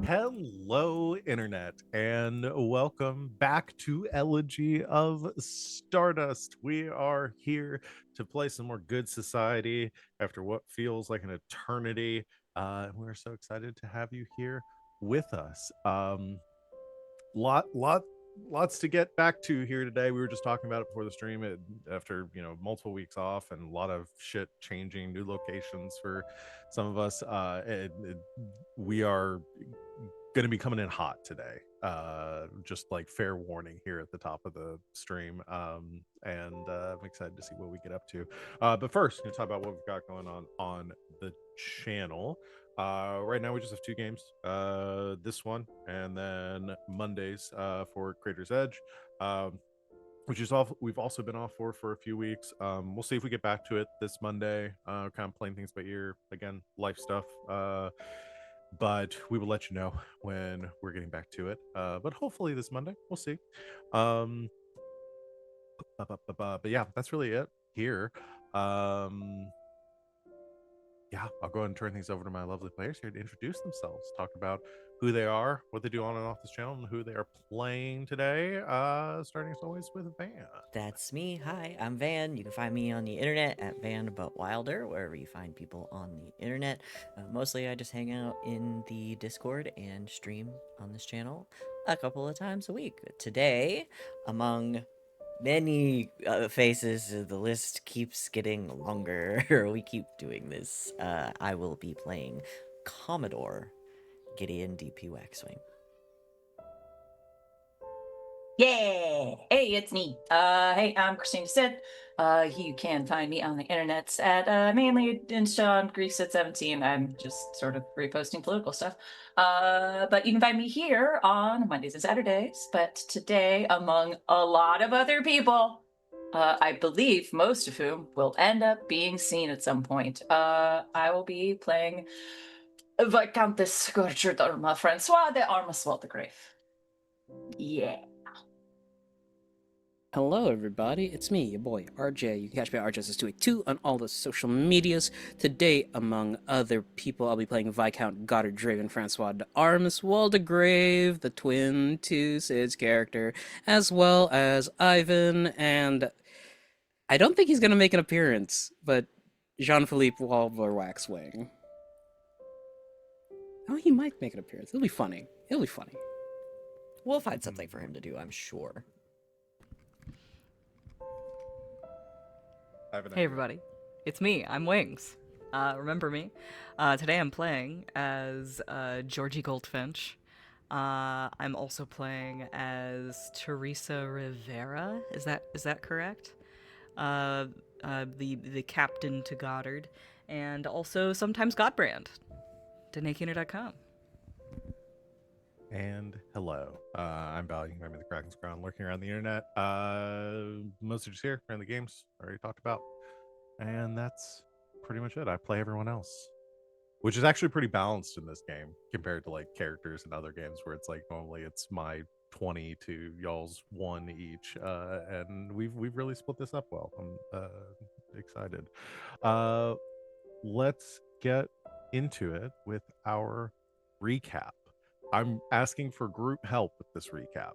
Hello, Internet, and welcome back to Elegy of Stardust. We are here to play some more Good Society after what feels like an eternity. We're so excited to have you here with us. Lots to get back to here today. We were just talking about it before the stream. After multiple weeks off and a lot of shit changing, new locations for some of us. We are going to be coming in hot today. Just like fair warning here at the top of the stream. And I'm excited to see what we get up to. But first, we're going to talk about what we've got going on the channel. Right now we just have two games, this one and then Mondays for Creator's Edge, which is off. We've also been off for a few weeks. We'll see if we get back to it this Monday, kind of playing things by ear again, life stuff, but we will let you know when we're getting back to it, but hopefully this Monday. We'll see. But yeah, that's really it here. Yeah, I'll go ahead and turn things over to my lovely players here to introduce themselves, talk about who they are, what they do on and off this channel, and who they are playing today. Starting as always with Van. That's me. Hi, I'm Van. You can find me on the internet at Van But Wilder, wherever you find people on the internet. Mostly I just hang out in the Discord and stream on this channel a couple of times a week. Today, among many faces, the list keeps getting longer. We keep doing this. I will be playing Commodore Gideon DP Waxwing. Yeah! Hey, it's me. Hey, I'm Christina Sid. You can find me on the internets at mainly Insta on Greece at 17. I'm just sort of reposting political stuff. But you can find me here on Mondays and Saturdays. But today, among a lot of other people, I believe most of whom will end up being seen at some point, I will be playing Viscountess Gertrude Irma Francois de Armaswell the Grave. Yeah. Hello, everybody. It's me, your boy, RJ. You can catch me at RJS282 on all the social medias. Today, among other people, I'll be playing Viscount Goddard Draven Francois d'Armes Waldegrave, the twin to Sid's character, as well as Ivan, and I don't think he's going to make an appearance, but Jean-Philippe Walber Waxwing. Oh, he might make an appearance. It'll be funny. It'll be funny. We'll find something for him to do, I'm sure. Hey everybody, it's me, I'm Wings. Remember me? Today I'm playing as Georgie Goldfinch. I'm also playing as Teresa Rivera. Is that correct? The captain to Goddard, and also sometimes Godbrand. DanaeKeener.com. And hello, I'm Val. You can find me the Kraken's Crown, lurking around the internet. Most of just here, around the games already talked about, and that's pretty much it. I play everyone else, which is actually pretty balanced in this game compared to like characters in other games where it's like normally it's my 20 to y'all's 1 each, and we've really split this up well. I'm excited. Let's get into it with our recap. I'm asking for group help with this recap.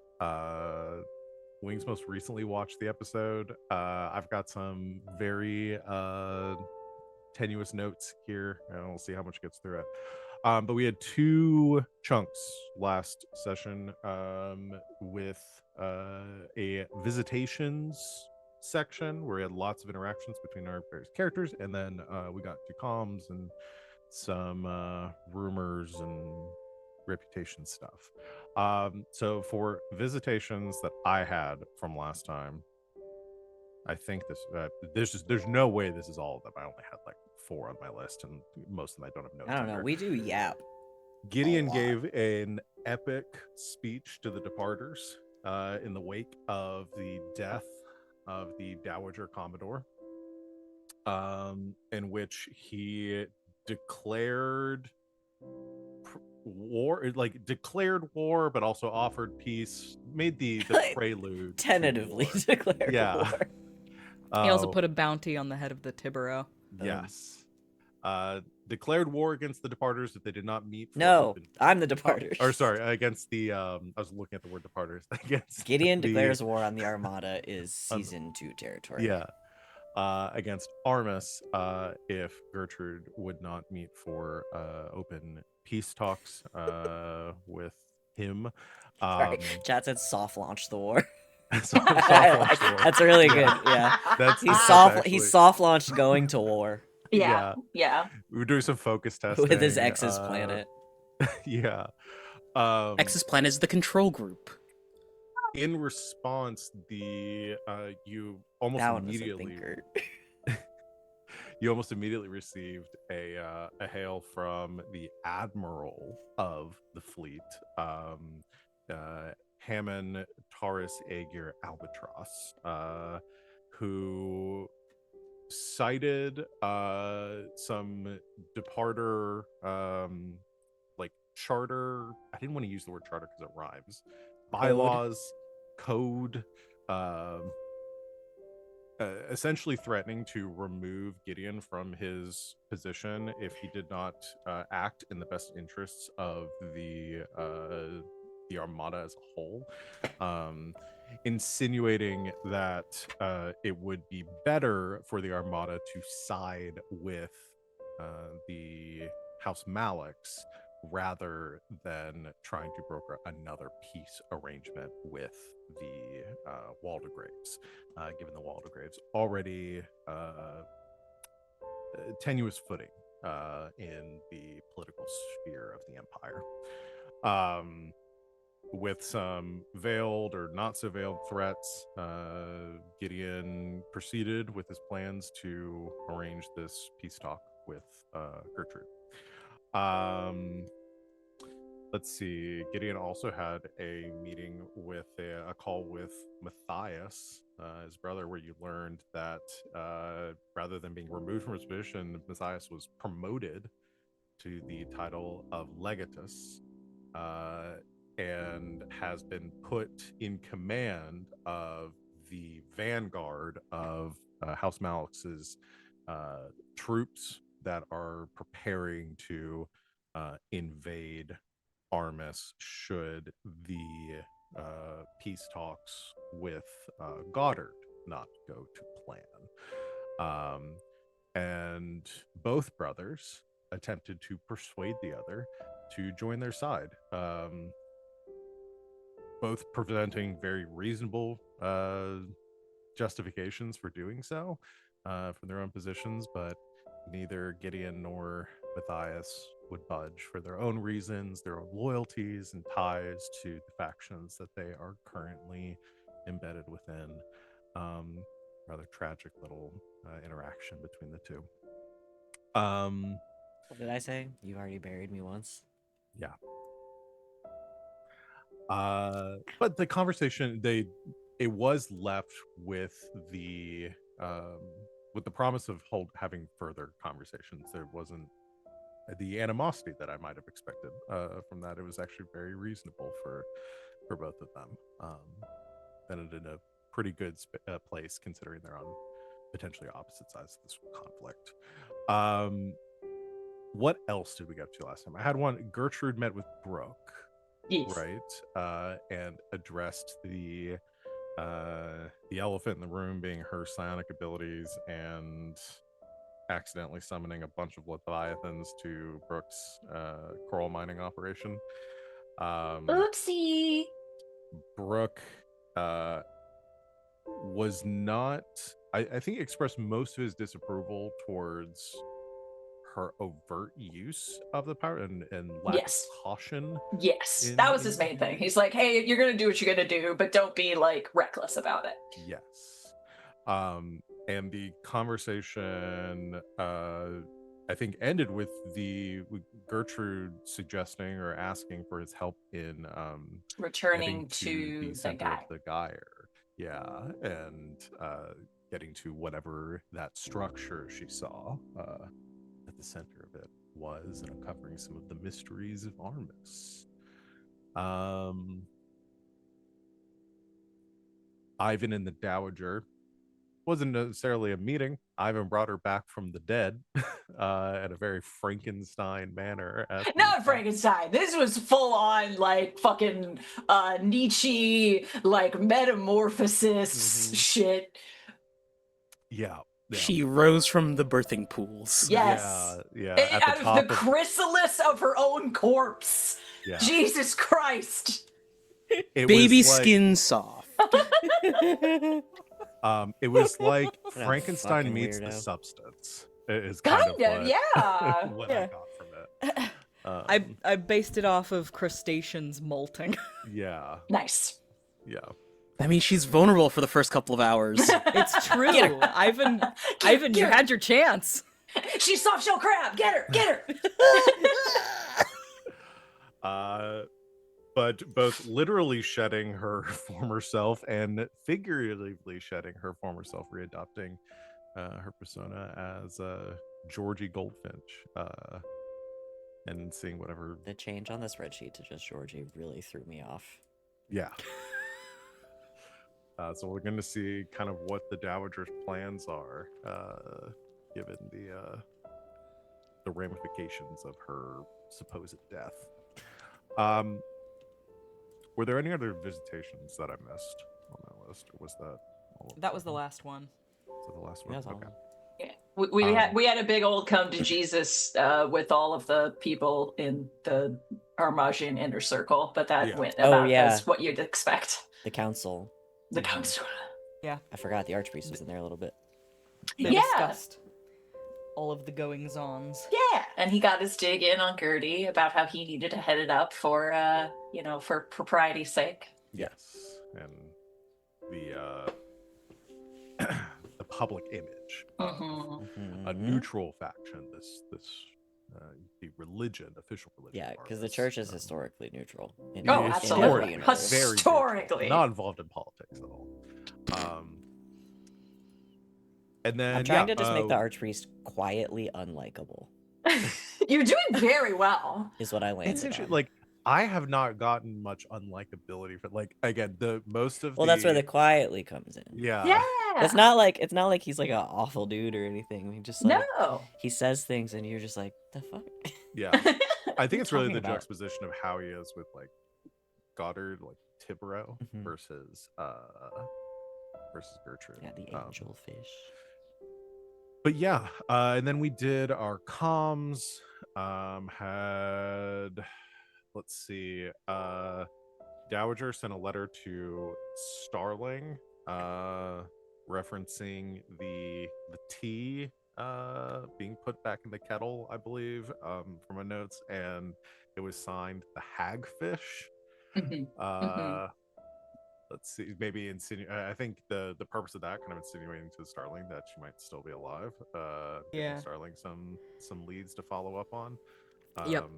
Wings most recently watched the episode. I've got some very tenuous notes here, and we'll see how much gets through it. But we had two chunks last session, with a visitations section where we had lots of interactions between our various characters, and then we got to comms and some rumors and reputation stuff. So for visitations that I had from last time, I think there's no way this is all of them. I only had like 4 on my list, and most of them I don't have notes. I don't know. Under. We do yap. Gideon gave an epic speech to the departers in the wake of the death of the Dowager Commodore, in which he declared war, like declared war, but also offered peace, made the prelude tentatively declared war. He also put a bounty on the head of the Tibero. Yes. declared war against the Departers if they did not meet for No, open. I'm the Oh, Departers. or sorry, against the I was looking at the word Departers against Gideon the declares war on the Armada is season 2 territory. yeah against Armus if Gertrude would not meet for open peace talks with him. Sorry, chat said soft launch the war. Soft launch war. That's really Yeah. good. Yeah, That's he's actually, soft launched going to war Yeah. Yeah. we were doing some focus testing with his ex's planet. Yeah. Ex's Planet is the control group. In response, the you almost That one was a immediately thinker. you almost immediately received a hail from the admiral of the fleet, Hammond Taurus Aegir Albatross, who cited some departer like charter. I didn't want to use the word charter because it rhymes. Bylaws, code, essentially threatening to remove Gideon from his position if he did not act in the best interests of the Armada as a whole, insinuating that it would be better for the Armada to side with the House Malix rather than trying to broker another peace arrangement with the Waldegraves, given the Waldegraves already tenuous footing in the political sphere of the Empire. With some veiled or not so veiled threats, Gideon proceeded with his plans to arrange this peace talk with Gertrude. Let's see. Gideon also had a meeting with a call with Matthias, his brother, where you learned that rather than being removed from his position, Matthias was promoted to the title of Legatus, and has been put in command of the vanguard of House Malix's troops that are preparing to invade Armus should the peace talks with Goddard not go to plan. And both brothers attempted to persuade the other to join their side, both presenting very reasonable justifications for doing so from their own positions, but neither Gideon nor Matthias would budge for their own reasons, their own loyalties and ties to the factions that they are currently embedded within. Rather tragic little interaction between the two. What did I say? You've already buried me once. Yeah. But the conversation, it was left with the promise of having further conversations. There wasn't the animosity that I might have expected from that. It was actually very reasonable for both of them. Ended in a pretty good place considering they're on potentially opposite sides of this conflict. What else did we get to last time? I had one. Gertrude met with Brooke. Yes. Right, and addressed the elephant in the room being her psionic abilities and accidentally summoning a bunch of leviathans to Brooke's coral mining operation. Oopsie. Brooke was not, I think, expressed most of his disapproval towards her overt use of the power and lack Yes. of caution. Yes, that was his main thing. He's like, hey, you're gonna do what you're gonna do, but don't be like reckless about it. Yes. And the conversation I think ended with Gertrude suggesting or asking for his help in Returning to to the the center guy. of the gyre. Yeah, and getting to whatever that structure she saw at the center of it was, and uncovering some of the mysteries of Armus. Ivan and the Dowager wasn't necessarily a meeting. Ivan brought her back from the dead at a very Frankenstein manner. Not Frankenstein. This was full on like fucking Nietzsche, like metamorphosis shit. Yeah. She rose from the birthing pools. Yes. Yeah. Out of the chrysalis of her own corpse. Yeah. Jesus Christ. It Baby was like, skin soft. it was like What a Frankenstein fucking meets the weirdo. substance. Is kind of what, yeah. what Yeah. I got from it. I based it off of crustaceans molting. Yeah. Nice. Yeah. I mean, she's vulnerable for the first couple of hours. It's true. Ivan, you her. had your chance. She's soft shell crab. Get her. Get her. But both literally shedding her former self and figuratively shedding her former self, readopting her persona as Georgie Goldfinch, and seeing whatever. The change on the spreadsheet to just Georgie really threw me off. Yeah. So we're going to see kind of what the Dowager's plans are, given the ramifications of her supposed death. Were there any other visitations that I missed on that list, or was that all of That was the them? last one. Was that the last one? That's all. Okay. Yeah. We had a big old come to Jesus with all of the people in the Armagian inner circle, but that Yeah. went Oh, about yeah. as what you'd expect. The council. The council. I forgot the archpriest was in there a little bit. They Yeah. discussed all of the goings-ons. Yeah, and he got his dig in on Gertie about how he needed to head it up for, for propriety's sake. Yes, and the the public image, Mm-hmm. a neutral faction. This the religion, official religion. Yeah, of because the Argus, church is historically neutral. In Oh, in absolutely. every universe. Very Historically. neutral, not involved in politics at all. And then I'm trying to just make the uh, archpriest quietly unlikable, You're doing very well. is what I landed it's interesting. on. Like I have not gotten much unlikability for like again the most of Well, that's where the quietly comes in. yeah Yeah. It's not like he's like an awful dude or anything. He just like No. he says things and you're just like, the fuck? yeah. I think it's really talking the about? juxtaposition of how he is with like Goddard, like Tibero Mhm. versus Gertrude. Yeah, the angelfish. But yeah, and then we did our comms. Had let's see, Dowager sent a letter to Starling, referencing the tea being put back in the kettle, I believe, from my notes, and it was signed the Hagfish. Mhm. Let's see, maybe I think the purpose of that kind of insinuating to Starling that she might still be alive. Giving Yeah. Starling some leads to follow up on. Yep.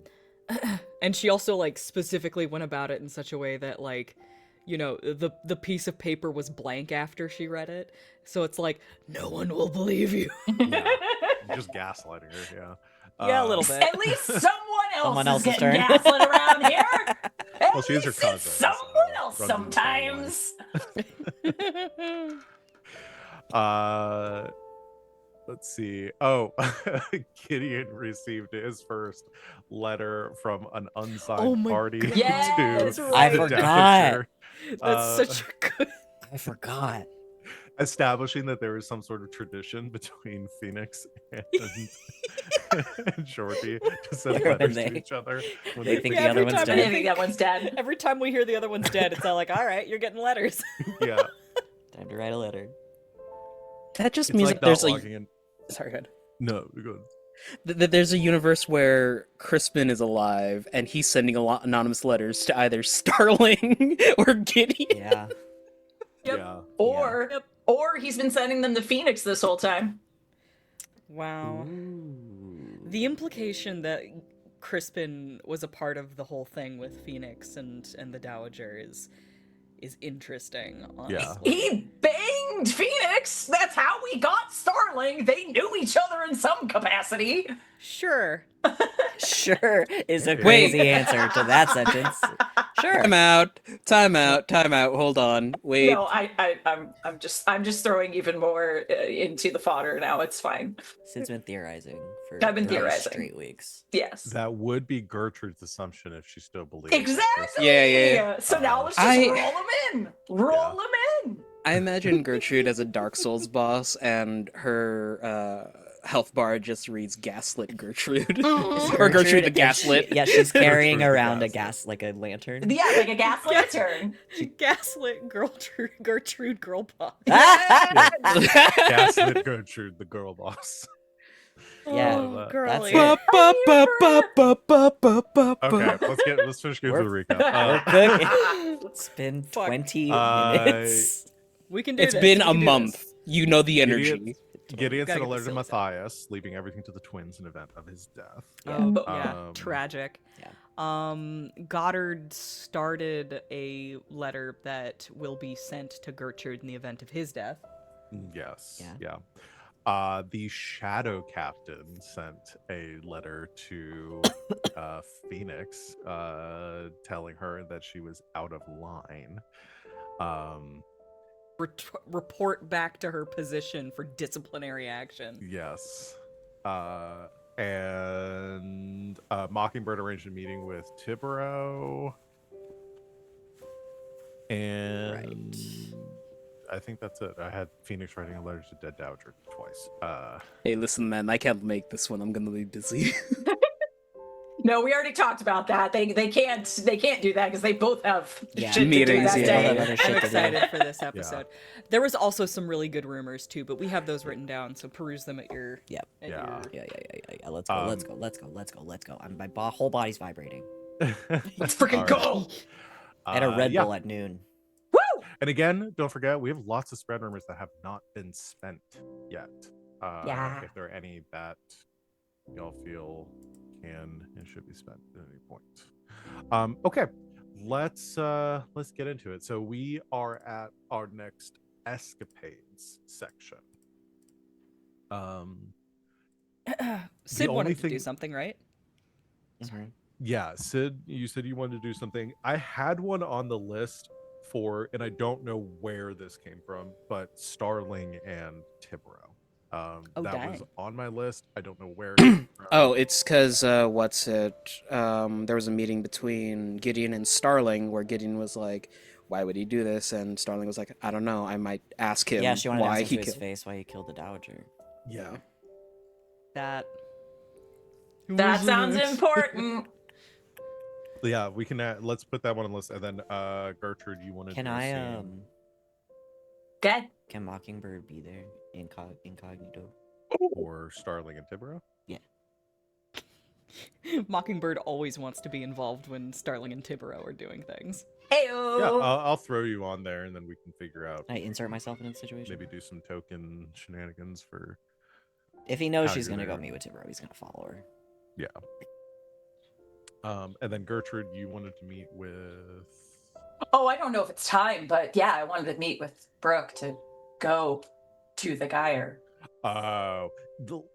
And she also like specifically went about it in such a way that like, you know, the piece of paper was blank after she read it, so it's like no one will believe you. Yeah, just gaslighting her. Yeah. Yeah, a little bit. At least someone else Someone is else's getting turn. gaslit around here. At Well, she's her least cousin, it's so someone else runs in the family. sometimes. Let's see. Oh, Gideon received his first letter from an unsigned Oh my party God. Yes, to I the forgot. Dowager, That's such a good. I forgot. establishing that there was some sort of tradition between Phoenix and, and Shorty to send When letters they- to each other. When they think Yeah, the other every one's time dead. I think that one's dead. Every time we hear the other one's dead, it's all like, all right, you're getting letters. yeah, Time to write a letter. That just it's means like that there's not a logging in. sorry, go ahead. No, go ahead. That there's a universe where Crispin is alive and he's sending anonymous letters to either Starling or Gideon. Yeah. Yep. Yeah. Or Yep. or he's been sending them to Phoenix this whole time. Wow. The implication that Crispin was a part of the whole thing with Phoenix and the Dowager is interesting, honestly. He banged Phoenix. That's how we got Starling. They knew each other in some capacity. Sure. Sure is a Wait. crazy answer to that sentence. Sure. Time out. Hold on. Wait. No, I'm just throwing even more into the fodder now. It's fine. Sid's been theorizing for I've been 3 theorizing. straight weeks. Yes. That would be Gertrude's assumption if she still believes. Exactly. Yeah. So now let's just roll them in. Roll them in. I imagine Gertrude as a Dark Souls boss, and her health bar just reads Gaslit Gertrude. Or Gertrude the Gaslit. Yeah, she's carrying Gertrude the around a Gaslit. like a lantern. Yeah, like a gas lantern. Gaslit Gertrude girl boss. Gaslit Gertrude, the girl boss. Yeah, Oh, that's girly. it. Okay, let's finish getting to the recap. We're cooking. It's been Fuck. 20 minutes. We can do It's this. been we a can do month. this. You know the energy. Gideon Gotta sent a get letter to the silks out. Matthias, leaving everything to the twins in event of his death. Yeah. Oh, yeah. Um, Tragic. Yeah. Goddard started a letter that will be sent to Gertrude in the event of his death. Yes. Yeah. The Shadow Captain sent a letter to Phoenix, telling her that she was out of line. Report back to her position for disciplinary action. Yes. And Mockingbird arranged a meeting with Tibero. And I think that's it. I had Phoenix writing a letter to Dead Dowager twice. Hey, listen, man, I can't make this one. I'm gonna be busy. No, we already talked about that. They can't do that because they both have Yeah. shit to do Meetings, that yeah. day. Other shit I'm to do. excited for this episode. There was also some really good rumors too, but we have those written down, so peruse them at your. Yep. at Yeah. your- Yeah. Let's go. My whole body's vibrating. Let's freaking All right. go. I had a Red Yeah. Bull at noon. Woo! And again, don't forget, we have lots of spread rumors that have not been spent yet. Yeah. If there are any that y'all feel can and should be spent at any point. Okay, let's get into it. So we are at our next escapades section. Sid only wanted to do thing- something, right? Yeah, Sid, you said you wanted to do something. I had one on the list for, and I don't know where this came from, but Starling and Tibero. Oh, that dang. was on my list. I don't know where. It came from. Oh, it's because, there was a meeting between Gideon and Starling where Gideon was like, why would he do this? And Starling was like, I don't know, I might ask him Yeah, she wanted to why ask him he to his killed. face why he killed the Dowager. Yeah. That That sounds important. Yeah, we can. Let's put that one on the list, and then Gertrude, you wanted. Can to I scene- Good. can Mockingbird be there incognito? or Starling and Tibero? Mockingbird always wants to be involved when Starling and Tibero are doing things. Heyo. Yeah, I'll throw you on there, and then we can figure out. Can I insert myself in a situation? Maybe do some token shenanigans for. If he knows How she's you're gonna go there. meet with Tibero, he's gonna follow her. Yeah. And then Gertrude, you wanted to meet with. Oh, I don't know if it's time, but yeah, I wanted to meet with Brooke to go to the Geyer.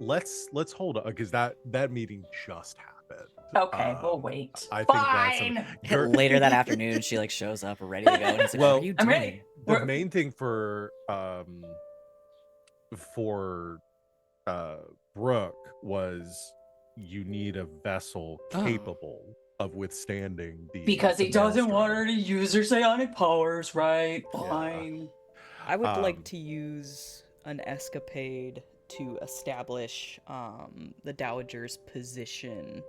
Let's hold on because that meeting just happened. Okay, we'll wait. I think Fine. that's Ger- Later that afternoon, she like shows up ready to go, and he's like, Well, "What are you I'm doing?" ready. the We're- main thing for Brooke was you need a vessel Oh. capable of withstanding the Because he the doesn't want maelstrom. her to use her psionic powers, right? Yeah. Fine. I would like Um, to use an escapade to establish the Dowager's position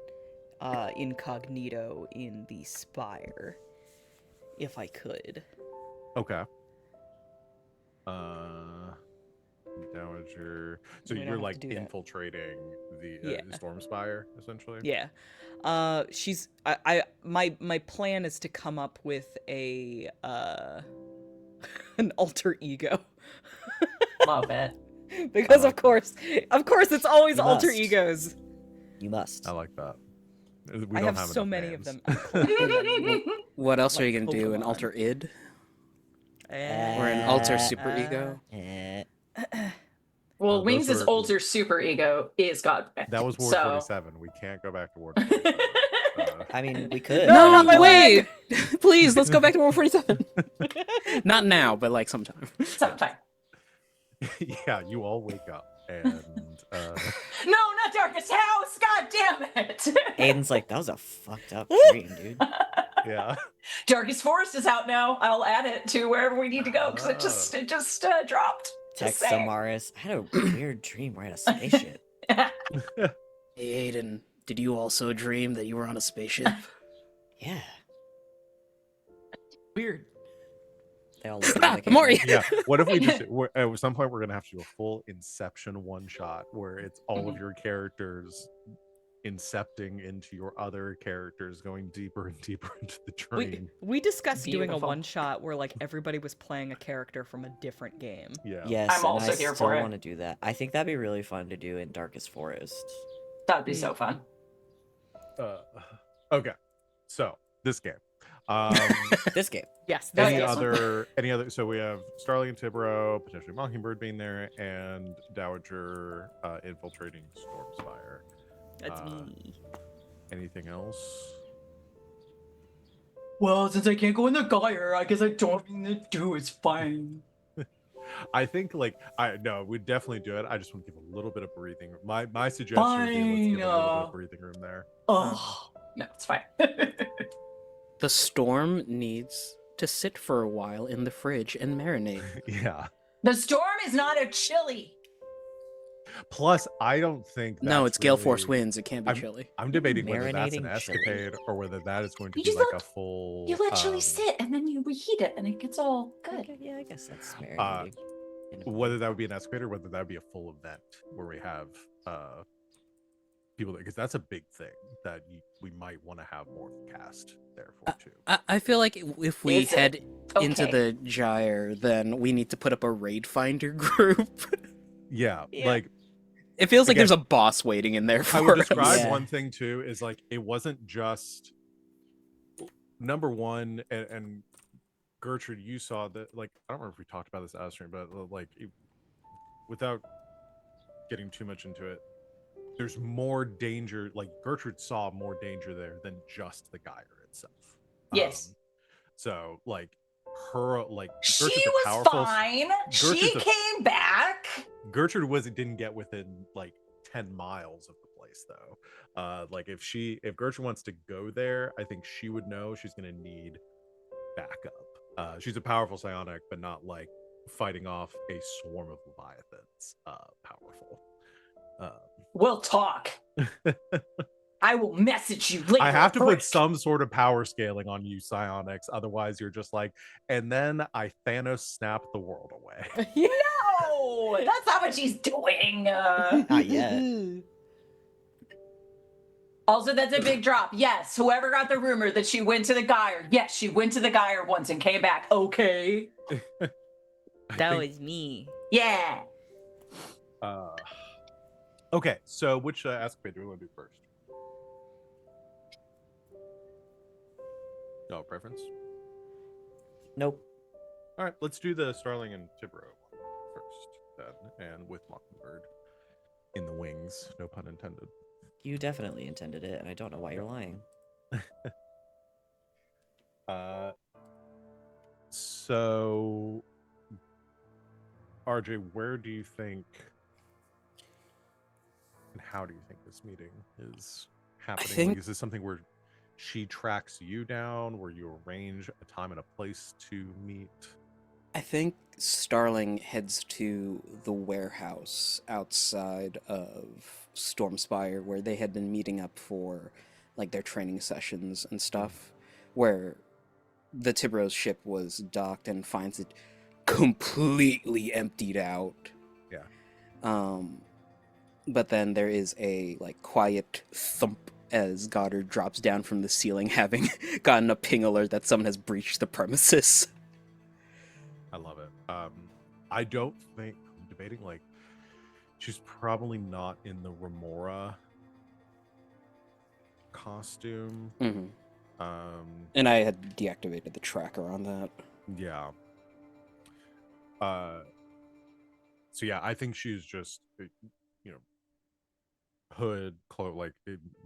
incognito in the spire, if I could. Okay. Dowager. So We don't you're have to like do that. infiltrating the Yeah. Storm Spire, essentially. Yeah. My plan is to come up with a an alter ego. Love it. Because like of course it's always You alter must. egos. You must. I like that. We I don't have so enough many of names. them. What else are Like you gonna do? An Pokemon. alter id? Or an Uh, alter super ego? Eh. Well, those Wings' were- alter super ego is God. That was Ward so... 47. We can't go back to Ward 47. I mean, we could. No, No, not my wait! leg! Please, let's go back to 147. Not now, but like sometime. Sometime. Yeah, you all wake up and No, not Darkest House! God damn it! Aiden's like, that was a fucked up dream, dude. yeah. Darkest Forest is out now. I'll add it to wherever we need to go because it just dropped. Just Text saying. Samaris. I had a weird dream where I had a spaceship. Hey, Aiden, did you also dream that you were on a spaceship? Yeah. Weird. They all look at me. Maury! Yeah. What if we just at some point we're gonna have to do a full Inception one shot where it's all of your characters incepting into your other characters, going deeper and deeper into the dream. We discussed doing a Beautiful. one shot where like everybody was playing a character from a different game. Yeah. Yes, I'm and also I here still for it. want to do that. I think that'd be really fun to do in Darkest Forest. That'd be so fun. Okay. So this game. This game. Yes. Oh, any yes. other so we have Starling and Tibro, potentially Mockingbird being there, and Dowager infiltrating Stormspire. That's me. Anything else? Well, since I can't go in the gyre, I guess I don't have anything to do. It's fine. I think we'd definitely do it. I just want to give a little bit of breathing. My suggestion would be let's give a little bit of breathing room there. Oh, no, it's fine. The storm needs to sit for a while in the fridge and marinate. Yeah. The storm is not a chili. Plus, I don't think No, that's it's gale really- force winds. It can't be chilly. I'm debating whether that's an Marinating chili. escapade or whether that is going to You be just like let- a full. You let chili sit and then you reheat it and it gets all good. Okay, yeah, I guess that's marinating. Whether that would be an escapade or whether that would be a full event where we have people, because that's a big thing that we might want to have more of the cast there for too. I feel like if we Is it? head into Okay. the gyre, then we need to put up a raid finder group. Yeah, Yeah. like It feels like Again, there's a boss waiting in there for I would us. describe Yeah. one thing too is like it wasn't just number one, and Gertrude, you saw that. Like I don't remember if we talked about this out of stream, but like without getting too much into it, there's more danger. Like Gertrude saw more danger there than just the gyre itself. Yes. So like her like She Gertrude's a was powerful fine. She Gertrude's a- came back. Gertrude didn't get within like 10 miles of the place though. Like if Gertrude wants to go there, I think she would know she's gonna need backup. She's a powerful psionic, but not like fighting off a swarm of leviathans. Powerful. We'll talk. I will message you later. I have to put Brick. some sort of power scaling on you, psionics. Otherwise, you're just like, and then I Thanos snapped the world away. No, that's not what she's doing. Not yet. Also, that's a big drop. Yes, whoever got the rumor that she went to the gyre. Yes, she went to the gyre once and came back. Okay. That was me. Yeah. Okay, so which escapade do we want to do first? No preference. Nope. All right, let's do the Starling and Tibro one first, then, and with Mockingbird in the wings. No pun intended. You definitely intended it, and I don't know why you're lying. So, RJ, where do you think, and how do you think this meeting is happening? think- Like, is this something where she tracks you down, where you arrange a time and a place to meet? I think Starling heads to the warehouse outside of Stormspire, where they had been meeting up for like their training sessions and stuff, where the Tibro's ship was docked and finds it completely emptied out. Yeah. But then there is a like quiet thump as Goddard drops down from the ceiling, having gotten a ping alert that someone has breached the premises. I love it. I don't think I'm debating like she's probably not in the Remora costume. Mm-hmm. And I had deactivated the tracker on that. yeah. So yeah, I think she's just hood,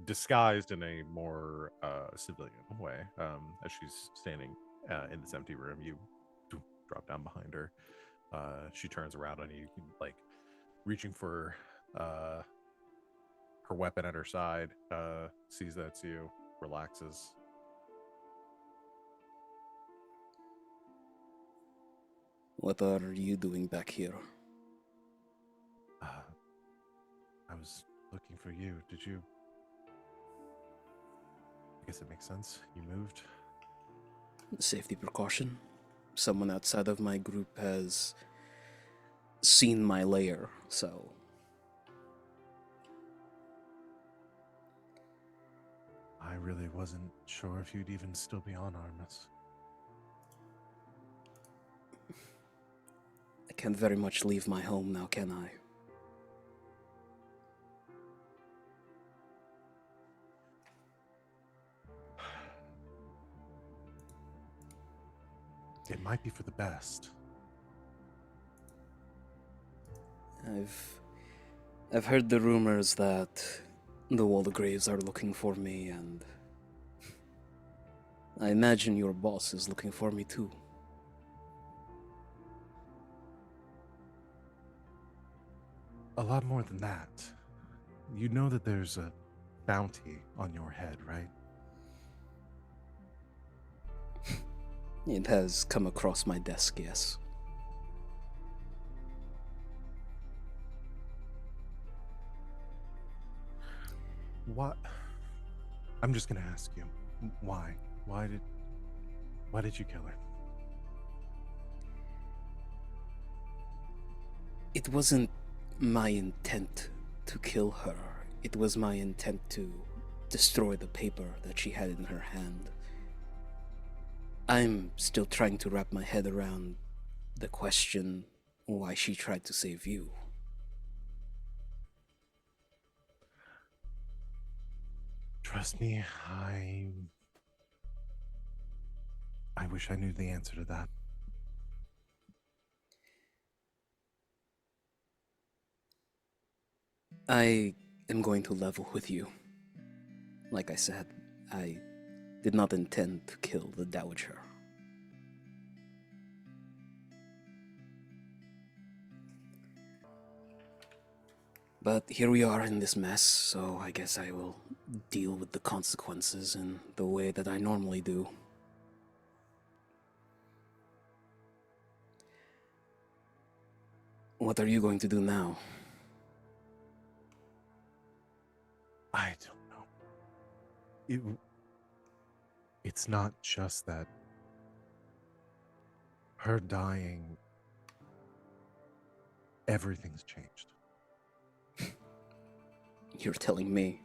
disguised in a more civilian way. As she's standing in this empty room, you drop down behind her. She turns around on you, like reaching for her weapon at her side. Sees that's you, relaxes. What are you doing back here? I was looking for you. Did you? I guess it makes sense. You moved. Safety precaution. Someone outside of my group has seen my lair, so... I really wasn't sure if you'd even still be on Armus. I can't very much leave my home now, can I? It might be for the best. I've heard the rumors that the Waldegraves are looking for me, and I imagine your boss is looking for me too. A lot more than that. You know that there's a bounty on your head, right? It has come across my desk, yes. What? I'm just gonna ask you, why? Why did you kill her? It wasn't my intent to kill her. It was my intent to destroy the paper that she had in her hand. I'm still trying to wrap my head around the question why she tried to save you. Trust me, I wish I knew the answer to that. I am going to level with you. Like I said, I did not intend to kill the Dowager. But here we are in this mess, so I guess I will deal with the consequences in the way that I normally do. What are you going to do now? I don't know. It's not just that her dying, everything's changed. You're telling me?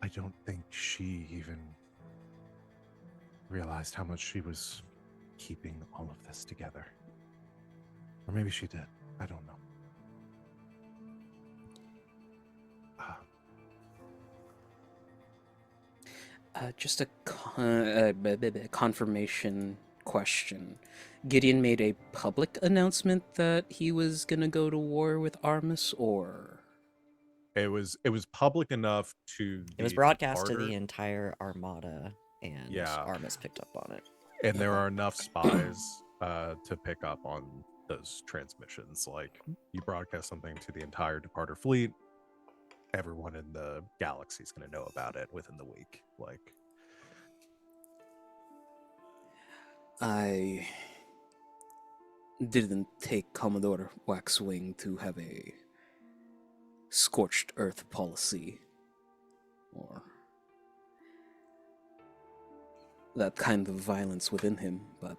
I don't think she even realized how much she was keeping all of this together. Or maybe she did. I don't know. Just a confirmation question. Gideon made a public announcement that he was gonna go to war with Armus, or It was public enough to It was the broadcast to departer. the entire armada, and Yeah. Armus picked up on it. And there Okay. are enough spies to pick up on those transmissions. Like, you broadcast something to the entire departer fleet, everyone in the galaxy is going to know about it within the week. Like, I didn't take Commodore Waxwing to have a scorched earth policy, or that kind of violence within him, but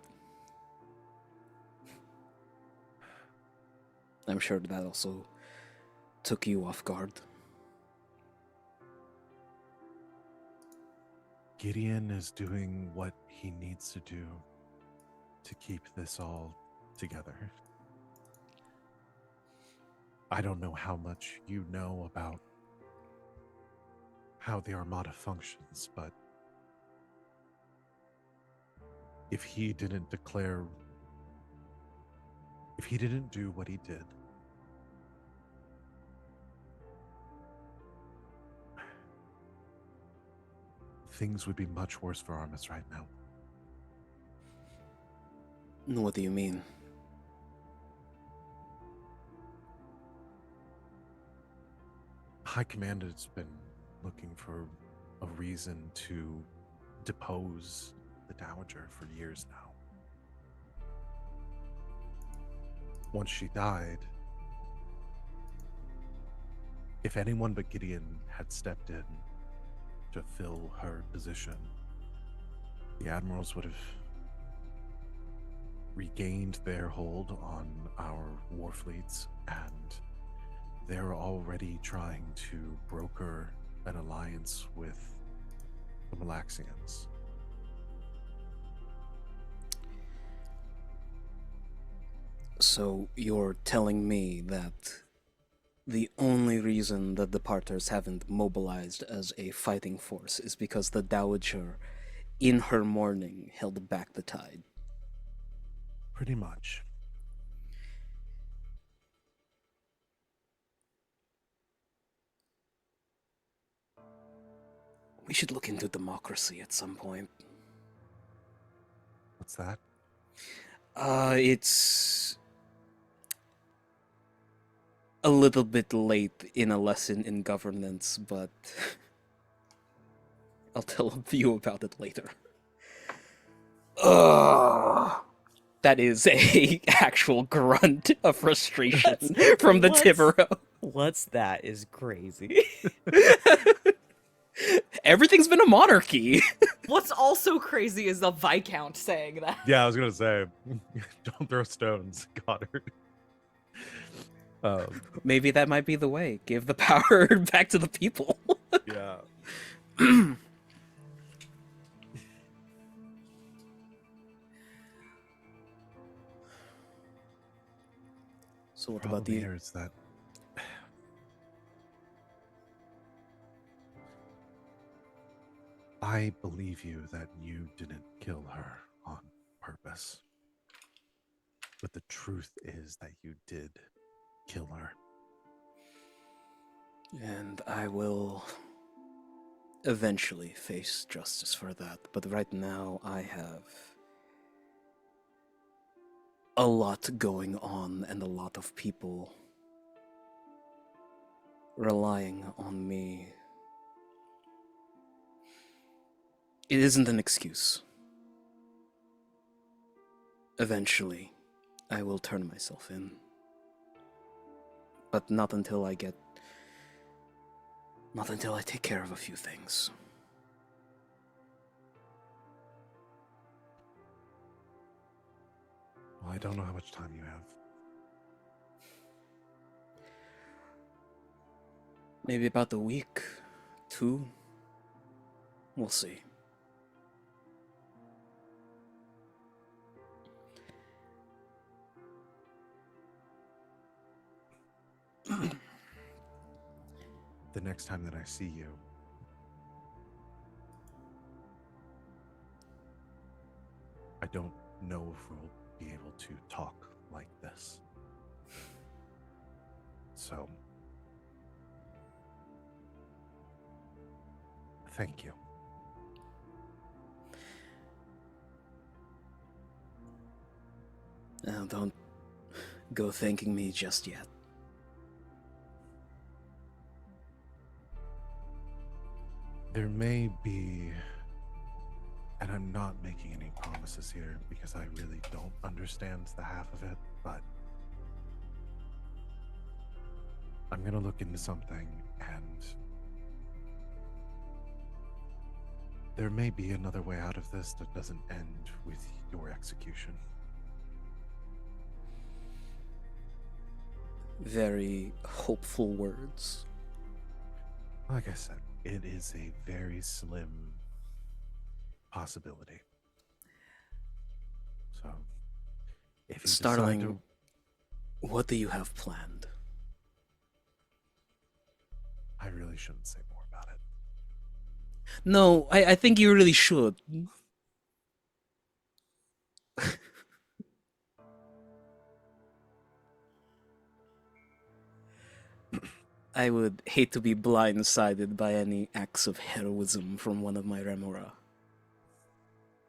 I'm sure that also took you off guard. Gideon is doing what he needs to do to keep this all together. I don't know how much you know about how the Armada functions, but if he didn't do what he did, things would be much worse for Armus right now. What do you mean? High Command has been looking for a reason to depose the Dowager for years now. Once she died, if anyone but Gideon had stepped in to fill her position, the admirals would have regained their hold on our war fleets, and they're already trying to broker an alliance with the Malaxians. So you're telling me that the only reason that the Parters haven't mobilized as a fighting force is because the Dowager, in her mourning, held back the tide? Pretty much. We should look into democracy at some point. What's that? It's a little bit late in a lesson in governance, but I'll tell you about it later. That is a actual grunt of frustration from the Tibero. What's that is crazy. Everything's been a monarchy. What's also crazy is the Viscount saying that. Yeah, I was gonna say, don't throw stones, Goddard. Maybe that might be the way. Give the power back to the people. Yeah. So what Problem about the... here is that I believe you that you didn't kill her on purpose. But the truth is that you did kill her. And I will eventually face justice for that. But right now, I have a lot going on and a lot of people relying on me. It isn't an excuse. Eventually, I will turn myself in. But not until I take care of a few things. Well, I don't know how much time you have. Maybe about a week, 2. We'll see. The next time that I see you, I don't know if we'll be able to talk like this. So, thank you. Now, don't go thanking me just yet. There may be, and I'm not making any promises here because I really don't understand the half of it, but I'm going to look into something, and there may be another way out of this that doesn't end with your execution. Very hopeful words. Like I said, it is a very slim possibility. So, if you Starling, decide to... what do you have planned? I really shouldn't say more about it. No, I think you really should. I would hate to be blindsided by any acts of heroism from one of my Remora.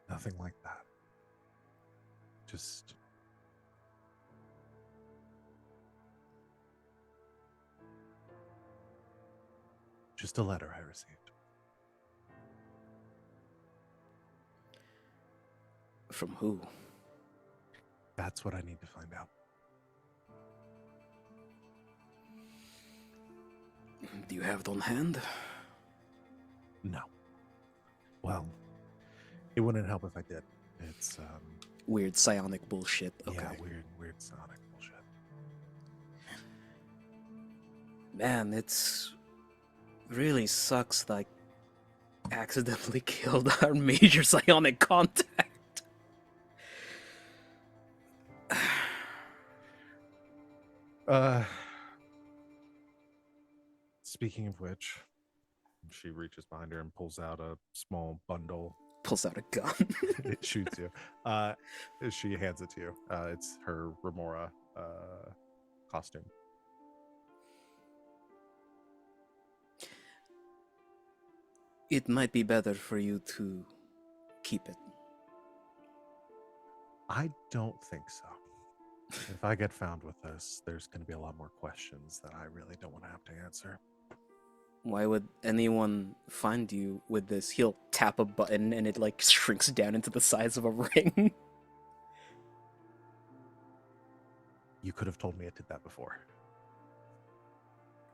Nothing like that. Just a letter I received. From who? That's what I need to find out. Do you have it on hand? No. Well, it wouldn't help if I did. It's Weird psionic bullshit. Okay. yeah, weird sonic bullshit. Man, it's really sucks like accidentally killed our major psionic contact. Speaking of which, she reaches behind her and pulls out a small bundle. Pulls out a gun. It shoots you. She hands it to you. It's her Remora costume. It might be better for you to keep it. I don't think so. If I get found with this, there's going to be a lot more questions that I really don't want to have to answer. Why would anyone find you with this? He'll tap a button and it like shrinks down into the size of a ring. You could have told me it did that before.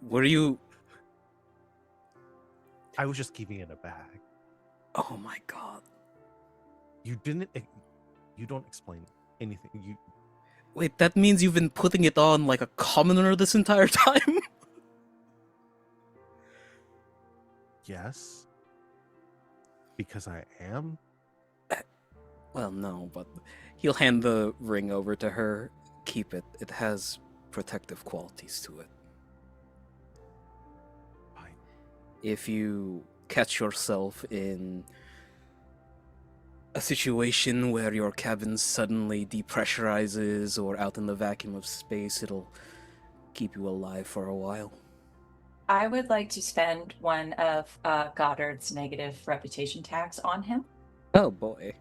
Were you? I was just keeping it in a bag. Oh my god. You didn't. You don't explain anything. You. Wait, that means you've been putting it on like a commoner this entire time? Yes. Because I am. Well, no, but he'll hand the ring over to her. Keep it. It has protective qualities to it. Fine. If you catch yourself in a situation where your cabin suddenly depressurizes or out in the vacuum of space, it'll keep you alive for a while. I would like to spend one of Goddard's negative reputation tax on him. Oh boy.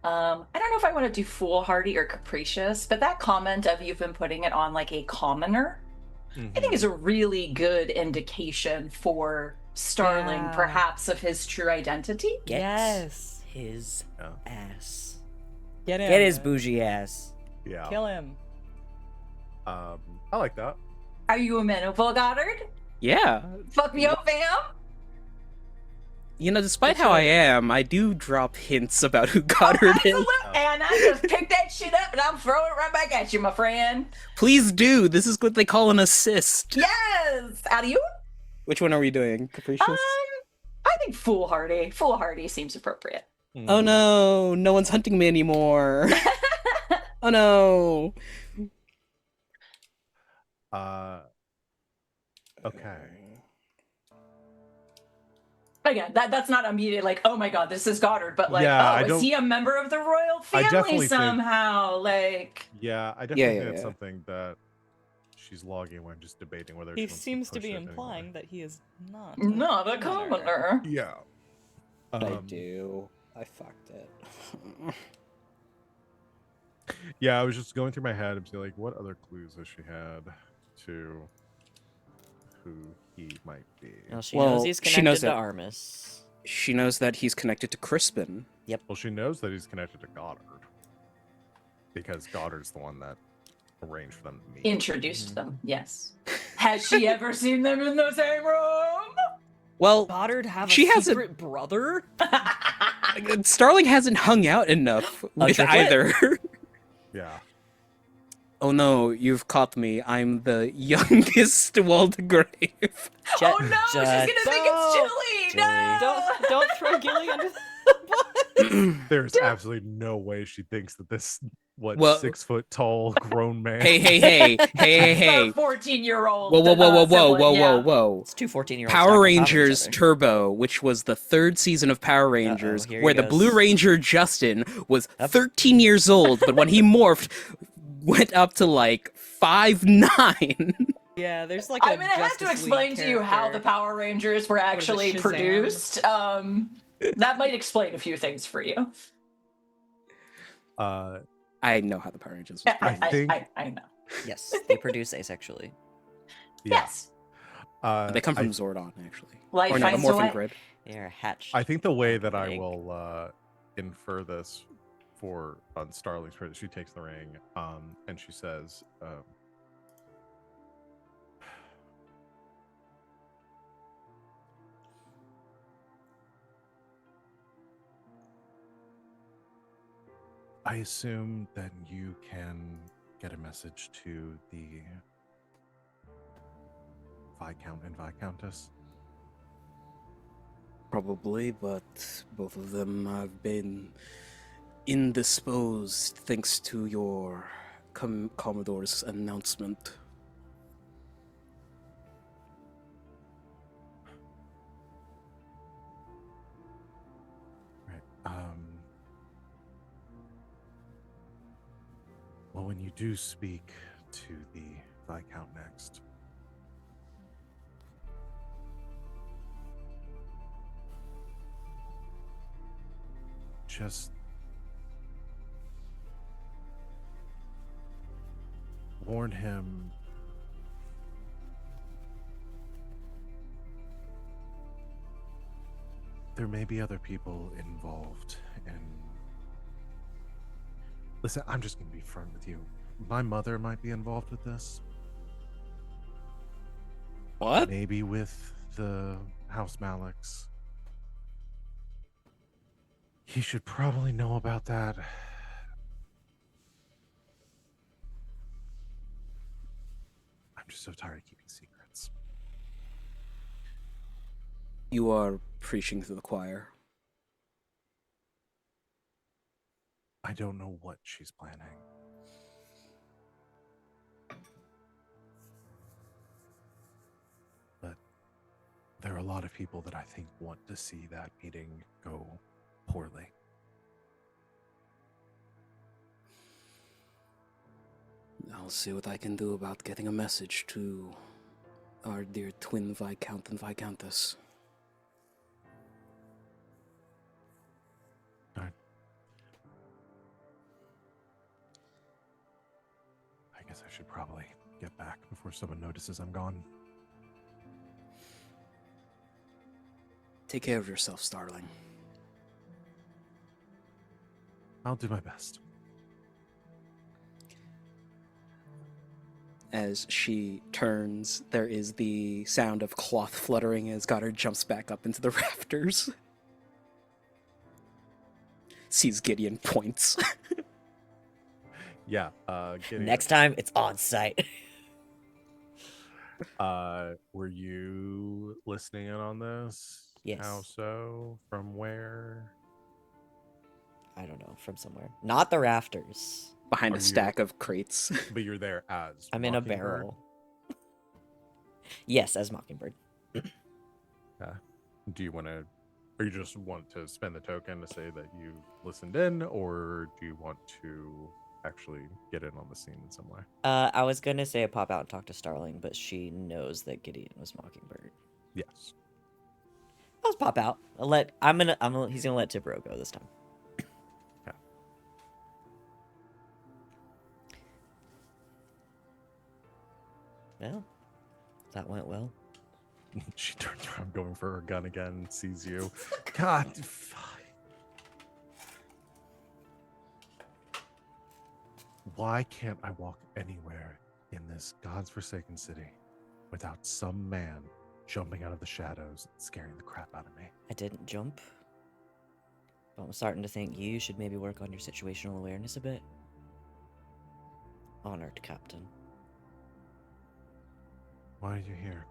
I don't know if I want to do foolhardy or capricious, but that comment of you've been putting it on like a commoner, I think is a really good indication for Starling, Yeah. perhaps, of his true identity. Get Yes. his Yeah. ass. Get him. Get his bougie ass. Yeah. Kill him. I like that. Are you amenable, Goddard? Yeah. Fuck me up, fam. You know, despite how I am, I do drop hints about who Goddard is. Absolutely. And I just pick that shit up and I'm throwing it right back at you, my friend. Please do. This is what they call an assist. Yes. Out of you? Which one are we doing? Capricious? I think foolhardy. Foolhardy seems appropriate. Oh no, no one's hunting me anymore. Oh no. Okay. Again, that's not immediate like, oh my god, this is Goddard, but like, Yeah, I oh, is he a member of the royal I definitely family think- somehow? Like, Yeah, I definitely Yeah, think yeah, it's yeah. something that she's logging when just debating whether He she wants seems to push be it anymore. implying that he is not. not a commoner. Yeah. I do. I fucked it. Yeah, I was just going through my head and be like, what other clues has she had to who he might be? Well, she Well, knows he's she connected knows to that- Armis. She knows that he's connected to Crispin. Well, she knows that he's connected to Goddard because Goddard's the one that arranged for them to meet. Introduced them, yes. Has she ever seen them in the same room? Well, Goddard have She a has a- secret brother? Starling hasn't hung out enough with triplet? either. Yeah. Oh no, you've caught me. I'm the youngest Waldegrave. Oh no, she's gonna think it's Chili! No! Don't throw Gilly under the bus. There's absolutely no way she thinks that this, Well- 6 foot tall grown man. Hey. A 14-year-old. Whoa. It's two 14-year-olds. Power Rangers Turbo, which was the third season of Power Rangers, here he where the goes. Blue Ranger Justin was Up. 13 years old, but when he morphed, went up to like 5'9". Yeah, there's like a I'm gonna have to Justice explain League to you how the character. Power Rangers were actually Shazam. produced. That might explain a few things for you. Uh, I know how the Power Rangers was I produced. think- I know. Yes, they produce asexually. yeah. Yes. They come I from Zordon, actually. Life Or no, the finds a Morphin way. Grid. They are hatched. I think the way out of that I an egg. will infer this for on Starling's part, she takes the ring, and she says, I assume that you can get a message to the Viscount and Viscountess. Probably, but both of them have been indisposed thanks to your Commodore's announcement. Right. Well, when you do speak to the Viscount next, just warn him there may be other people involved, and listen, I'm just gonna be front with you. My mother might be involved with this, What? maybe with the House Malix. He should probably know about that. I'm just so tired of keeping secrets. You are preaching to the choir. I don't know what she's planning. But there are a lot of people that I think want to see that meeting go poorly. I'll see what I can do about getting a message to our dear twin Viscount and Viscountess. All right. I guess I should probably get back before someone notices I'm gone. Take care of yourself, Starling. I'll do my best. As she turns, there is the sound of cloth fluttering as Goddard jumps back up into the rafters. Sees Gideon, points. Yeah. Gideon, Next time, it's on site. were you listening in on this? Yes. How so? From where? I don't know, from somewhere. Not the rafters. Behind Are a you- stack of crates. But you're there as I'm in a Mockingbird? barrel. Yes, as Mockingbird. Do you want to, or you just want to spend the token to say that you listened in, or do you want to actually get in on the scene in some way? I was gonna say pop out and talk to Starling, but she knows that Gideon was Mockingbird. Yes. I'll just pop out. He's gonna let Tibro go this time. Yeah. Well, that went well. She turns around going for her gun again and sees you. God, why can't I walk anywhere in this God's forsaken city without some man jumping out of the shadows and scaring the crap out of me? I didn't jump. But I'm starting to think you should maybe work on your situational awareness a bit. Honored Captain. Why are you here?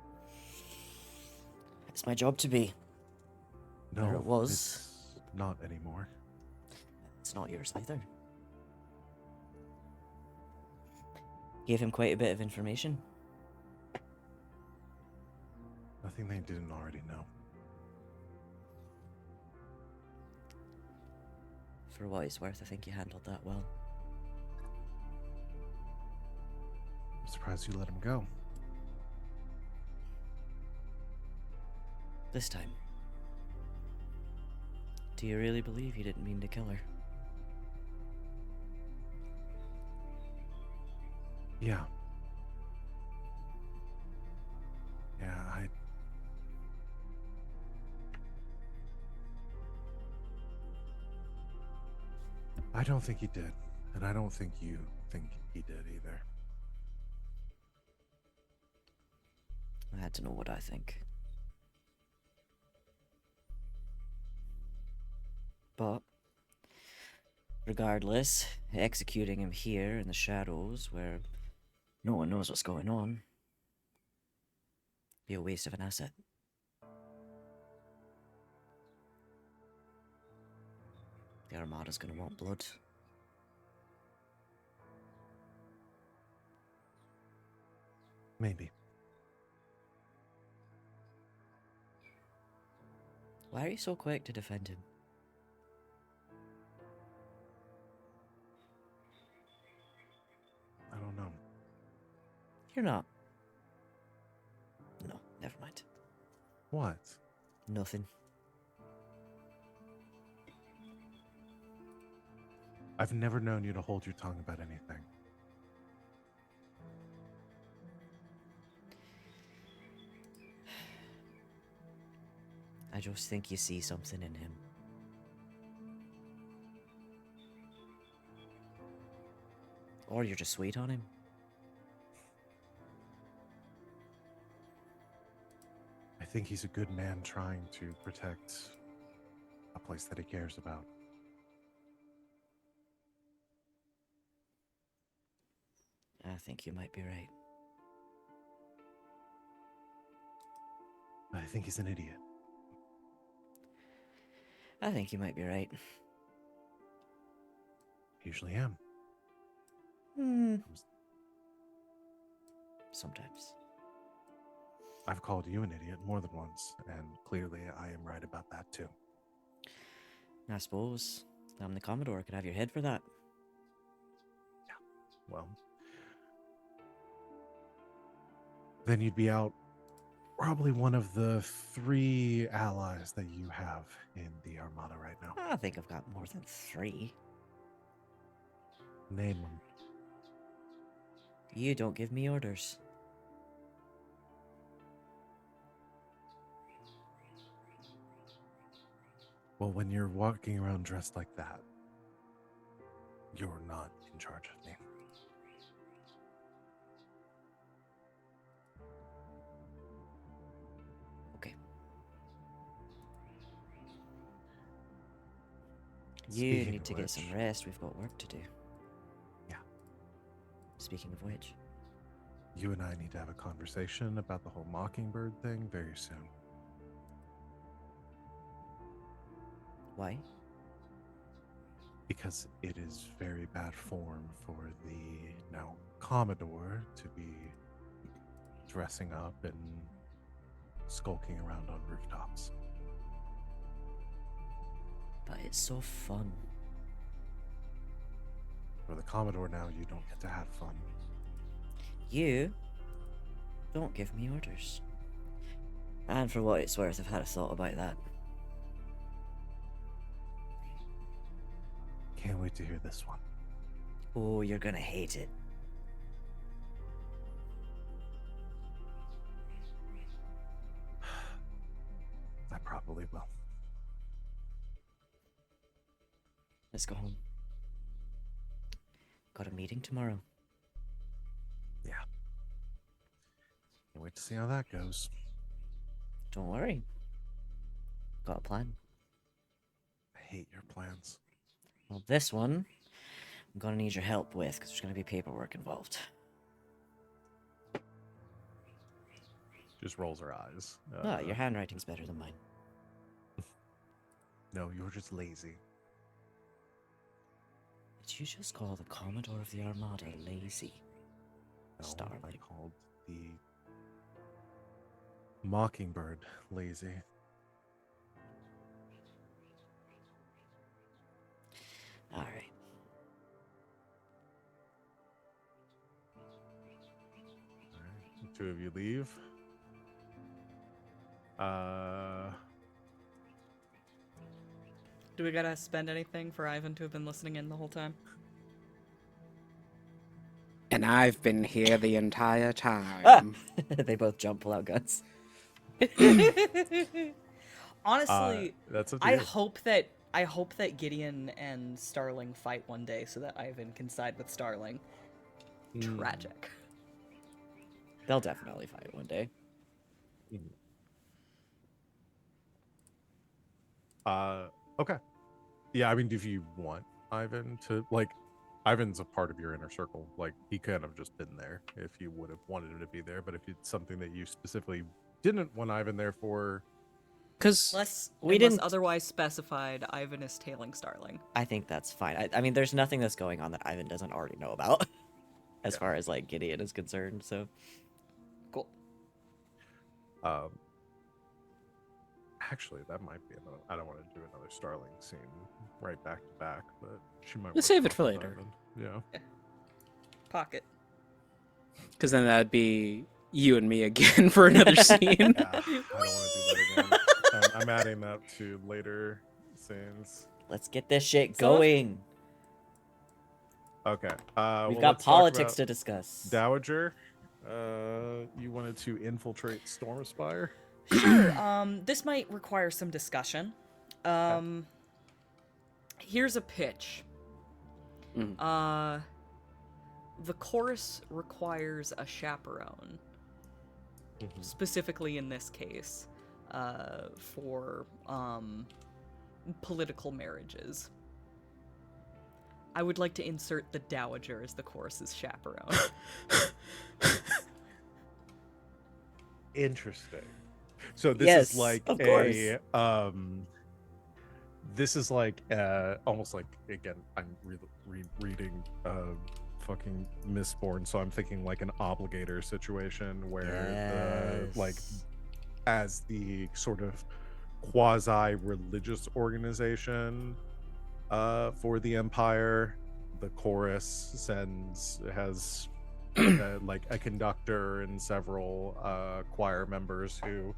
It's my job to be. No, There it was. it's not anymore. It's not yours either. Gave him quite a bit of information. Nothing they didn't already know. For what it's worth, I think you handled that well. I'm surprised you let him go. This time. Do you really believe you didn't mean to kill her? Yeah. Yeah, I don't think he did, and I don't think you think he did either. I had to know what I think. But, regardless, executing him here in the shadows where no one knows what's going on be a waste of an asset. The Armada's gonna want blood. Maybe. Why are you so quick to defend him? I don't know. You're not. No, never mind. What? Nothing. I've never known you to hold your tongue about anything. I just think you see something in him. Or you're just sweet on him. I think he's a good man trying to protect a place that he cares about. I think you might be right. I think he's an idiot. I think you might be right. Usually am. Sometimes. I've called you an idiot more than once, and clearly I am right about that too. I suppose I'm the Commodore. Could have your head for that. Well, then you'd be out probably one of the 3 allies that you have in the Armada right now. I think I've got more than 3. Name them. You don't give me orders. Well, when you're walking around dressed like that, you're not in charge of me. Okay. You Speaking need of to get some which- rest. We've got work to do. Yeah. Speaking of which, You and I need to have a conversation about the whole Mockingbird thing very soon. why? Because it is very bad form for the now Commodore to be dressing up and skulking around on rooftops. But it's so fun. For the Commodore now, you don't get to have fun. You don't give me orders. And for what it's worth, I've had a thought about that. Can't wait to hear this one. Oh, you're gonna hate it. I probably will. Let's go home. Got a meeting tomorrow. Yeah. Can't wait to see how that goes. Don't worry. Got a plan. I hate your plans. Well, this one, I'm gonna need your help with, because there's gonna be paperwork involved. Just rolls her eyes. No, your handwriting's better than mine. No, you're just lazy. Did you just call the Commodore of the Armada lazy? No, I Starling. called the Mockingbird lazy. Alright. All right, the 2 of you leave. Do we gotta spend anything for Ivan to have been listening in the whole time? And I've been here the entire Ah! time. They both jump, pull out guns. Honestly, That's up to I you. hope that Gideon and Starling fight one day so that Ivan can side with Starling. Tragic. They'll definitely fight one day. Okay. Yeah, I mean, if you want Ivan to, like, Ivan's a part of your inner circle. Like, he could have just been there if you would have wanted him to be there. But if it's something that you specifically didn't want Ivan there for, Because Unless We didn't- otherwise specified, Ivan is tailing Starling. I think that's fine. I mean, there's nothing that's going on that Ivan doesn't already know about, as far as like Gideon is concerned. So Cool. actually, that might be another. I don't want to do another Starling scene right back to back, but she might. Let's wanna save it talk for with later. Ivan. Yeah. Pocket. then that'd be you and me again for another scene. Yeah, I don't want to do that again. I'm adding that to later scenes. let's get this shit So- going. Okay. We've well, got let's talk politics about to discuss. Dowager. You wanted to infiltrate Stormspire? Sure. This might require some discussion. Here's a pitch. Mhm. The chorus requires a chaperone. Specifically in this case, for political marriages. I would like to insert the Dowager as the chorus's chaperone. Interesting. So this Yes, is like of a this is like almost like, again, I'm reading fucking Mistborn, so I'm thinking like an obligator situation where like Yes. as the sort of quasi-religious organization for the Empire, the chorus has like a conductor and several choir members who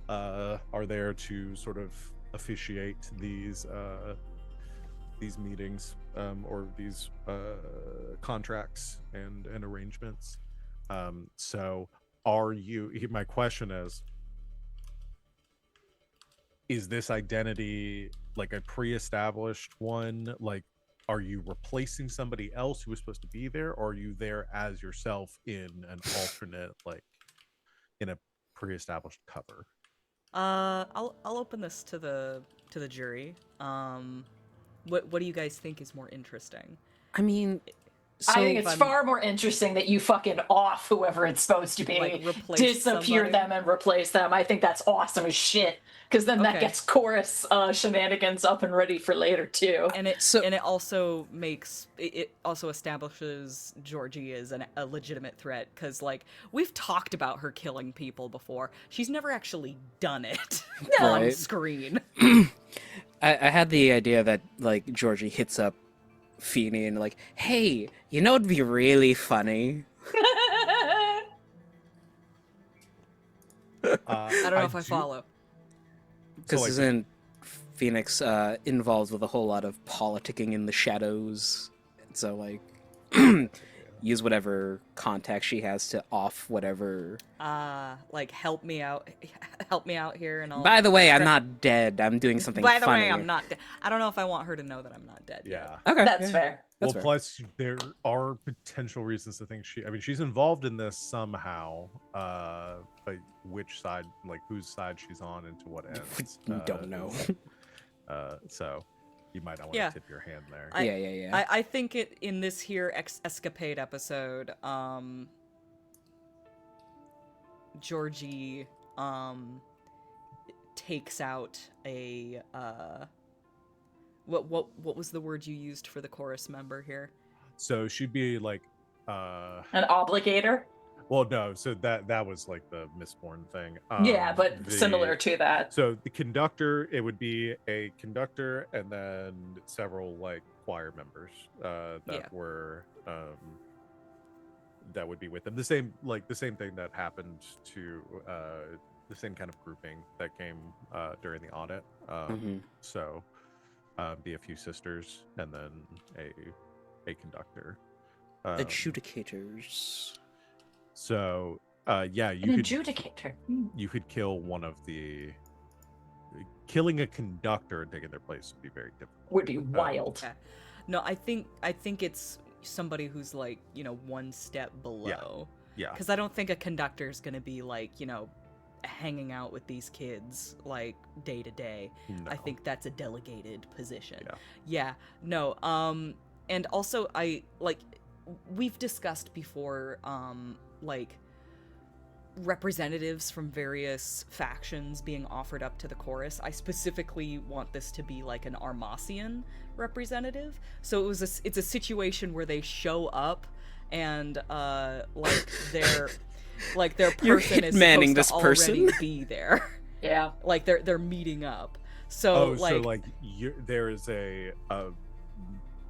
are there to sort of officiate these meetings or these contracts and arrangements. So are you, my question is this identity like a pre-established one? Like, are you replacing somebody else who was supposed to be there, or are you there as yourself in an alternate, like in a pre-established cover? I'll open this to the jury. What do you guys think is more interesting? I mean, so I think if it's I'm- far more interesting that you fucking off whoever it's supposed to be, Like, replace disappear somebody? them and replace them. I think that's awesome as shit. Because then that Okay. gets chorus shenanigans up and ready for later too. And it also makes it also establishes Georgie as a legitimate threat, because like we've talked about her killing people before. She's never actually done it on Right. screen. I had the idea that like Georgie hits up Feeney and like, hey, you know it'd be really funny. I don't know if I follow. Because like- isn't Phoenix involved with a whole lot of politicking in the shadows? So like use whatever contact she has to off whatever. Like help me out here, and I'll. By the way, I'm not dead. I'm doing something By the funny. way, I'm not. I don't know if I want her to know that I'm not dead. Yeah. Okay. That's yeah. fair. That's Well, fair. plus there are potential reasons to think she's involved in this somehow, but which side, like whose side she's on and to what ends. We don't know. So you might not want Yeah. to tip your hand there. Yeah. I think it in this here escapade episode, Georgie takes out a what was the word you used for the chorus member here? So she'd be like An obligator. well, no, so that was like the Mistborn thing. Yeah, but similar to that. So the conductor, it would be a conductor and then several like choir members that Yeah. were that would be with them. The same thing that happened to the same kind of grouping that came during the audit. Mhm. So be a few sisters, and then a conductor. Adjudicators. So yeah, An you could adjudicator. you could kill one of the killing a conductor and taking their place would be very difficult. Would be wild. Okay. No, I think it's somebody who's like, you know, one step below. Yeah. Because I don't think a conductor is going to be like, you know, hanging out with these kids like day to day. I No. think that's a delegated position. Yeah. Yeah. No. And also we've discussed before, like representatives from various factions being offered up to the chorus. I specifically want this to be like an Armasian representative. So it's a situation where they show up and their You're person is hitmanning supposed this to already person. be there. Yeah. Like they're meeting up. So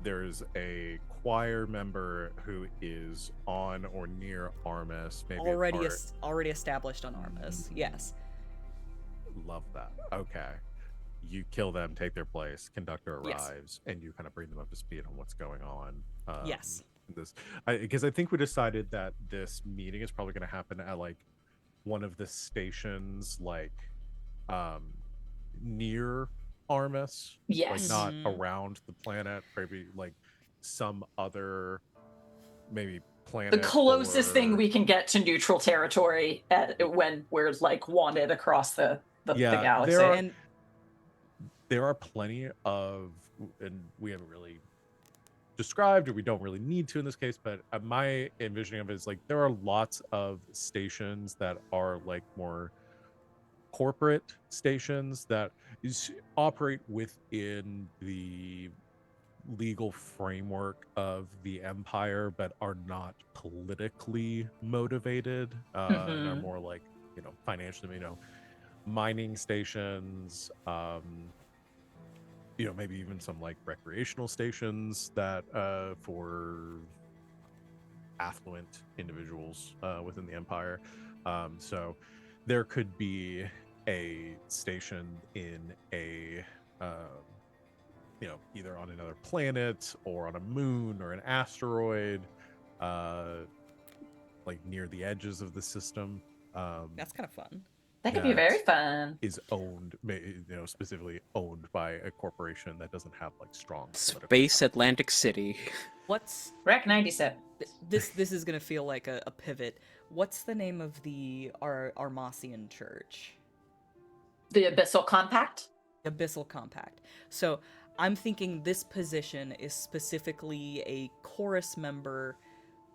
there is a choir member who is on or near Armis, maybe already established on Armis. Yes. Love that. Okay, you kill them, take their place. Conductor Yes. arrives, and you kind of bring them up to speed on what's going on. Yes. Because I think we decided that this meeting is probably going to happen at like one of the stations, like near Armis. Yes. Like not Mhm. around the planet, maybe like some other maybe planet. The closest thing or- we can get to neutral territory when we're like wanted across the Yeah, galaxy. there are- And there are plenty of, and we haven't really described, or we don't really need to in this case, but my envisioning of it is like there are lots of stations that are like more corporate stations that operate within the legal framework of the empire, but are not politically motivated, and are Mhm. more like, you know, financially, you know, mining stations, you know, maybe even some like recreational stations that for affluent individuals within the empire. So there could be a station in a you know, either on another planet or on a moon or an asteroid, like near the edges of the system. that's kind of fun. That could be that very fun. is owned, you know, specifically owned by a corporation that doesn't have like strong political Space power. Atlantic City. What's Rec 97. this is gonna feel like a pivot. What's the name of the Armasian church? The Abyssal Compact. Abyssal Compact. So I'm thinking this position is specifically a chorus member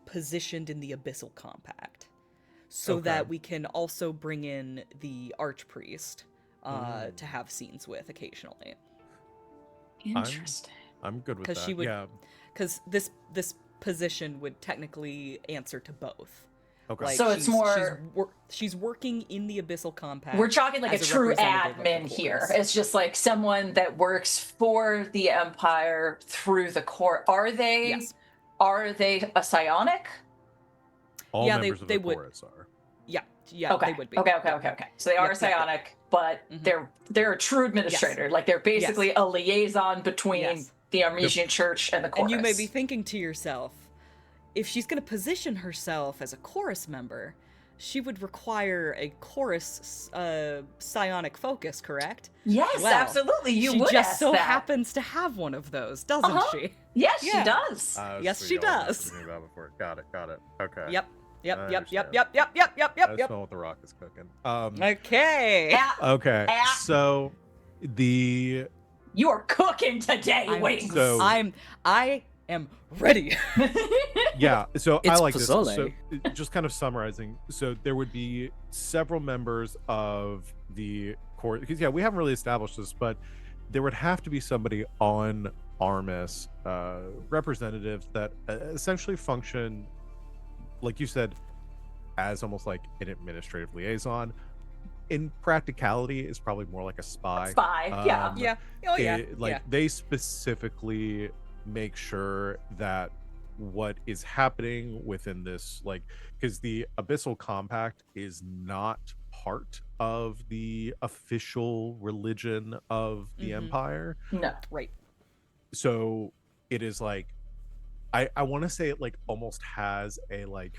positioned in the Abyssal Compact, so Okay. that we can also bring in the Archpriest to have scenes with occasionally. Interesting. I'm good with 'Cause that. she would- Yeah. Because this position would technically answer to both. Okay. Like, So it's she's working in the Abyssal Compact. We're talking like a as true representative of the admin here. chorus. It's just like someone that works for the Empire through the court. Are they Yes. a psionic? All yeah, members of they the would. chorus are. Yeah, Okay. they would be. Okay. So they are Yep, yep, yep. psionic, but Mhm. they're a true administrator. Like they're basically a liaison between Yes. the Armesian Church and the chorus. And you may be thinking to yourself, if she's going to position herself as a chorus member, she would require a chorus psionic focus, correct? Yes, Well, absolutely. You she would just ask so that. happens to have one of those, doesn't Uh-huh. she? Yes, Yeah. she does. Yes, So she y'all does. mentioned me about before. Got it. Okay. Yep. I Yep. understand. Yep. I smell what the Rock is cooking. Okay. Yeah, Okay. Ah. So the you are cooking today, I'm- Wings. So- I am ready. yeah, so I It's like this. So pozole. just kind of summarizing. So there would be several members of the court, because yeah, we haven't really established this, but there would have to be somebody on Armis, representatives that essentially function, like you said, as almost like an administrative liaison. In practicality, is probably more like a spy. Yeah. Yeah. Oh yeah. Like they specifically make sure that what is happening within this, like, because the Abyssal Compact is not part of the official religion of the empire. No. Right. So it is like, I want to say it like almost has a like,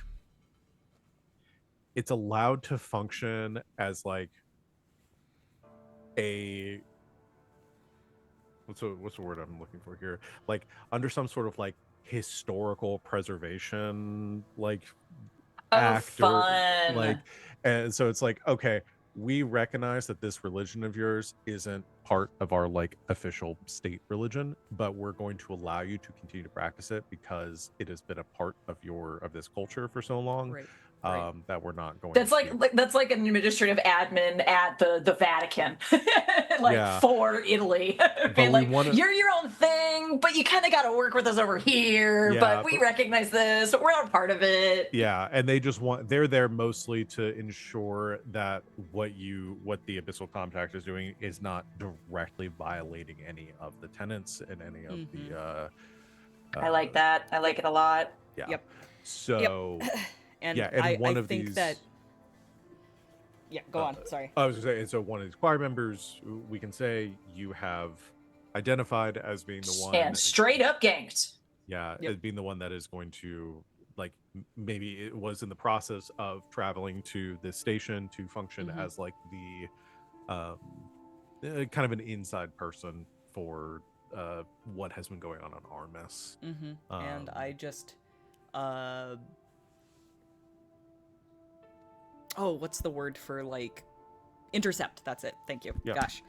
it's allowed to function as like a what's the word I'm looking for here? Like under some sort of like historical preservation like act or Fun. like, and so it's like, okay, we recognize that this religion of yours isn't part of our like official state religion, but we're going to allow you to continue to practice it because it has been a part of this culture for so long. Right. Right. That we're not going That's to that's like an administrative admin at the Vatican, like Yeah. for Italy. Being we like, wanna- you're your own thing, but you kind of got to work with us over here. Yeah, but we but- recognize this, but we're not a part of it. Yeah, and they just they're there mostly to ensure that what the Abyssal Compact is doing is not directly violating any of the tenets and any of the I like that. I like it a lot. Yeah. Yep. So And yeah, and I one of think these that. Yeah, go on. Sorry. I was gonna say, and so one of these choir members, we can say you have identified as being the one And straight up ganked. Yeah, Yep. as being the one that is going to like maybe it was in the process of traveling to this station to function as like the kind of an inside person for what has been going on Armis. And I just oh, what's the word for like intercept? That's it. Thank you. Yeah. Gosh.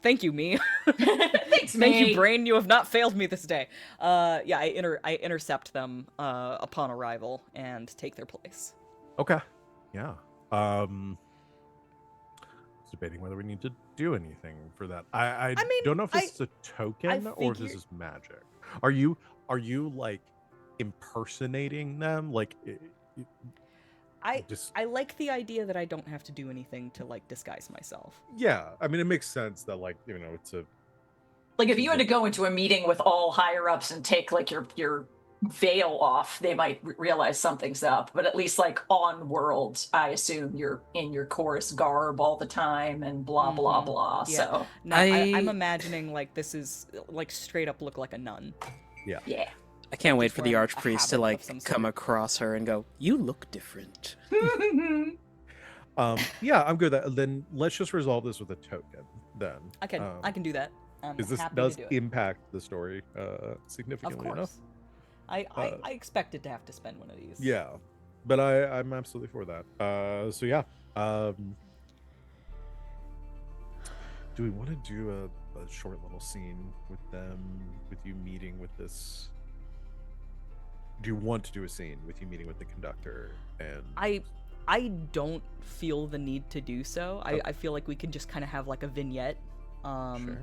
Thank you, me. Thanks, Thank me. you, brain. You have not failed me this day. Yeah, I intercept them upon arrival and take their place. Okay. Yeah. I was debating whether we need to do anything for that. I mean, don't know if this is a token or if this figured- is magic. Are you like impersonating them? Like I like the idea that I don't have to do anything to like disguise myself. yeah, I mean it makes sense that like, you know, it's a Like if you had to go into a meeting with all higher ups and take like your veil off, they might realize something's up. But at least like on world, I assume you're in your chorus garb all the time and blah blah blah. Yeah. So No, I'm imagining like this is like straight up look like a nun. yeah. I can't wait Just for the wearing a archpriest to habit like of some come sort. across her and go, "You look different." yeah, I'm good with that. Then let's just resolve this with a token then. I can do that. I'm Because this happy does to do it. impact the story Of significantly enough. course. I expected to have to spend one of these. Yeah, but I'm absolutely for that. So yeah, do we want to do a short little scene with them, with you meeting with this? Do you want to do a scene with you meeting with the conductor? And I don't feel the need to do so. I feel like we can just kind of have like a vignette Sure.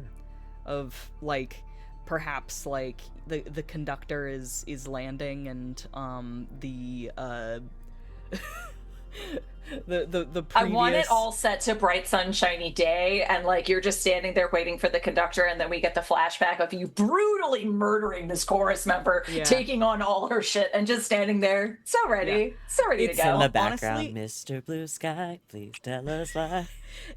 of like perhaps like the conductor is landing and the the previous... I want it all set to bright sunshiny day, and like you're just standing there waiting for the conductor, and then we get the flashback of you brutally murdering this chorus member, Yeah. taking on all her shit, and just standing there, so ready It's to in go. the background, Honestly- Mr. Blue Sky, please tell us why.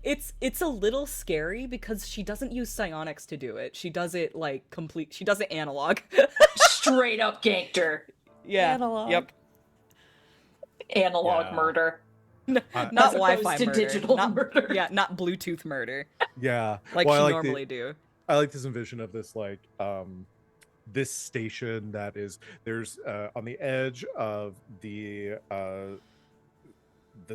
It's a little scary because she doesn't use psionics to do it. She does it like she does it analog. Straight up ganked her. Yeah. Analog. Yep. Analog Yeah. murder. Not As opposed Wi-Fi to murder. digital not, murder. Yeah, not Bluetooth murder Yeah, like Well, I she like normally do. I like this envision of this like this station that is there's on the edge of the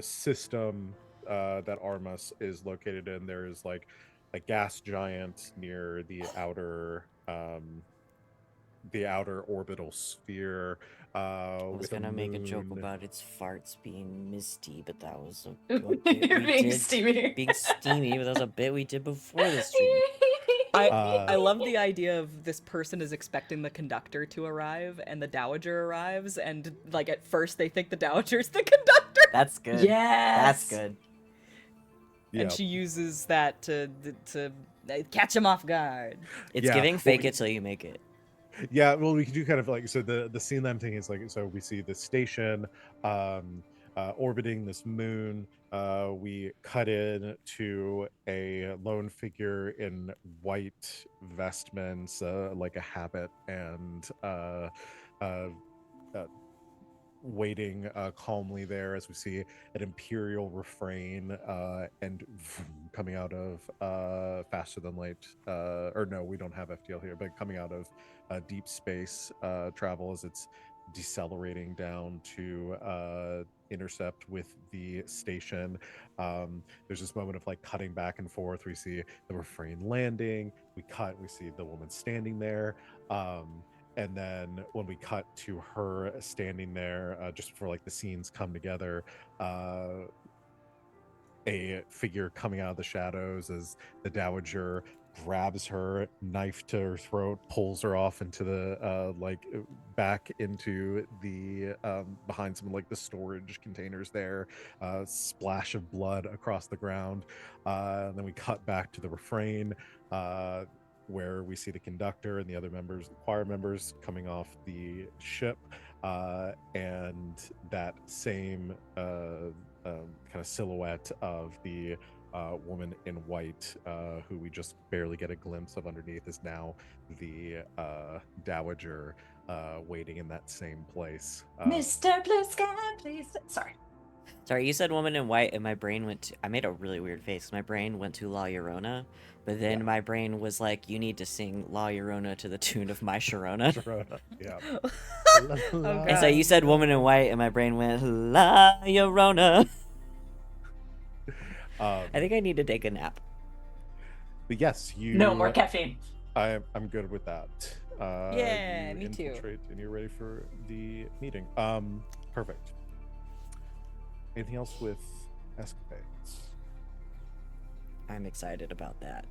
system that Armas is located in. There is like a gas giant near the outer orbital sphere. I was with a gonna make a joke moon. about its farts being misty, but that was a bit we Being did. steamy. Being steamy, but that was a bit we did before the stream. I love the idea of this person is expecting the conductor to arrive and the dowager arrives and like at first they think the dowager's the conductor That's good. Yes. That's good. Yeah. and she uses that to catch him off guard. It's Yeah, giving well, fake we- it till you make it. Yeah, well, we can do kind of like so the scene that I'm thinking is like so we see the station, orbiting this moon. We cut in to a lone figure in white vestments, like a habit, and uh, waiting calmly there as we see an imperial refrain and coming out of faster than light, or no, we don't have FTL here, but coming out of deep space travel as it's decelerating down to intercept with the station. There's this moment of like cutting back and forth. We see the refrain landing, we see the woman standing there, and then when we cut to her standing there, just before like the scenes come together, a figure coming out of the shadows as the dowager grabs her, knife to her throat, pulls her off into the back into the behind some like the storage containers there, splash of blood across the ground, and then we cut back to the refrain, where we see the conductor and the other members, the choir members, coming off the ship, and that same kind of silhouette of the woman in white, who we just barely get a glimpse of underneath, is now the dowager waiting in that same place. Mr. Blue Sky, please. Sorry. You said woman in white, and my brain went to... I made a really weird face. My brain went to La Llorona, but then my brain was like, you need to sing La Llorona to the tune of My Sharona. Sharona, yeah. Oh, And so you said woman in white, and my brain went, La Llorona. I think I need to take a nap. But yes, you... No more caffeine. I'm good with that. Yeah, you me too. infiltrate and you're ready for the meeting. Perfect. Anything else with escapades? I'm excited about that.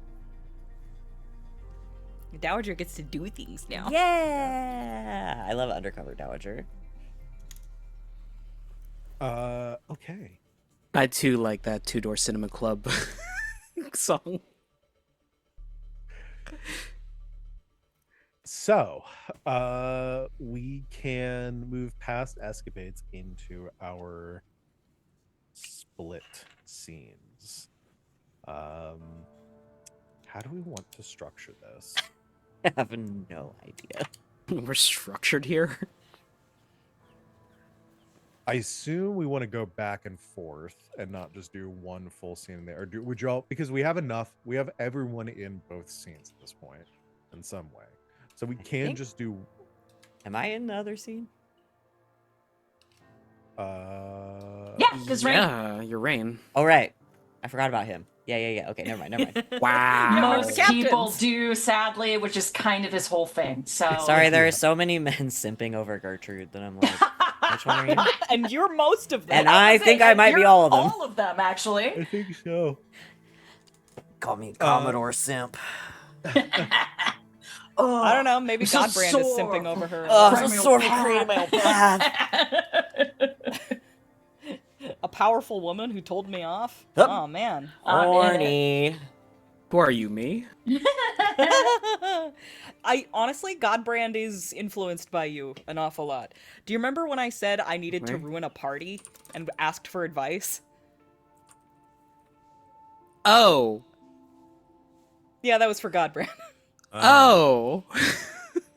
Dowager gets to do things now. Yeah! I love Undercover Dowager. Okay. I too like that Two Door Cinema Club song. So, we can move past escapades into our split scenes. How do we want to structure this? I have no idea. We're structured here. I assume we want to go back and forth and not just do one full scene in there. Or would y'all, because we have everyone in both scenes at this point in some way. So we can think- just do... Am I in the other scene? Yeah, because Yeah, you're Rain. Oh, right. I forgot about him. Yeah. Okay, never mind. Wow. most the people captains. do, sadly, which is kind of his whole thing. So Sorry, there are so many men simping over Gertrude that I'm like, which one are you? And you're most of them. And I think I might be You're all of them. All of them, actually. I think so. Call me Commodore Simp. Oh, I don't know. Maybe I'm so Godbrand is sore. simping over her. I'm From so your sore for path. creating my own path. A powerful woman who told me off. Hup. Oh man. Horny. Who are you, me? I honestly, Godbrand is influenced by you an awful lot. Do you remember when I said I needed to Right. ruin a party and asked for advice? Oh. Yeah, that was for Godbrand. Oh.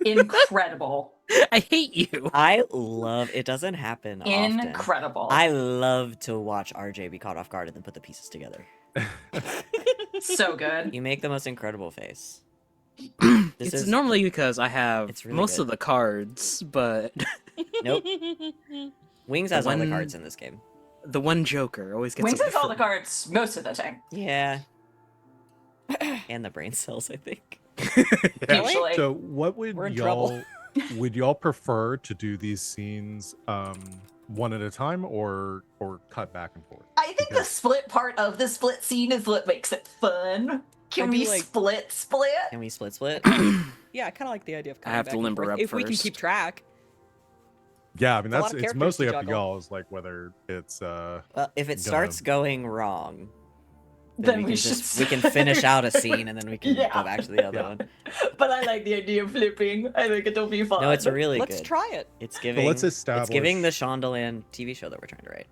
Incredible. I hate you. I love... It doesn't happen often. Incredible. I love to watch RJ be caught off guard and then put the pieces together. So good. You make the most incredible face. This It's is... normally because I have It's really most good. of the cards, but Nope. Wings has all the One- cards in this game. the one Joker always gets Wings a has all the whiff. cards most of the time. Yeah. And the brain cells, I think. Usually. So what would We're in trouble. would y'all prefer to do these scenes one at a time or cut back and forth? I think the split part of the split scene is what makes it fun. Can I'd be we like- split? Can we split? Yeah, I kind of like the idea of. I have to coming back and limber forth, up if we can keep first. track. Yeah, I mean It's a lot that's of it's characters mostly to up to juggle. y'all, is like whether it's Well, if it Gonna- starts going wrong, Then we we can should just we can finish out a scene and then we can Yeah. go back to the other Yeah. one. But I like the idea of flipping. I think it'll be fun. No, it's really Let's good. try it. It's giving. let's It's giving the establish- Shondaland TV show that we're trying to write.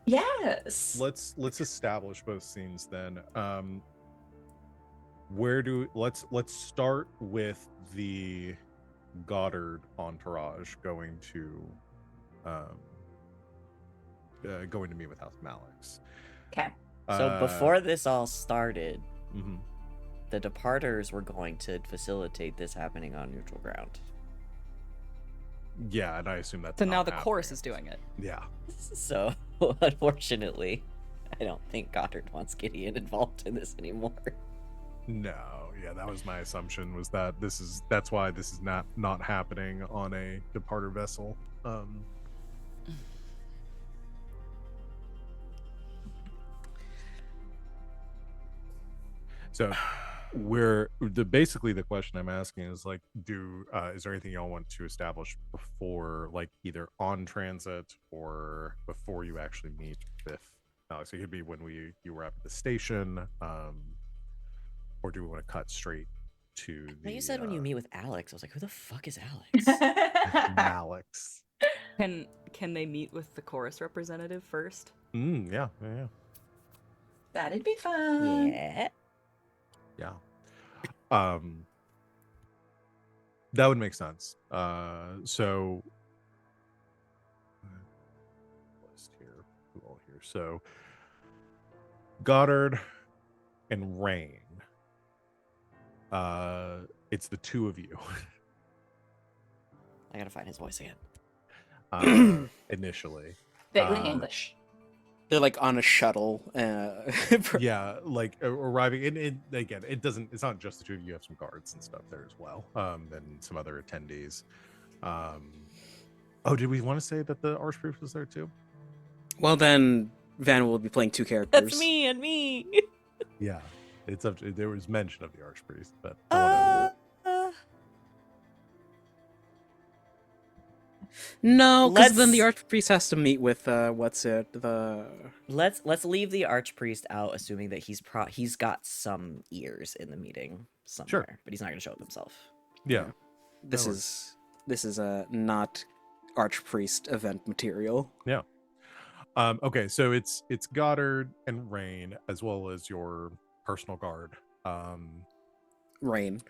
Yes. let's establish both scenes then. Let's start with the Goddard entourage going to meet with House Malix. Okay. So before this all started, mhm. the Departers were going to facilitate this happening on neutral ground. Yeah, and I assume that's So not now the happening. chorus is doing it. Yeah. So, unfortunately, I don't think Goddard wants Gideon involved in this anymore. No, yeah, that was my assumption, was that that's why this is not happening on a departer vessel. So basically the question I'm asking is like, is there anything y'all want to establish before, like either on transit or before you actually meet with Alex? It could be when you were up at the station, or do we want to cut straight to the? You said when you meet with Alex, I was like, who the fuck is Alex? Alex. Can they meet with the chorus representative first? Yeah. That'd be fun. Yeah. Yeah. That would make sense. So list here. Who all here? So Goddard and Rain. It's the two of you. I gotta find his voice again. Initially. Vaguely English. They're like on a shuttle. Yeah, like arriving and again, it's not just the two of you. You have some guards and stuff there as well, and some other attendees. Did we want to say that the Archpriest was there too? Well, then Van will be playing two characters. That's me and me. Yeah, it's up to, there was mention of the Archpriest, but No, because then the Let's- Archpriest has to meet with let's leave the Archpriest out, assuming that he's got some ears in the meeting somewhere, but he's not gonna show up himself. yeah. this is a not Archpriest event material. Yeah. Okay, so it's Goddard and Rain, as well as your personal guard, Rain.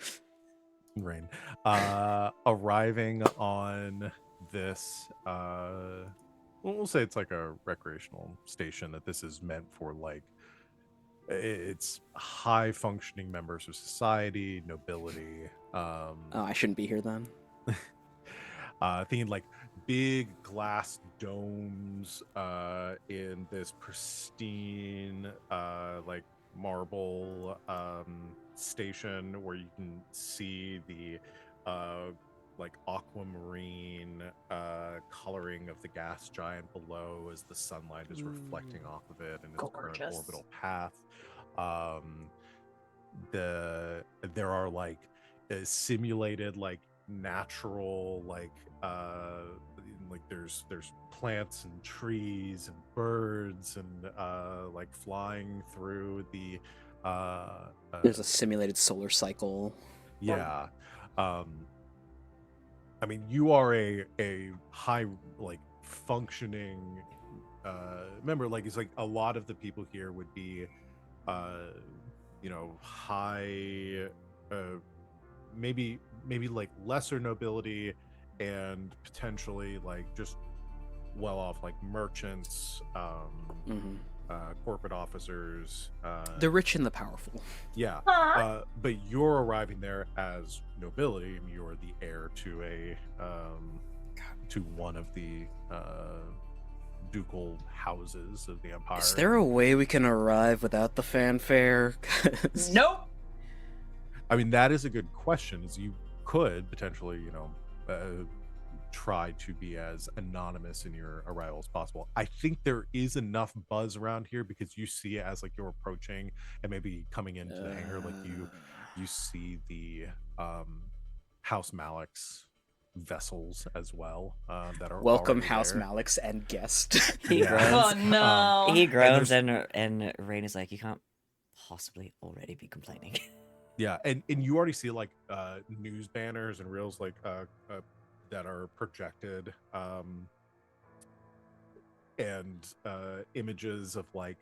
arriving on this. We'll say it's like a recreational station. That this is meant for, like, it's high functioning members of society, nobility. Oh, I shouldn't be here then. Thinking like big glass domes in this pristine like marble station where you can see the like aquamarine coloring of the gas giant below as the sunlight is reflecting off of it and its current Gorgeous. orbital path. There are like simulated like natural like there's plants and trees and birds and like flying through the There's a simulated solar cycle. yeah. I mean, you are a high like functioning member. Like, it's like a lot of the people here would be high maybe like lesser nobility and potentially like just well off, like merchants, corporate officers, The rich and the powerful. yeah. Huh. But you're arriving there as nobility, and you're the heir to to one of the ducal houses of the empire. Is there a way we can arrive without the fanfare? 'Cause- Nope. I mean, that is a good question. Is you could potentially, try to be as anonymous in your arrival as possible. I think there is enough buzz around here because you see it as like you're approaching and maybe coming into the hangar, like you see the House Malix vessels as well that are Welcome already House there. Malix and guest. He Yeah. Oh groans. no. He groans, and Rain is like, you can't possibly already be complaining. Yeah, and you already see like news banners and reels like that are projected, and images of like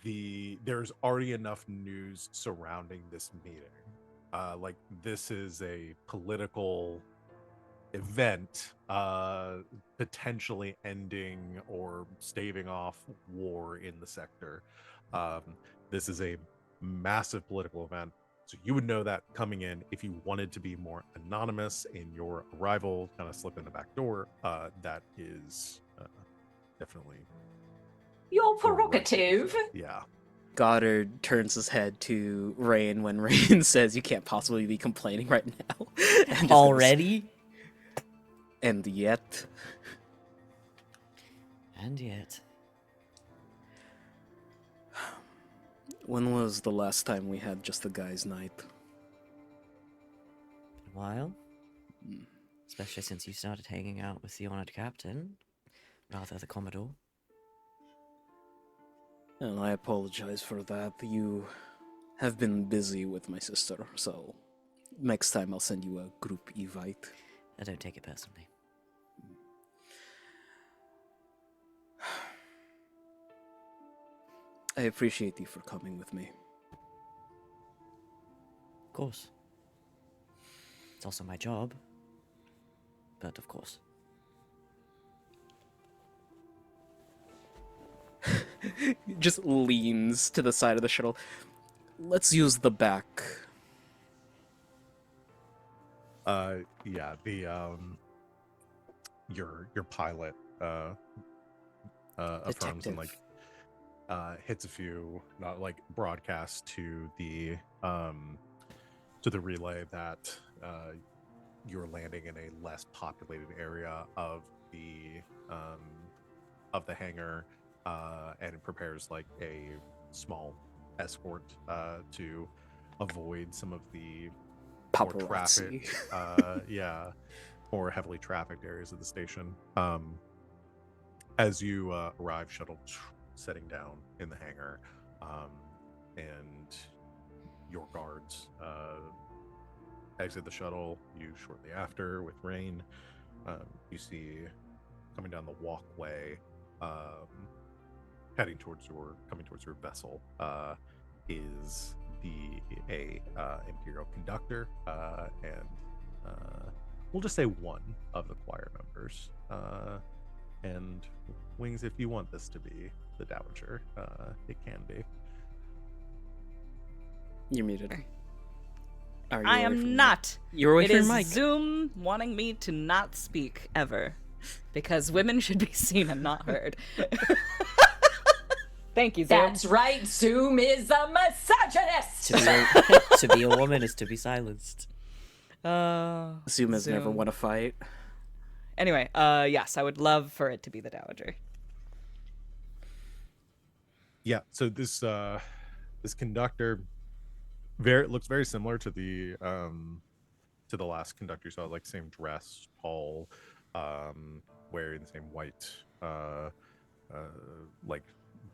there's already enough news surrounding this meeting. Like this is a political event, potentially ending or staving off war in the sector. Um, this is a massive political event. So you would know that coming in. If you wanted to be more anonymous in your arrival, kind of slip in the back door, that is definitely You're the right thing to provocative. say. Yeah. Goddard turns his head to Rain when Rain says, "You can't possibly be complaining right now." And just goes, Already? and yet, And yet. when was the last time we had just the guys' night? Been a while. Especially since you started hanging out with the honored captain, rather the Commodore. And I apologize for that. You have been busy with my sister, so next time I'll send you a group invite. I don't take it personally. I appreciate you for coming with me. Of course. It's also my job. But of course. Just leans to the side of the shuttle. Let's use the back. Yeah, the your pilot affirms and like hits a few, not like broadcasts to the relay that you're landing in a less populated area of the hangar, and it prepares like a small escort to avoid some of the more Paparazzi. traffic, more heavily trafficked areas of the station. As you arrive, shuttle setting down in the hangar, and your guards exit the shuttle. You shortly after with Rain, you see coming down the walkway, coming towards your vessel, is a Imperial conductor, and we'll just say one of the choir members. And Wings, if you want this to be the Dowager, it can be. You're muted. Are you I away from am your- not. You're away It from your is mic. Zoom wanting me to not speak ever. Because women should be seen and not heard. Thank you, Zoom. That's right, Zoom is a misogynist! To be a woman is to be silenced. Zoom has never Zoom. won a fight. Anyway, yes, I would love for it to be the Dowager. Yeah, so this conductor looks very similar to the last conductor you saw, like same dress, tall, wearing the same white like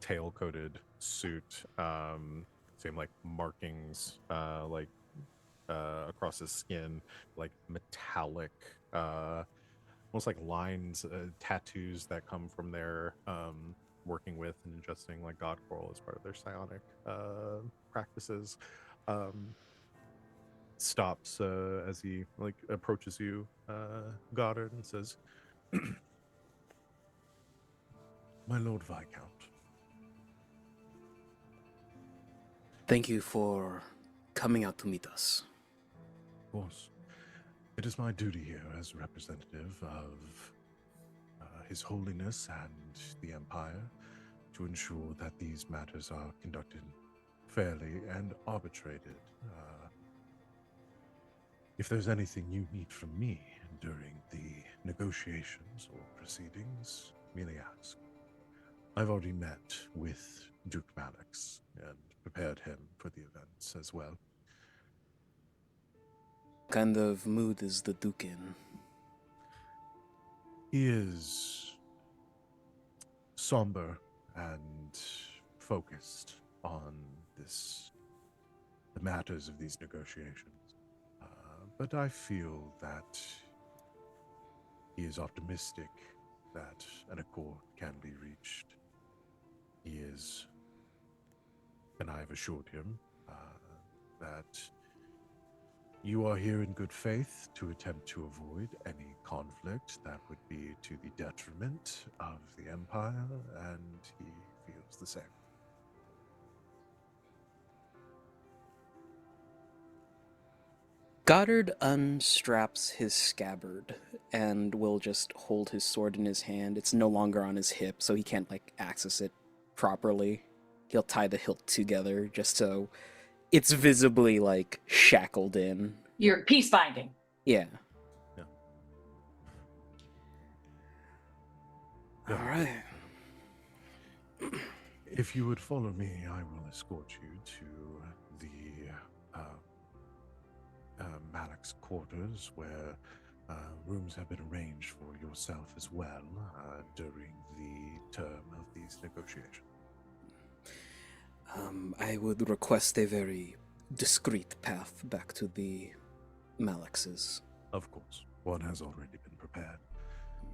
tail coated suit, same like markings like across his skin, like metallic almost like lines, tattoos that come from their working with and ingesting like god coral as part of their psionic practices. Stops as he like approaches you, Goddard, and says, "My Lord Viscount, Thank you for coming out to meet us. of course, it is my duty here as representative of His Holiness and the Empire to ensure that these matters are conducted fairly and arbitrated. If there's anything you need from me during the negotiations or proceedings, merely ask. I've already met with Duke Malix and prepared him for the events as well." What kind of mood is the Duke in? He is somber and focused on the matters of these negotiations. But I feel that he is optimistic that an accord can be reached. He is, and I have assured him that you are here in good faith to attempt to avoid any conflict that would be to the detriment of the Empire, and he feels the same. Goddard unstraps his scabbard and will just hold his sword in his hand. It's no longer on his hip, so he can't, like, access it properly. He'll tie the hilt together just so it's visibly, like, shackled in. You're peace binding. Yeah. Yeah. All right. If you would follow me, I will escort you to the Malik's quarters, where rooms have been arranged for yourself as well during the term of these negotiations. I would request a very discreet path back to the Malixes. Of course, one has already been prepared.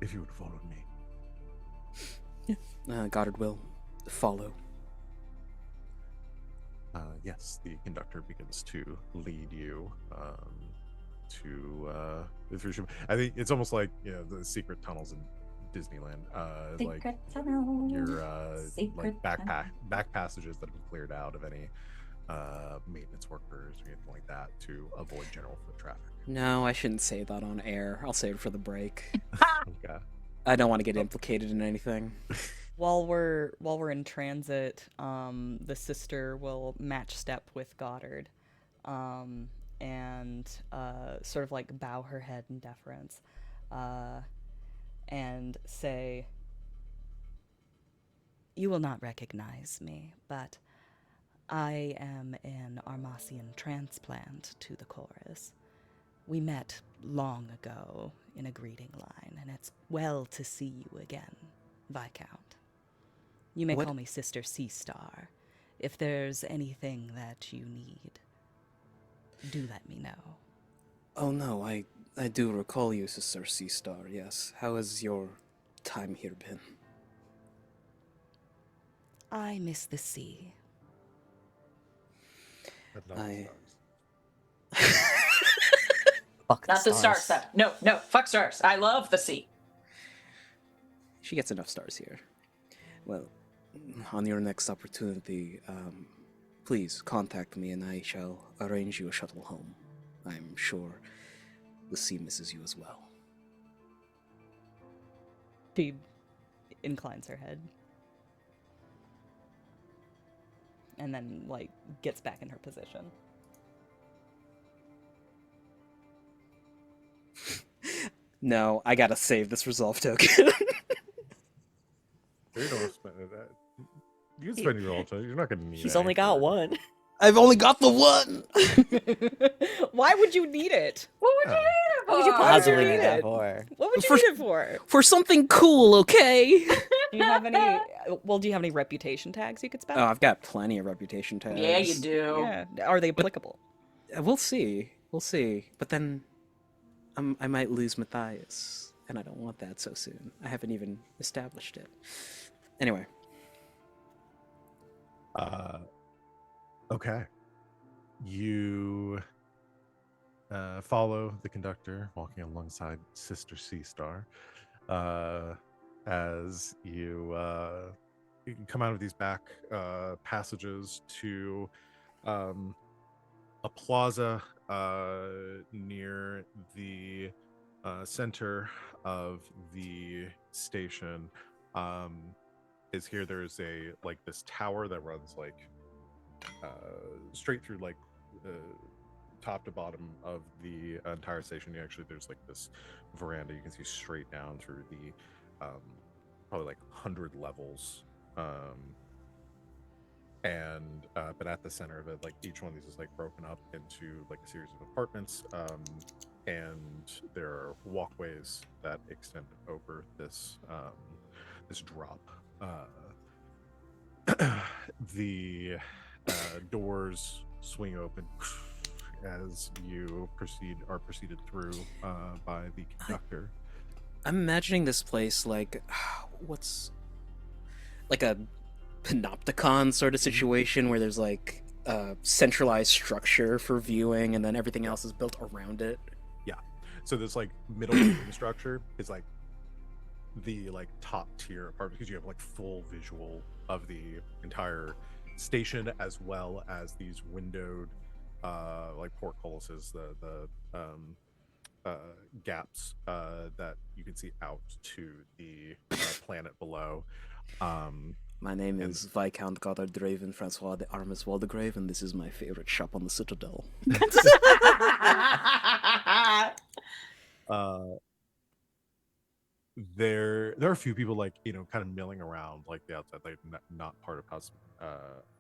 If you would follow me. Goddard will follow. Yes, the conductor begins to lead you to the through. I think it's almost like, you know, the secret tunnels in Disneyland. Like tunnels. your Secret like back passages that have been cleared out of any maintenance workers or anything like that to avoid general foot traffic. No, I shouldn't say that on air. I'll save it for the break. Okay. I don't want to get implicated in anything. While we're in transit, the sister will match step with Goddard, and sort of like bow her head in deference, and say, "You will not recognize me, but I am an Armasian transplant to the chorus. We met long ago in a greeting line, and it's well to see you again, Viscount. You may call me Sister Seastar. If there's anything that you need, do let me know." Oh no, I do recall you, Sister Seastar, yes. How has your time here been? I miss the sea. But not I- the stars. Fuck Not the star stuff. No, fuck stars. I love the sea. She gets enough stars here. Well, on your next opportunity, please contact me and I shall arrange you a shuttle home. I'm sure the sea misses you as well. She inclines her head. And then, like, gets back in her position. No, I gotta save this resolve token. You don't spend that. You can spend your ultimate. You're not going to need. He's any only for got it. one. I've only got the one! Why would you need it? What would you Yeah. need it for? What would you Possibly need need that it? for. What would you For- need it for? For something cool, okay? Do you have any? Well, do you have any reputation tags you could spend? Oh, I've got plenty of reputation tags. Yeah, you do. Yeah. Are they applicable? We'll see. We'll see. But then I might lose Matthias, and I don't want that so soon. I haven't even established it. Anyway. Okay. You follow the conductor walking alongside Sister Seastar as you come out of these back passages to a plaza near the center of the station. Is here there's a like this tower that runs like straight through like top to bottom of the entire station. There's like this veranda you can see straight down through the probably like 100 levels, and but at the center of it, like each one of these is like broken up into like a series of apartments, and there are walkways that extend over this this drop. The doors swing open as you are proceeded through by the conductor. I'm imagining this place like what's like a panopticon sort of situation where there's like a centralized structure for viewing and then everything else is built around it. Yeah. So this like middle viewing structure is like the like top tier apartment because you have like full visual of the entire station as well as these windowed like portcullises, the gaps that you can see out to the planet below. My name And is Viscount Goddard Draven Francois de Armas Waldegrave, and this is my favorite shop on the Citadel. uh there are a few people like kind of milling around like the outside, like not part of House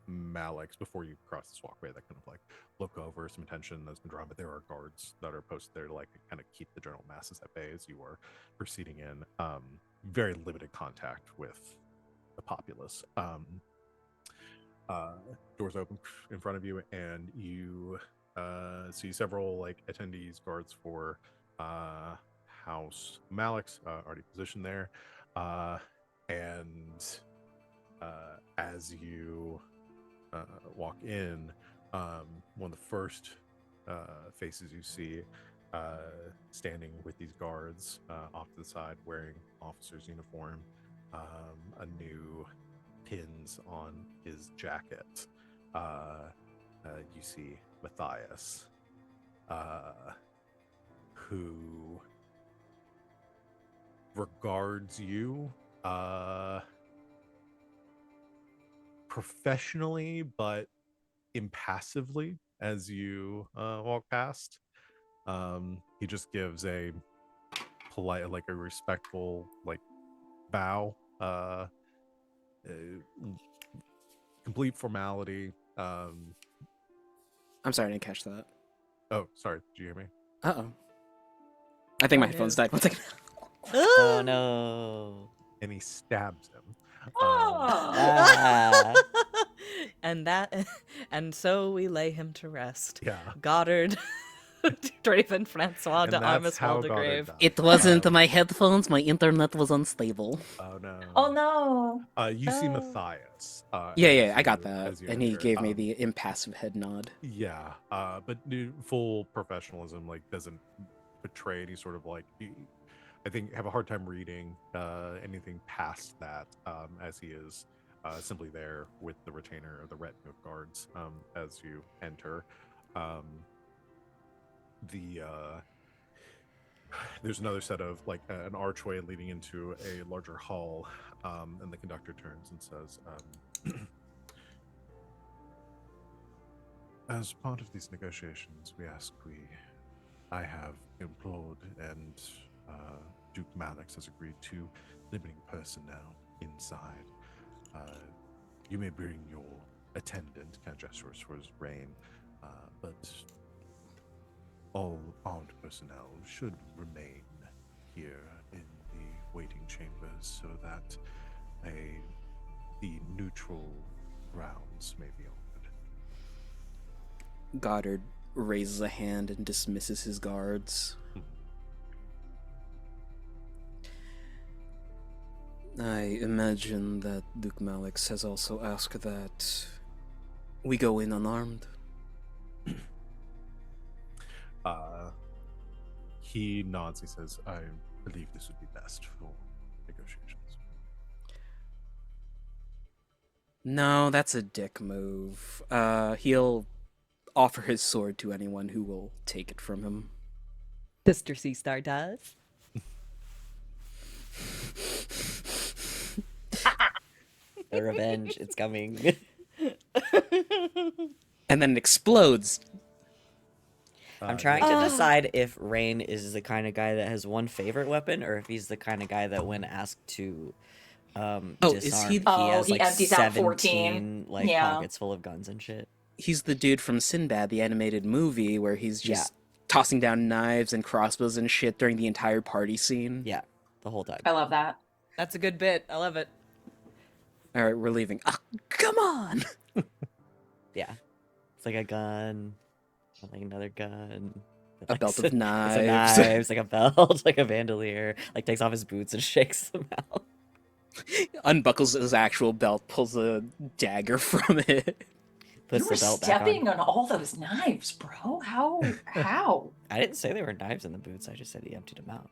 Malik's. Before you cross this walkway, that kind of like look over. Some attention has been drawn, but there are guards that are posted there to like kind of keep the general masses at bay as you are proceeding in. Very limited contact with the populace. Doors open in front of you, and you see several like attendees, guards for House Malik's already positioned there. And as you walk in, one of the first faces you see standing with these guards off to the side, wearing officer's uniform, a new pins on his jacket. You see Matthias, who regards you professionally but impassively as you walk past. He just gives a polite, like a respectful, like bow. Complete formality. I'm sorry, I didn't catch that. Oh, sorry. Did you hear me? Uh-oh. I think Oh, my headphones no. died. One second. Oh no. And he stabs him. Oh. Ah. And so we lay him to rest. Yeah. Goddard, Draven Francois And de that's Armas how Goddard Waldegrave. died. It wasn't my headphones, my internet was unstable. Oh no. Oh no. You see Oh. Matthias. Yeah, I as got you- that. as you And he enter. gave me the impassive head nod. Yeah, but full professionalism, like doesn't betray any sort of like. I think have a hard time reading anything past that, as he is simply there with the retainer or the retinue of guards as you enter. There's another set of like an archway leading into a larger hall, and the conductor turns and says, as part of these negotiations, I have implored, and Duke Malix has agreed to limiting personnel inside. You may bring your attendant, kind of gestures for his reign, but all armed personnel should remain here in the waiting chambers so that the neutral grounds may be offered. Goddard raises a hand and dismisses his guards. I imagine that Duke Malix has also asked that we go in unarmed. He nods. He says, I believe this would be best for negotiations. No, that's a dick move. He'll offer his sword to anyone who will take it from him. Sister Sea Star does. The revenge, it's coming. And then it explodes. I'm trying to decide if Rain is the kind of guy that has one favorite weapon, or if he's the kind of guy that, when asked to is disarm, he- he Oh, has he like empties out 17 14. like Yeah. pockets full of guns and shit. He's the dude from Sinbad, the animated movie, where he's just tossing down knives and crossbows and shit during the entire party scene. Yeah, the whole time. I love that. That's a good bit. I love it. All right, we're leaving. Ah, come on! Yeah, it's like a gun, like another gun. A belt of Some knives. knives, like a belt, like a bandolier. Like takes off his boots and shakes them out. Unbuckles his actual belt, pulls a dagger from it. Puts You were the belt back stepping on. on all those knives, bro. How? I didn't say there were knives in the boots. I just said he emptied them out.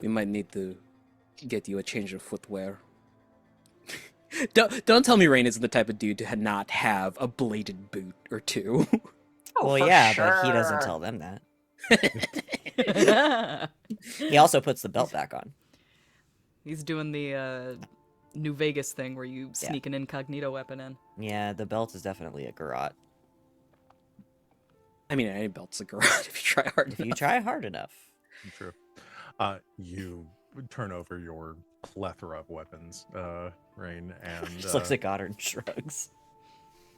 We might need to get you a change of footwear. Don't tell me Rain isn't the type of dude to not have a bladed boot or two. Oh, Well, for yeah, sure. but he doesn't tell them that. He also puts the belt back on. He's doing the New Vegas thing where you sneak an incognito weapon in. Yeah, the belt is definitely a garrote. I mean, any belt's a garage if you try hard If you enough. try hard enough. True. You turn over your plethora of weapons, Rain, and Just looks at Goddard and shrugs.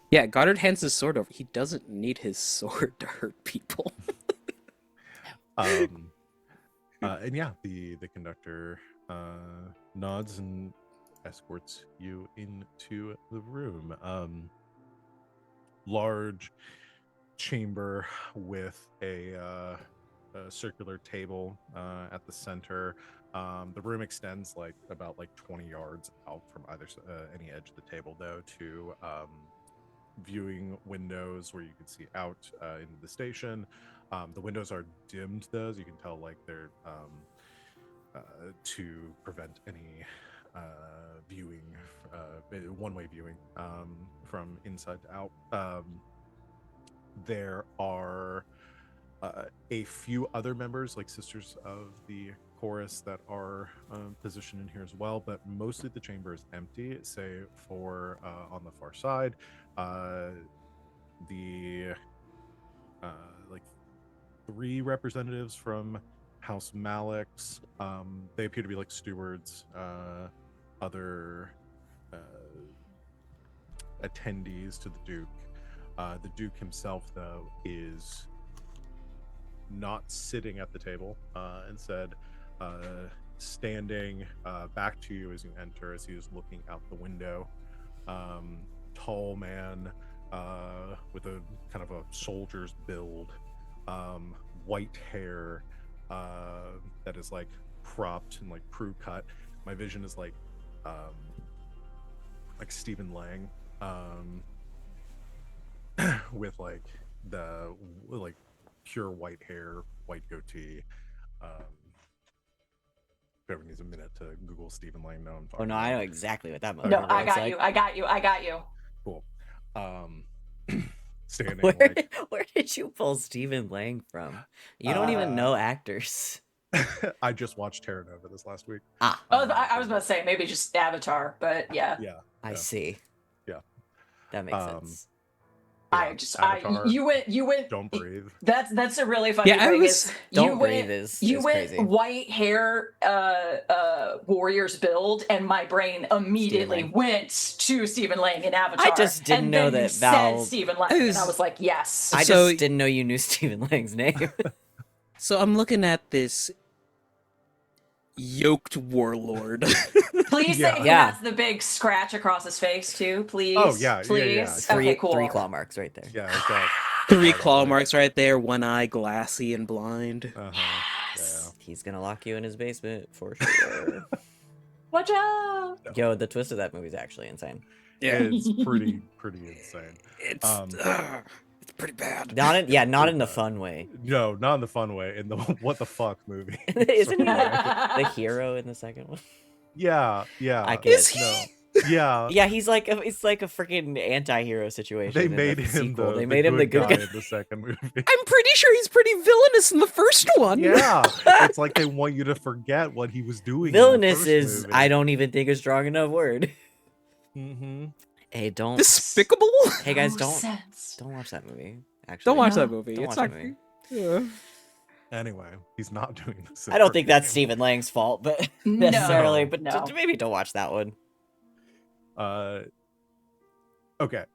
Yeah, Goddard hands his sword over. He doesn't need his sword to hurt people. and yeah, the conductor nods and escorts you into the room. Large chamber with a circular table at the center. The room extends like about 20 yards out from either any edge of the table, though, to viewing windows where you can see out into the station. The windows are dimmed, though, as you can tell, like they're to prevent any viewing, one-way viewing from inside to out. There are a few other members, like Sisters of the Chorus, that are positioned in here as well, but mostly the chamber is empty, save for on the far side, the like 3 representatives from House Malix. They appear to be like stewards, other attendees to the Duke. The Duke himself, though, is not sitting at the table, instead standing back to you as you enter, as he is looking out the window. Tall man with a kind of a soldier's build, white hair that is like cropped and like crew cut. My vision is like Stephen Lang, with like the pure white hair, white goatee. Whoever needs a minute to Google Stephen Lang, no, I'm Oh no, I know exactly what that movie No, looks I got like. you. I got you. I got you. Cool. Standing Where did you pull Stephen Lang from? You don't even know actors. I just watched Terra Nova this last week. Ah, Oh, I was about to say maybe just Avatar, but yeah. Yeah. I see. Yeah. That makes sense. Avatar, you went. Don't Breathe. That's a really funny Yeah, thing. Don't Breathe is you went crazy. white hair, warrior's build, and my brain immediately Lang. went to Stephen Lang in Avatar. I just didn't and know then that you Val- said Stephen Lang, and I was like, yes. I So- just didn't know you knew Stephen Lang's name. So I'm looking at this yoked warlord. Please Yeah. say he Yeah. has the big scratch across his face too, please. Oh, yeah, yeah, please. yeah. Three, Okay, cool. 3 claw marks right there. Yeah, it's got 3 claw marks right there, 1 eye glassy and blind. Uh-huh. He's gonna lock you in his basement for sure. Watch out! Yo, the twist of that movie is actually insane. Yeah. It's pretty insane. It's pretty bad. Not in the fun way. No, not in the fun way. In the what the fuck movie. Isn't he Sorry. the hero in the second one? Yeah. I can't- Is he? No. Yeah. Yeah, it's like a freaking anti-hero situation. They in the made him sequel. the They made him the good guy guy. in the second movie. I'm pretty sure he's pretty villainous in the first one. Yeah. It's like they want you to forget what he was doing. Villainous is I don't even think a strong enough word. Mm-hmm. Hey, don't. Despicable? Hey guys, No don't sense. watch that movie. Actually, Don't watch No. that movie. Don't It's watch not. that movie. Yeah. Anyway, he's not doing this. I don't think that's Stephen Lang's fault, but necessarily. But no. maybe don't watch that one. Okay.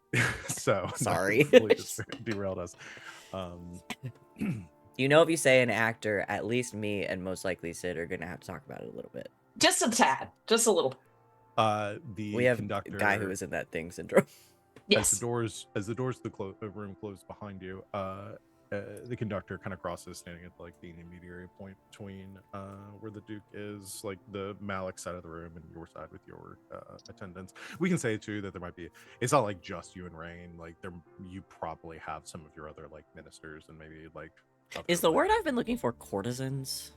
So Sorry. completely just derailed us. You know, if you say an actor, at least me and most likely Sid are gonna have to talk about it a little bit. Just a tad. Just a little. The We have conductor, a guy who was in that thing syndrome. As the doors to the room close behind you, the conductor kind of crosses, standing at like the intermediary point between where the Duke is, like the Malik side of the room, and your side with your attendants. We can say too that there might be. It's not like just you and Rain. Like you probably have some of your other like ministers and maybe like. Is the word I've been looking for courtesans?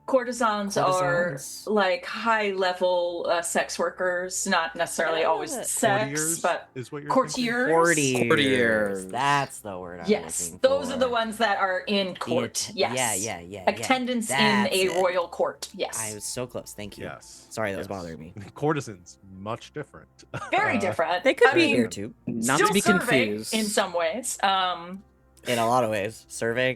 Courtesans are like high-level sex workers, not necessarily always sex, but is what you're courtiers. Courtiers. That's the word I'm looking for. Those are the ones that are in court. Yes. Yeah. Attendants in a royal court. Yes. I was so close. Thank you. Yes. Sorry, that was bothering me. Courtesans, much different. Very different. They could be here too. Not to be confused. In some ways. In a lot of ways, serving.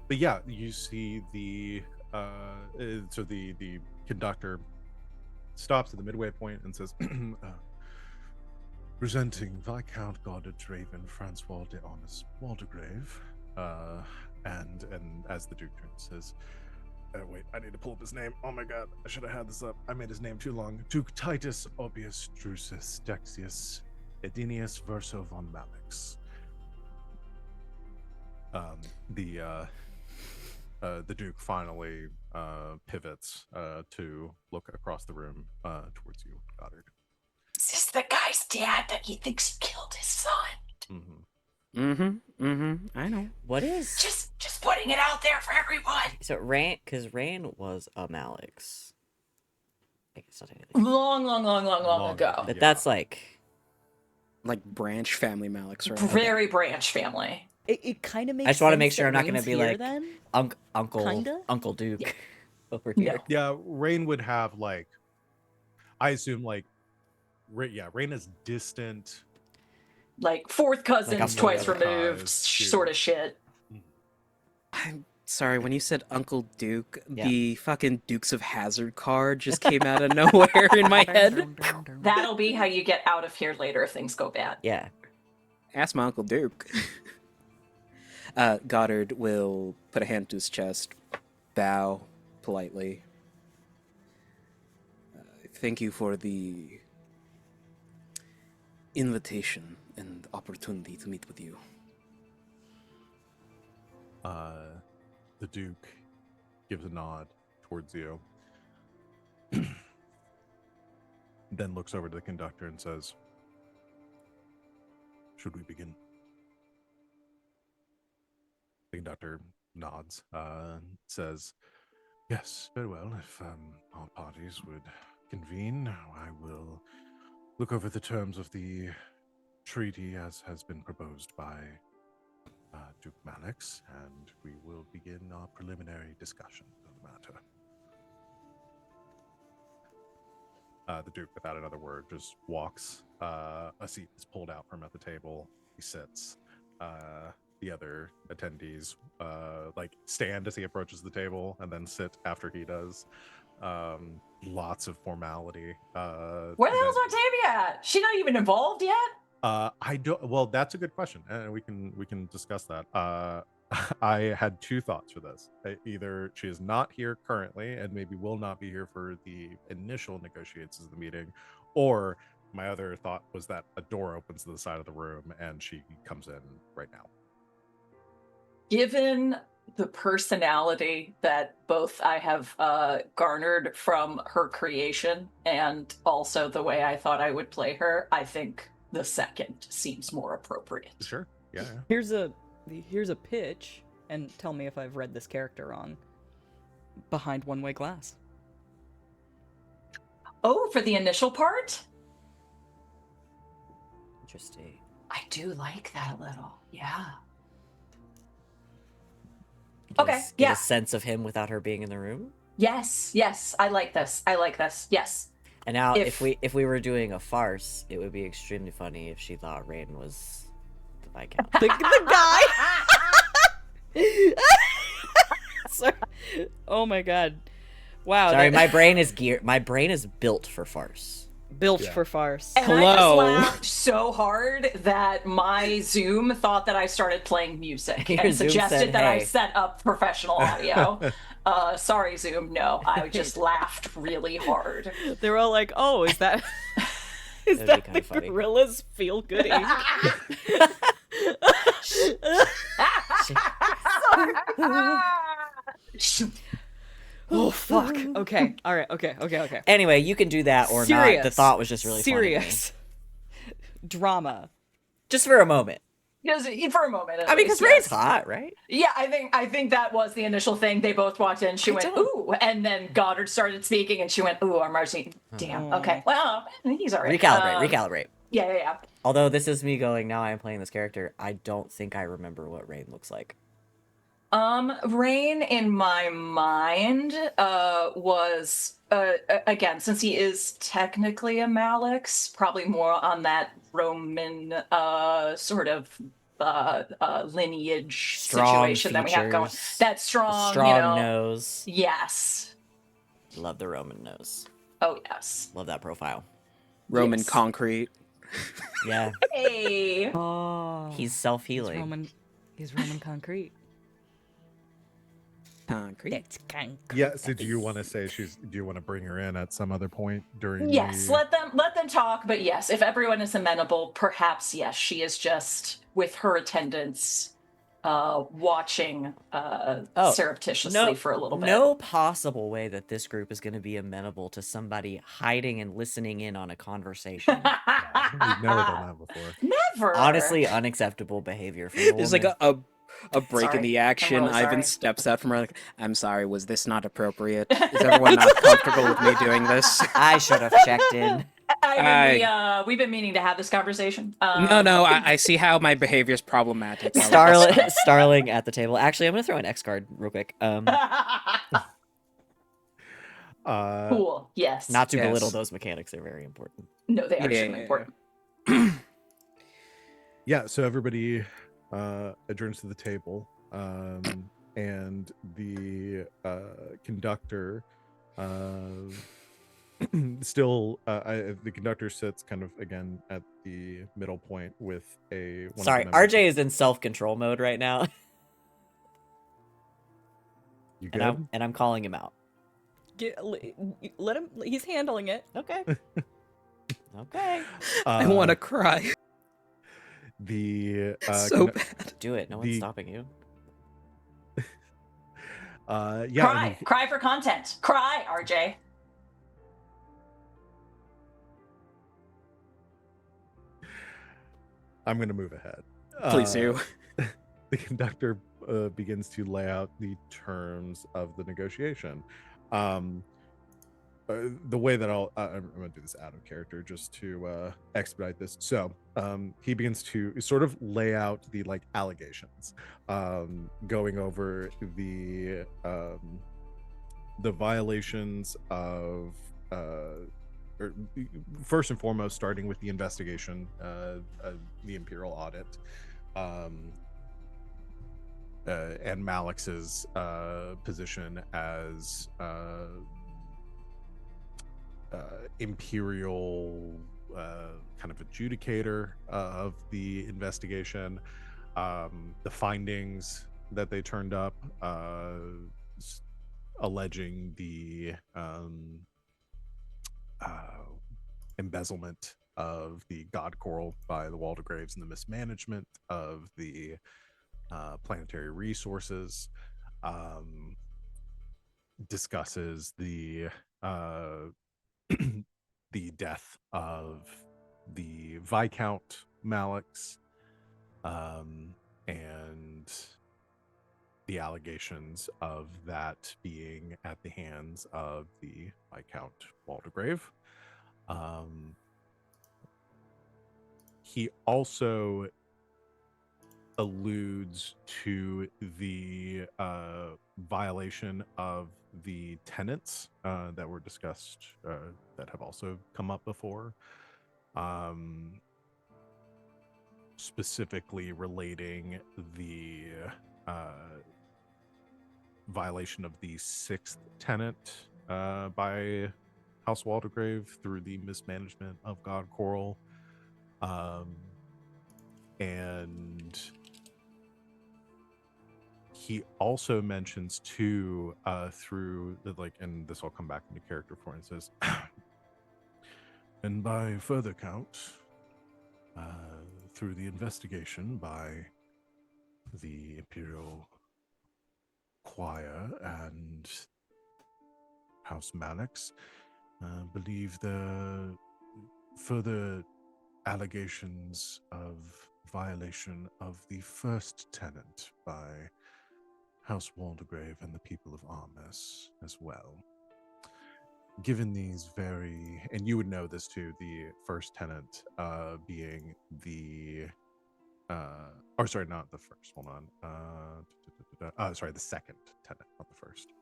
But yeah, you see the conductor stops at the midway point and says, presenting Viscount Goddard Draven Francois de Honest Waldegrave, and as the Duke turns, says, wait, I need to pull up his name. Oh my god, I should have had this up. I made his name too long. Duke Titus Obius Drusus Dexius Edinius Verso von Malix. The Duke finally pivots to look across the room towards you, Goddard. Is this the guy's dad that he thinks he killed his son? I know. What is? Just putting it out there for everyone. So because Rain was a Malix. I guess I'll take it. Long ago. But that's like branch family Malix, right? Very branch family. It kind of makes. I just want to make sense sure I'm that not going to be Rain's like here, then? Uncle Duke Yeah. over here. No. Yeah, Rain would have like, I assume like, Rain is distant. Like fourth cousins, Like twice fourth removed, cuz, sort of shit. I'm sorry, when you said Uncle Duke, Yeah. the fucking Dukes of Hazzard card just came out of nowhere in my head. That'll be how you get out of here later if things go bad. Yeah. Ask my Uncle Duke. Goddard will put a hand to his chest, bow politely. Thank you for the invitation and opportunity to meet with you. The Duke gives a nod towards you, then looks over to the conductor and says, should we begin? The conductor nods, says, yes, very well. If all parties would convene, I will look over the terms of the treaty as has been proposed by Duke Malix, and we will begin our preliminary discussion of the matter. The Duke, without another word, just walks. A seat is pulled out from at the table. He sits. The other attendees stand as he approaches the table and then sit after he does. Lots of formality. Where the hell's Octavia at? She not even involved yet? I don't. Well, that's a good question, and we can discuss that. I had two thoughts for this. Either she is not here currently and maybe will not be here for the initial negotiations of the meeting, or my other thought was that a door opens to the side of the room and she comes in right now. Given the personality that both I have garnered from her creation and also the way I thought I would play her, I think the second seems more appropriate. Sure. Yeah. Here's a pitch, and tell me if I've read this character wrong. Behind one-way glass. Oh, for the initial part? Interesting. I do like that a little. Yeah. Get a sense of him without her being in the room. Yes. I like this. Yes. And now, if we were doing a farce, it would be extremely funny if she thought Rain was the Viscount. The guy. Sorry. Oh my god. Wow. Sorry, my brain is built for farce. Built Yeah. for farce. And I just Hello. laughed so hard that my Zoom thought that I started playing music Your and Zoom suggested said, that I "Hey." set up professional audio. Sorry, Zoom. No, I just laughed really hard. They were all like, "Oh, is that is That'd be that kinda the funny. Gorilla's feel good ink?" Oh fuck. Okay. All right. Okay. Anyway, you can do that or not. The thought was just really funny to me. serious drama. Just for a moment. Just for a moment. I mean, because Rain's hot, right? Yeah, I think that was the initial thing. They both walked in. She went, "Ooh," and then Goddard started speaking, and she went, "Ooh, I'm Marcy." Damn. Okay. Well, he's all right. Recalibrate. Yeah. Although this is me going, now I'm playing this character, I don't think I remember what Rain looks like. Rain in my mind was again, since he is technically a Malix, probably more on that Roman sort of lineage Strong situation that we have going. features, That strong, strong nose. Yes. Love the Roman nose. Oh yes. Love that profile. Roman Yes. concrete. Yeah. Hey. Oh, He's self-healing. He's Roman concrete. Concrete. That's concrete. Yeah. So do you want to say do you want to bring her in at some other point during? Yes, the... let them talk. But yes, if everyone is amenable, perhaps yes, she is just with her attendance, watching surreptitiously for a little bit. No possible way that this group is going to be amenable to somebody hiding and listening in on a conversation. We've never done that before. Never. Honestly, unacceptable behavior from a There's like woman. a break Sorry. in the I'm action. really Ivan sorry. steps out from her like, I'm sorry, was this not appropriate? Is everyone not comfortable with me doing this? I should have checked in. We've been meaning to have this conversation. No, I see how my behavior is problematic. Starling at the table. Actually, I'm gonna throw an X card real quick. Cool. Yes. Not to Yes. belittle those mechanics; they're very important. No, they are Yeah. extremely important. Yeah. So everybody adjourns to the table, and the conductor still the conductor sits kind of again at the middle point with one of the Sorry, members. RJ is in self-control mode right now, You good? and I'm calling him out. Let him. He's handling it. Okay. Okay. I want to cry the so bad. Do it. No one's stopping you. yeah. Cry for content. Cry, RJ. I'm gonna move ahead. Please do. The conductor begins to lay out the terms of the negotiation. The way that I'm going to do this out of character just to expedite this. So he begins to sort of lay out the allegations, going over the violations of or first and foremost, starting with the investigation, the Imperial audit, and Malix's position as Imperial kind of adjudicator of the investigation, the findings that they turned up, alleging the embezzlement of the God Coral by the Waldegraves and the mismanagement of the planetary resources, discusses the the death of the Viscount Malix, and the allegations of that being at the hands of the Viscount Waldegrave. He also alludes to the violation of the tenets that were discussed, that have also come up before, specifically relating the violation of the sixth tenet by House Waldegrave through the mismanagement of God Coral. And he also mentions too, through the and this will come back into character for him. It says, and by further count, through the investigation by the Imperial Choir and House Malix, believe the further allegations of violation of the first tenant by House Waldegrave and the people of Armus as well. Given these and you would know this too, the first tenant being the or sorry, not the first, hold on. Sorry, the second tenant, not the first.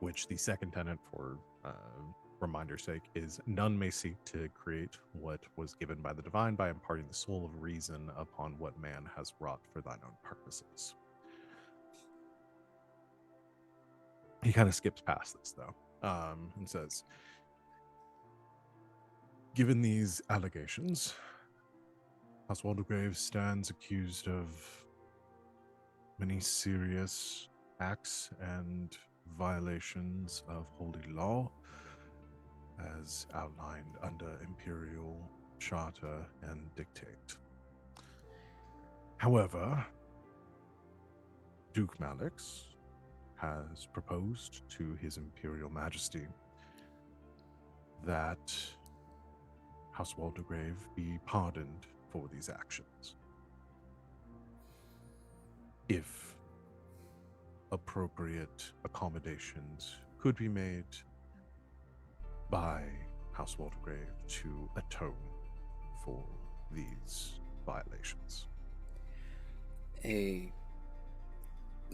Which the second tenant, for reminder's sake, is none may seek to create what was given by the divine by imparting the soul of reason upon what man has wrought for thine own purposes. He kind of skips past this though, and says, given these allegations, House Waldegrave stands accused of many serious acts and violations of holy law as outlined under Imperial Charter and Dictate. However, Duke Malix has proposed to His Imperial Majesty that House Waldegrave be pardoned for these actions, if appropriate accommodations could be made by House Waldegrave to atone for these violations. A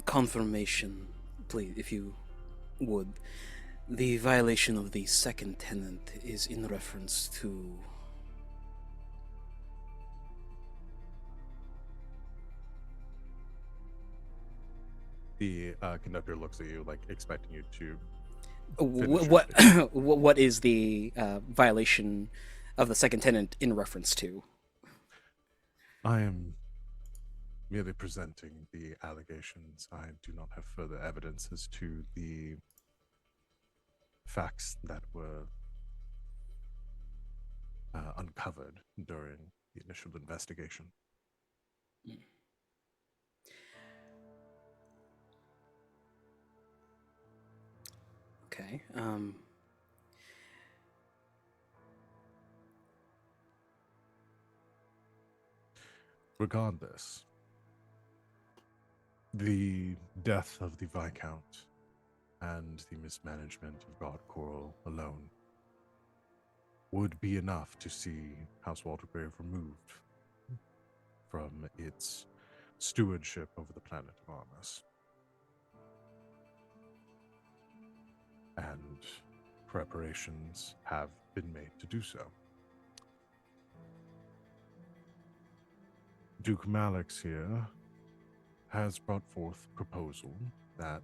confirmation, please, if you would. The violation of the second tenant is in reference to... The conductor looks at you, like expecting you to. What is the violation of the second tenant in reference to? I am merely presenting the allegations. I do not have further evidence as to the facts that were uncovered during the initial investigation. Okay. Regardless, the death of the Viscount and the mismanagement of God Coral alone would be enough to see House Waldegrave removed from its stewardship over the planet of Armus. And preparations have been made to do so. Duke Malix here has brought forth a proposal that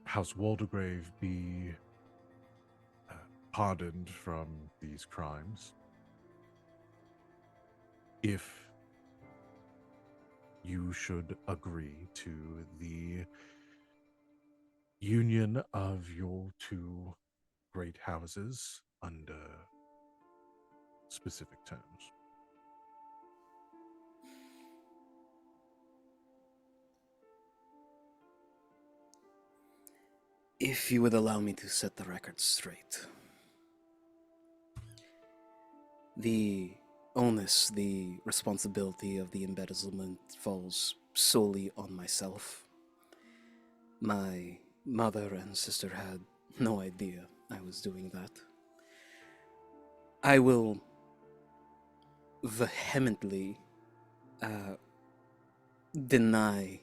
House Waldegrave be pardoned from these crimes if you should agree to the union of your two great houses under specific terms. If you would allow me to set the record straight. The onus, the responsibility of the embezzlement falls solely on myself. My mother and sister had no idea I was doing that. I will vehemently deny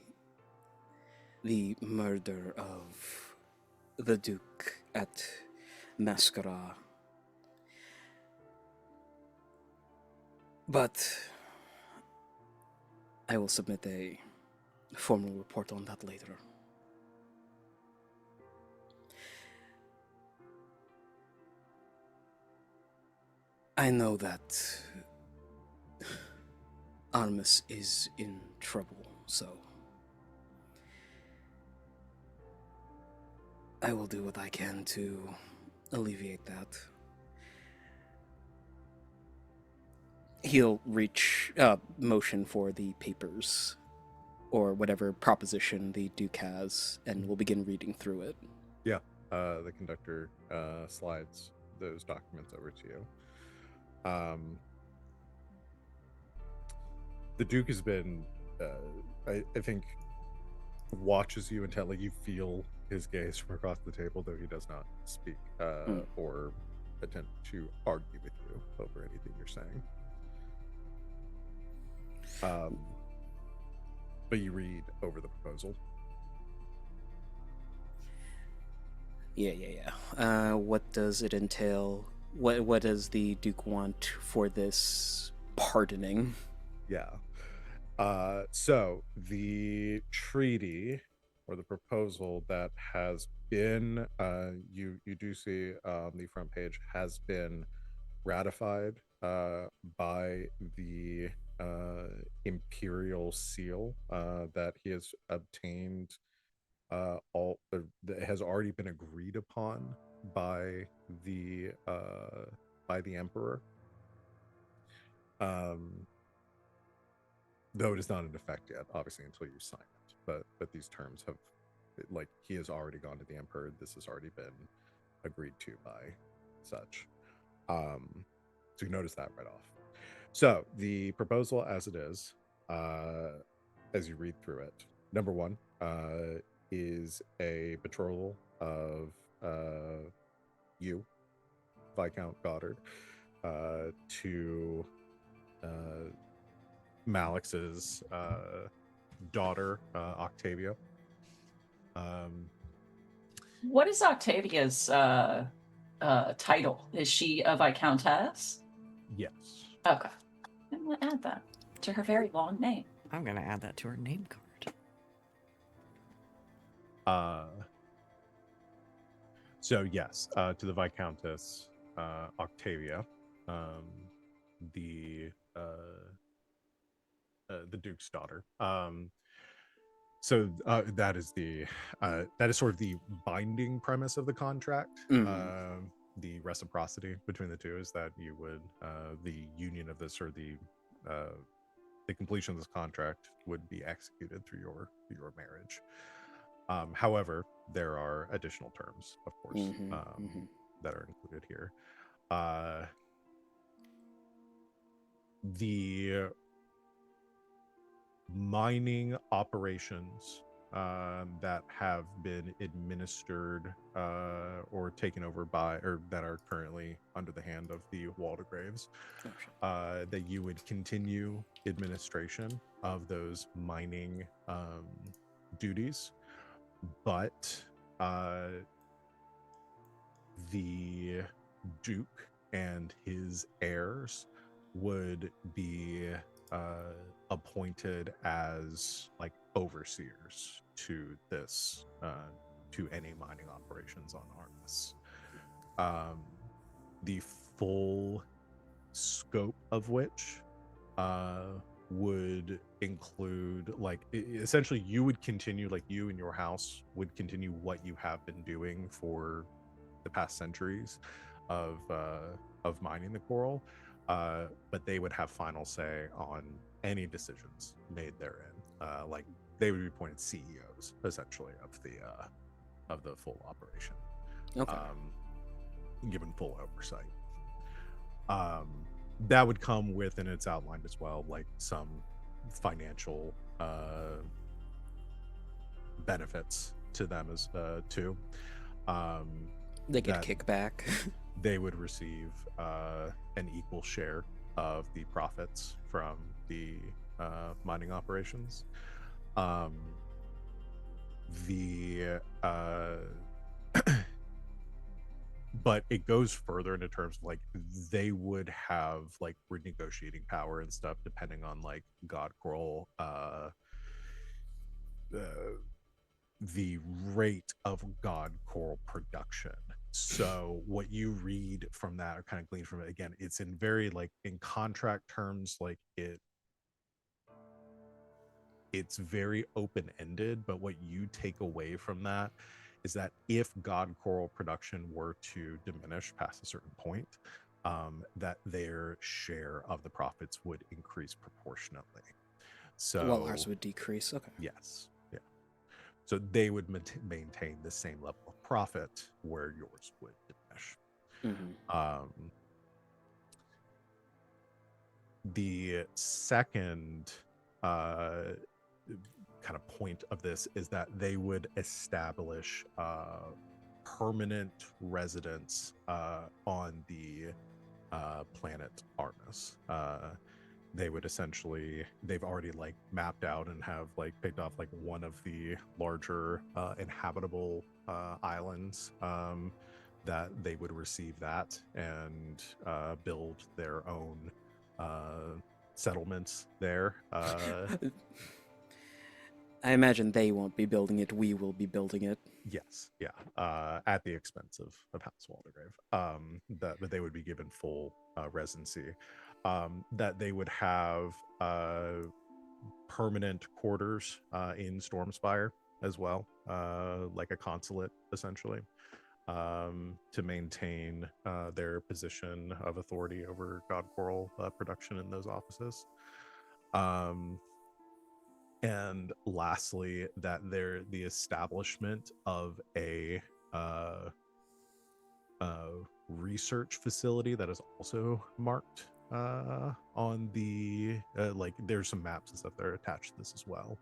the murder of the Duke at Mascara. But I will submit a formal report on that later. I know that Artemis is in trouble, so I will do what I can to alleviate that. He'll motion for the papers or whatever proposition the Duke has, and we'll begin reading through it. Yeah, the conductor slides those documents over to you. The Duke has been, I think, watches you intently. You feel his gaze from across the table, though he does not speak or attempt to argue with you over anything you're saying. But you read over the proposal. Yeah. What does it entail? What does the Duke want for this pardoning? Yeah. So the treaty or the proposal that has been, you do see on the front page, has been ratified by the imperial seal that he has obtained. All that has already been agreed upon by the emperor. Though it is not in effect yet, obviously, until you sign it. But these terms have, like, he has already gone to the emperor. This has already been agreed to by such. So you notice that right off. So the proposal as it is, as you read through it, number one is a betrothal of you, Viscount Goddard, to Malix's daughter, Octavia. What is Octavia's title? Is she a Viscountess? Yes. Okay. I'm going to add that to her very long name. I'm gonna add that to her name card. So yes, to the Viscountess Octavia, the Duke's daughter. So that is sort of the binding premise of the contract. The reciprocity between the two is that you would the union of this, or the completion of this contract would be executed through your marriage. However, there are additional terms, of course, that are included here. The mining operations that have been administered or taken over by, or that are currently under the hand of the Waldegraves, that you would continue administration of those mining duties, but the Duke and his heirs would be appointed as like overseers to this to any mining operations on Artemis. The full scope of which would include, like, essentially you would continue, like, you and your house would continue what you have been doing for the past centuries of mining the coral, but they would have final say on any decisions made therein. Like, they would be appointed CEOs essentially of the full operation, given full oversight. That would come with, and it's outlined as well, like some financial benefits to them as too. They get kickback. They would receive an equal share of the profits from the mining operations. But it goes further into terms of, like, they would have like renegotiating power and stuff depending on like God Coral, the rate of God Coral production So what you read from that, or kind of glean from it, again, it's in very like in contract terms, like it's very open-ended, but what you take away from that is that if God Coral production were to diminish past a certain point, that their share of the profits would increase proportionately. So While ours would decrease. Okay. yes, yeah. So they would maintain the same level of profit where yours would diminish. Mm-hmm. The second kind of point of this is that they would establish permanent residence on the planet Armus. They would essentially, they've already like mapped out and have like picked off like one of the larger inhabitable islands, that they would receive that and build their own settlements there. I imagine they won't be building it. We will be building it. Yes, yeah, at the expense of House Waldegrave. But they would be given full residency. That they would have permanent quarters in Stormspire as well, like a consulate essentially, to maintain their position of authority over God Coral production in those offices. And lastly, that the establishment of a research facility that is also marked on the like there's some maps and stuff that are attached to this as well.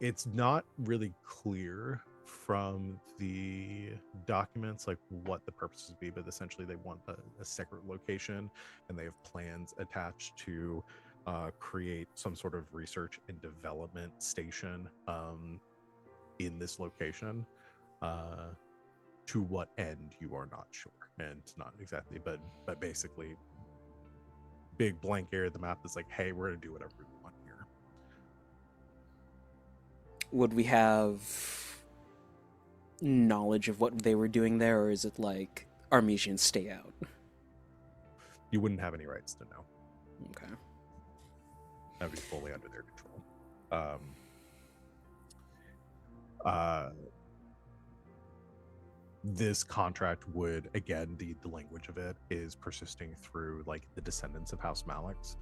It's not really clear from the documents like what the purposes would be, but essentially they want a separate location, and they have plans attached to create some sort of research and development station in this location. To what end, you are not sure, and not exactly, but basically big blank area of the map is like, hey, we're gonna do whatever we want here. Would we have knowledge of what they were doing there, or is it like Armesians stay out? You wouldn't have any rights to know. Okay. That would be fully under their control. This contract would, again, the language of it is persisting through like the descendants of House Malix.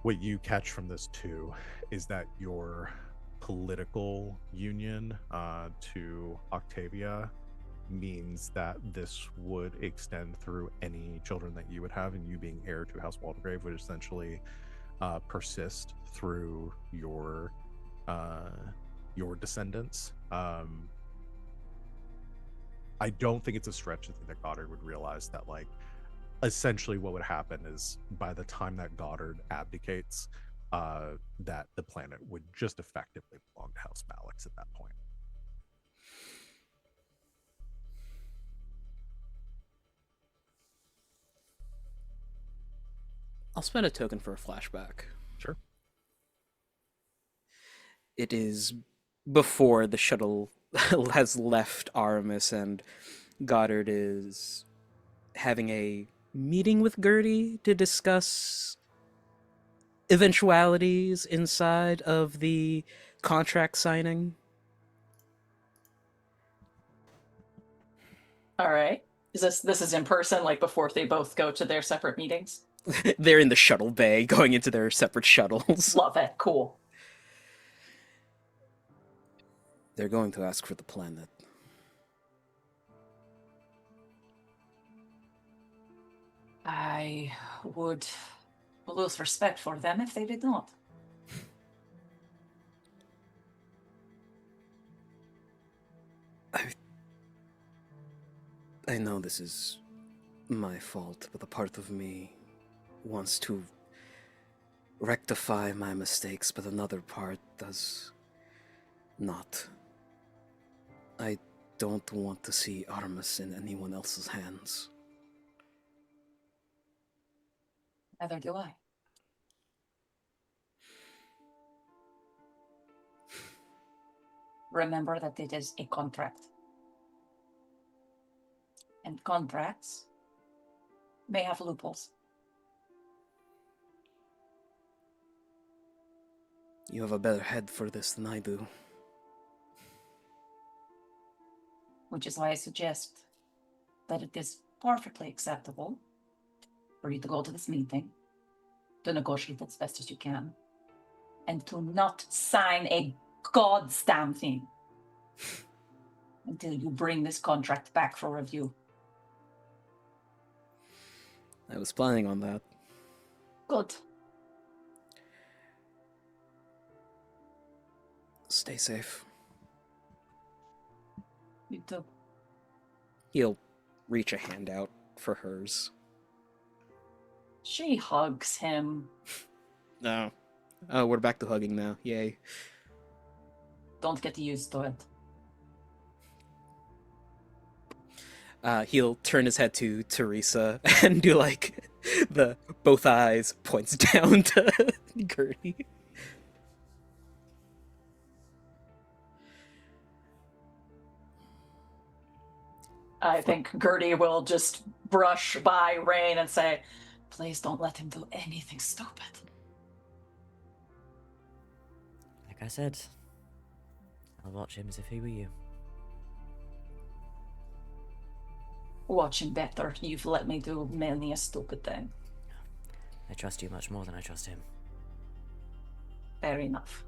What you catch from this too is that your political union to Octavia means that this would extend through any children that you would have, and you being heir to House Waldegrave would essentially persist through your descendants. I don't think it's a stretch to think that Goddard would realize that, like, essentially what would happen is by the time that Goddard abdicates, that the planet would just effectively belong to House Malix at that point. I'll spend a token for a flashback. Sure. It is before the shuttle has left Aramis, and Goddard is having a meeting with Gertie to discuss eventualities inside of the contract signing. All right. This is in person, like before they both go to their separate meetings? They're in the shuttle bay, going into their separate shuttles. Love it. Cool. They're going to ask for the planet. I would lose respect for them if they did not. I know this is my fault, but a part of me wants to rectify my mistakes, but another part does not. I don't want to see Artemis in anyone else's hands. Neither do I. remember that it is a contract. And contracts may have loopholes. You have a better head for this than I do. Which is why I suggest that it is perfectly acceptable for you to go to this meeting, to negotiate as best as you can, and to not sign a goddamn thing until you bring this contract back for review. I was planning on that. Good. Stay safe. You too. He'll reach a hand out for hers. She hugs him. No. Oh, we're back to hugging now. Yay. Don't get used to it. He'll turn his head to Teresa and do like the both eyes points down to Gertie. I think Gertie will just brush by Rain and say, please don't let him do anything stupid. Like I said, I'll watch him as if he were you. Watch him better. You've let me do many a stupid thing. I trust you much more than I trust him. Fair enough.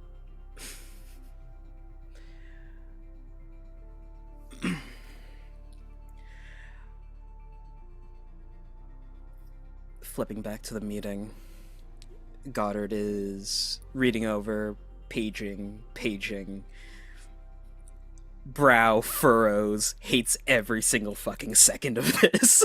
Flipping back to the meeting, Goddard is reading over, paging, brow furrows, hates every single fucking second of this.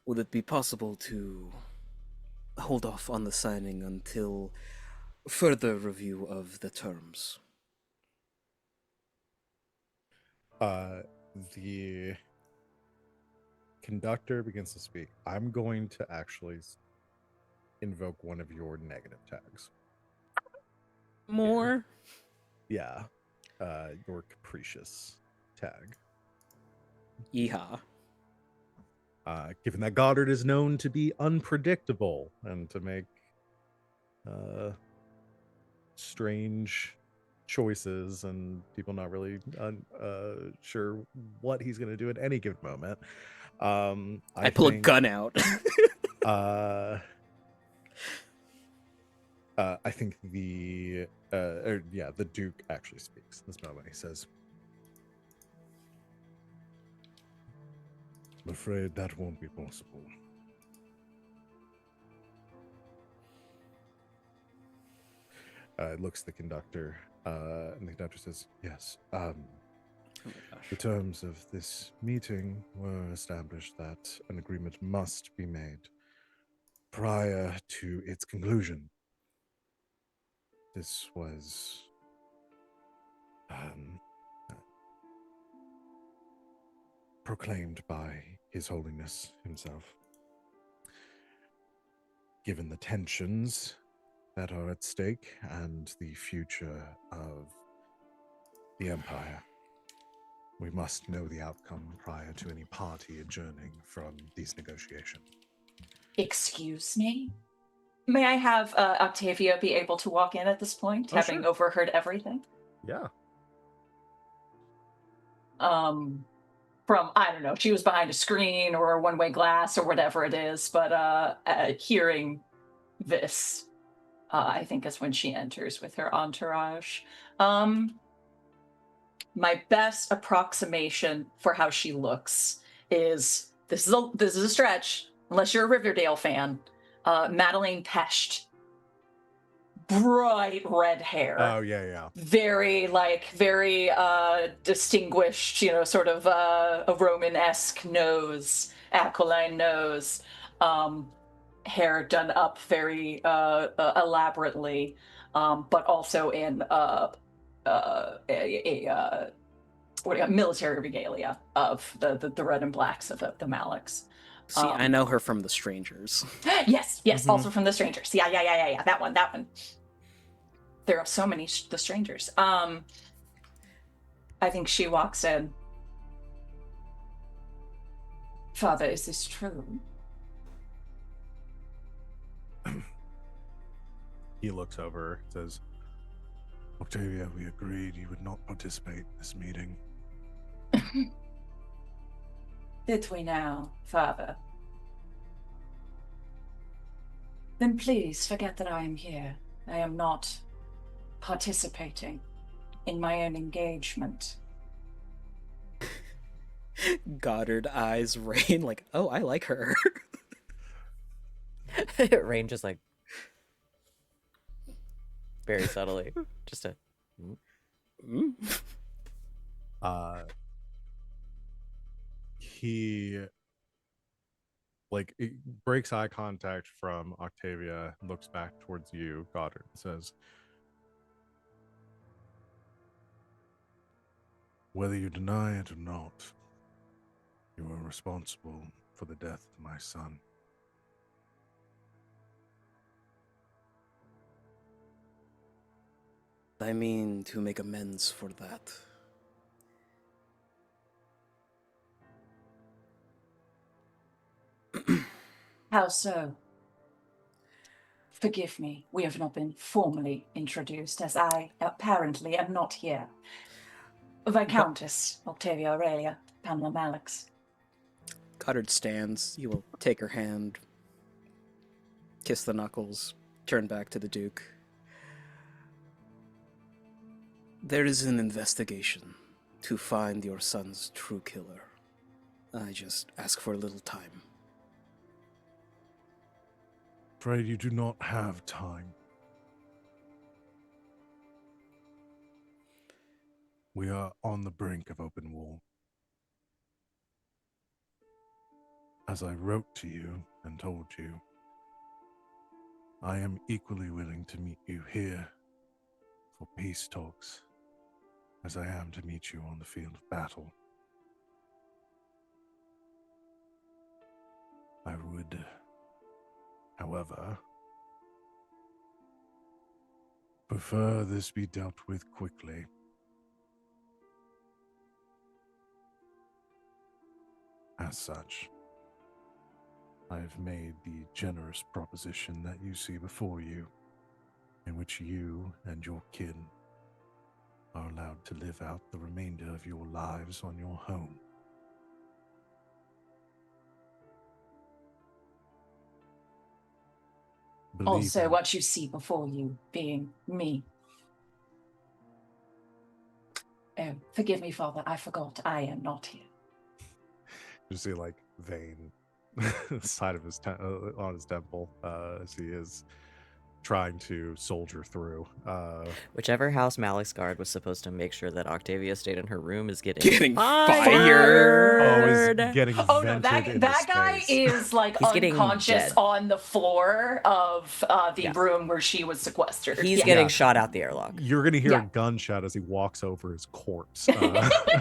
Would it be possible to hold off on the signing until further review of the terms? The conductor begins to speak. I'm going to actually invoke one of your negative tags. More? Yeah. Your capricious tag. Yeehaw. Given that Goddard is known to be unpredictable and to make strange choices and people not really sure what he's going to do at any given moment. I pull a gun out. I think the Duke actually speaks this moment. He says, "I'm afraid that won't be possible." Looks at the conductor, and the conductor says, "Yes. The terms of this meeting were established that an agreement must be made prior to its conclusion. This was proclaimed by His Holiness himself. Given the tensions that are at stake and the future of the Empire, we must know the outcome prior to any party adjourning from these negotiations." Excuse me? May I have Octavia be able to walk in at this point, having sure. overheard everything? Yeah. From, I don't know, she was behind a screen or a one-way glass or whatever it is, but hearing this, I think is when she enters with her entourage. My best approximation for how she looks is, this is a stretch, unless you're a Riverdale fan, Madeline Pesht. Bright red hair. Oh, yeah. Very distinguished, sort of a Roman-esque nose, aquiline nose, hair done up very elaborately, but also in military regalia of the red and blacks of the Malaks. See, I know her from The Strangers. Yes, Mhm. also from The Strangers. Yeah. That one. There are so many The Strangers. I think she walks in. Father, is this true? He looks over, says, Octavia, we agreed you would not participate in this meeting. Did we now, Father? Then please forget that I am here. I am not participating in my own engagement. Goddard eyes rain like, oh, I like her. Rain just like very subtly, just a. Mm. He it breaks eye contact from Octavia, looks back towards you, Goddard, and says, whether you deny it or not, you are responsible for the death of my son. I mean to make amends for that. How so? Forgive me, we have not been formally introduced, as I apparently am not here. Viscountess Octavia Aurelia, Pamela Malix. Goddard stands. You will take her hand, kiss the knuckles, turn back to the Duke. There is an investigation to find your son's true killer. I just ask for a little time. Afraid you do not have time. We are on the brink of open war. As I wrote to you and told you, I am equally willing to meet you here for peace talks as I am to meet you on the field of battle. I would, however, prefer this be dealt with quickly. As such, I have made the generous proposition that you see before you, in which you and your kin are allowed to live out the remainder of your lives on your home. Believe Also, me, what you see before you being me. Oh, forgive me, Father, I forgot I am not here. you see vein side of his on his temple as he is trying to soldier through. Whichever house Malik's guard was supposed to make sure that Octavia stayed in her room is getting fired. Oh, he's getting Oh no, vented that into guy space. is like He's getting unconscious dead. on the floor of the Yeah. room where she was sequestered. He's Yeah. getting shot out the airlock. You're gonna hear Yeah. a gunshot as he walks over his corpse.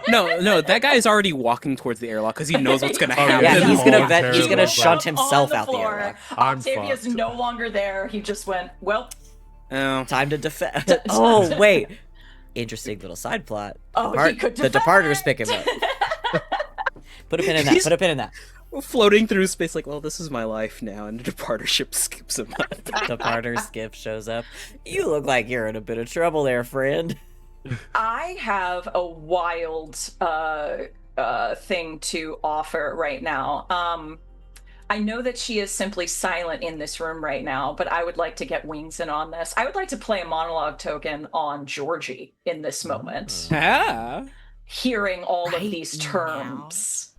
No, that guy is already walking towards the airlock because he knows what's gonna Oh, yeah, happen. Yeah, he's voluntarily, he's gonna right. shunt On himself the out the floor. airlock. I'm Octavia's fucked. no longer there. He just went, well, Oh, Time to defend. Oh wait, interesting little side plot. he could The Departers pick him defend. up. Put a pin in that. Put a pin in that. floating through space like, well, this is my life now, and the departer ship skips him up. Departer skip shows up. You look like you're in a bit of trouble there, friend. I have a wild thing to offer right now. I know that she is simply silent in this room right now, but I would like to get wings in on this. I would like to play a monologue token on Georgie in this moment, Ah. hearing all of Right these now? terms.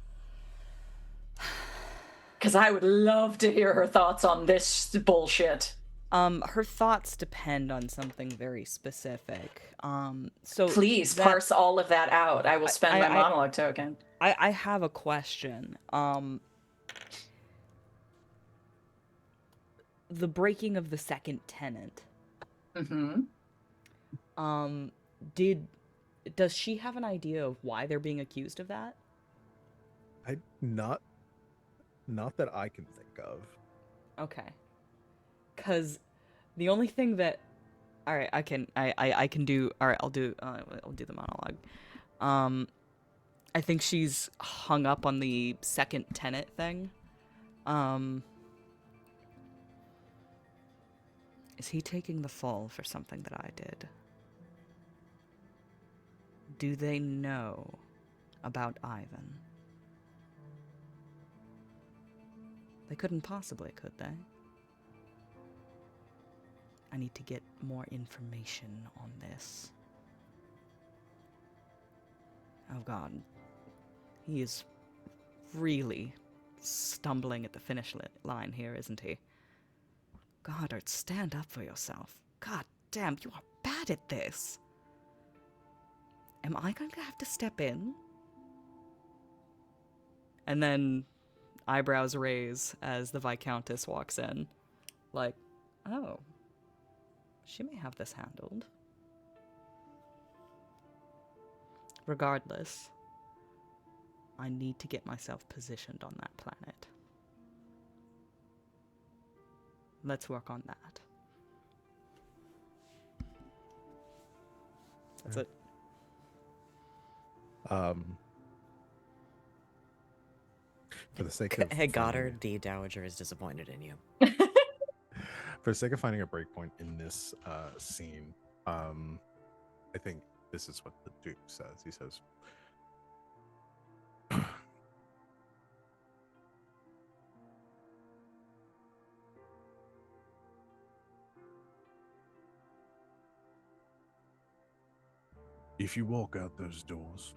Because I would love to hear her thoughts on this bullshit. Her thoughts depend on something very specific. So Please that- parse all of that out. I will spend my monologue token. I have a question. The breaking of the second tenant. Mm-hmm. Does she have an idea of why they're being accused of that? I'm not Not that I can think of. Okay. Cause the only thing that, all right, I can do. All right, I'll do the monologue. I think she's hung up on the second tenet thing. Is he taking the fall for something that I did? Do they know about Ivan? They couldn't possibly, could they? I need to get more information on this. Oh god. He is really stumbling at the finish line here, isn't he? Goddard, stand up for yourself. God damn, you are bad at this. Am I going to have to step in? And then eyebrows raise as the Viscountess walks in. Like, oh, she may have this handled. Regardless, I need to get myself positioned on that planet. Let's work on that. That's it. For the sake of Hey, Goddard, the Dowager is disappointed in you. for the sake of finding a breakpoint in this scene, I think this is what the Duke says. He says, if you walk out those doors,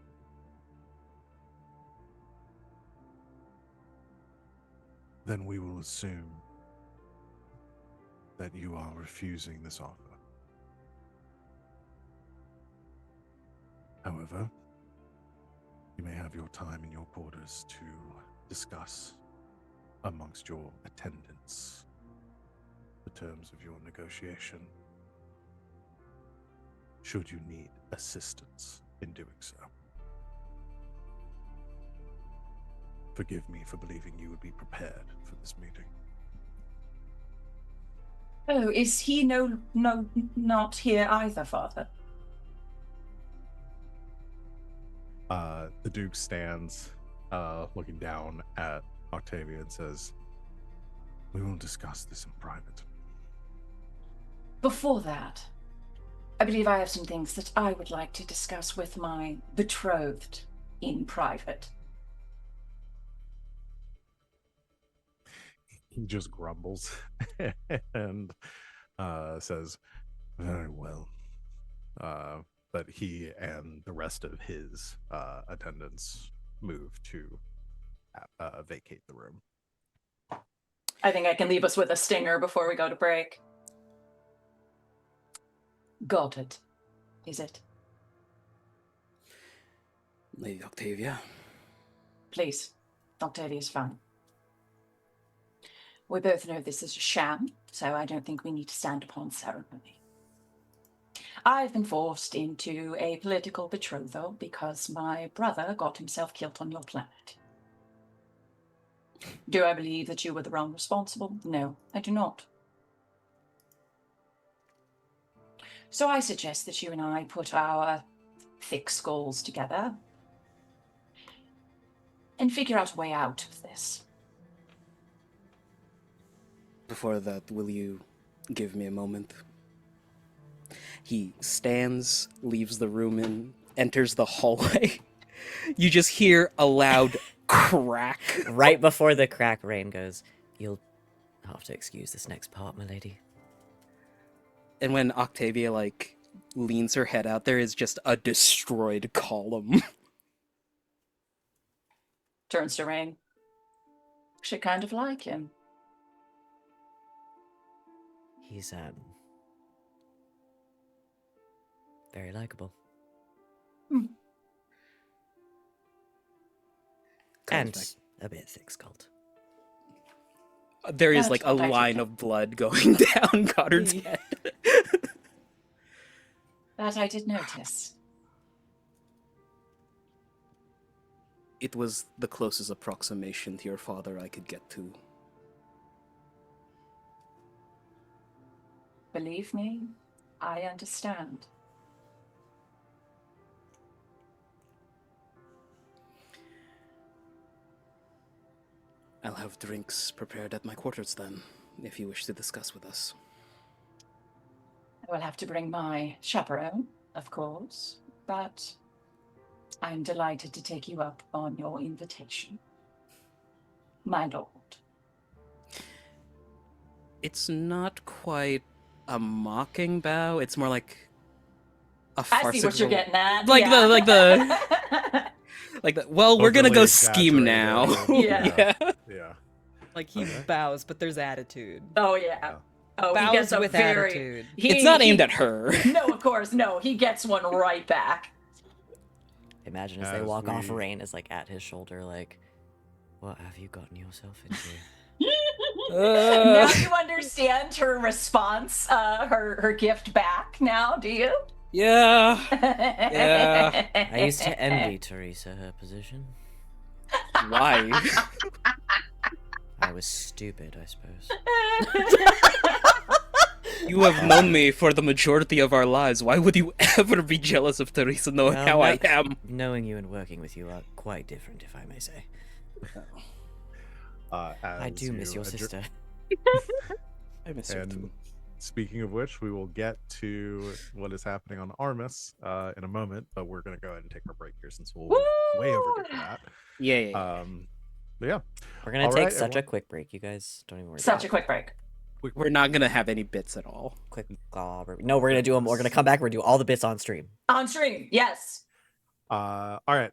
then we will assume that you are refusing this offer. However, you may have your time in your quarters to discuss amongst your attendants the terms of your negotiation, should you need assistance in doing so. Forgive me for believing you would be prepared for this meeting. Oh, is he not here either, Father? The Duke stands, looking down at Octavia and says, we will discuss this in private. Before that, I believe I have some things that I would like to discuss with my betrothed in private. He just grumbles and says, very well. But he and the rest of his attendants move to vacate the room. I think I can leave us with a stinger before we go to break. Got it. Is it? Lady Octavia. Please. Octavia's fine. We both know this is a sham, so I don't think we need to stand upon ceremony. I've been forced into a political betrothal because my brother got himself killed on your planet. Do I believe that you were the wrong responsible? No, I do not. So I suggest that you and I put our thick skulls together and figure out a way out of this. Before that, will you give me a moment? He stands, leaves the room, and enters the hallway. You just hear a loud crack. Right before the crack, Rain goes, "You'll have to excuse this next part, my lady." And when Octavia, leans her head out, there is just a destroyed column. Turns to Rain. She kind of like him. He's, very likable. And a bit thick-skulled. There is, That's a what I line think. of blood going down Goddard's head. That I did notice. it was the closest approximation to your father I could get to. Believe me, I understand. I'll have drinks prepared at my quarters then, if you wish to discuss with us. I will have to bring my chaperone, of course, but I'm delighted to take you up on your invitation, my lord. It's not quite a mocking bow. It's more like a I farcical. see what you're getting at. Like yeah. the. Well, we're gonna go Overly scheme now. exaggerated. Yeah. Yeah. Like he Okay. bows, but there's attitude. Oh yeah. Oh, he Bows gets a with very. attitude. It's not aimed at her. No, of course, no. He gets one right back. Imagine as they As walk off, we- Rain is like at his shoulder, like, "What have you gotten yourself into?" Now you understand her response, her gift back. Now, do you? Yeah. I used to envy Teresa her position. Why? I was stupid, I suppose. You have known me for the majority of our lives. Why would you ever be jealous of Teresa knowing Well, how no- I am? Knowing you and working with you are quite different, if I may say. I As do miss you your sister. I miss her too. And speaking of which, we will get to what is happening on Armus in a moment, but we're going to go ahead and take our break here since we'll way overdue for that. Yeah. But yeah, We're gonna All take right, such a everyone. quick break, you guys. Don't even worry. Such about a quick break. We're not gonna have any bits at all. Quick. No, we're gonna do them. We're gonna come back. We're gonna do all the bits on stream. On stream, yes. all right.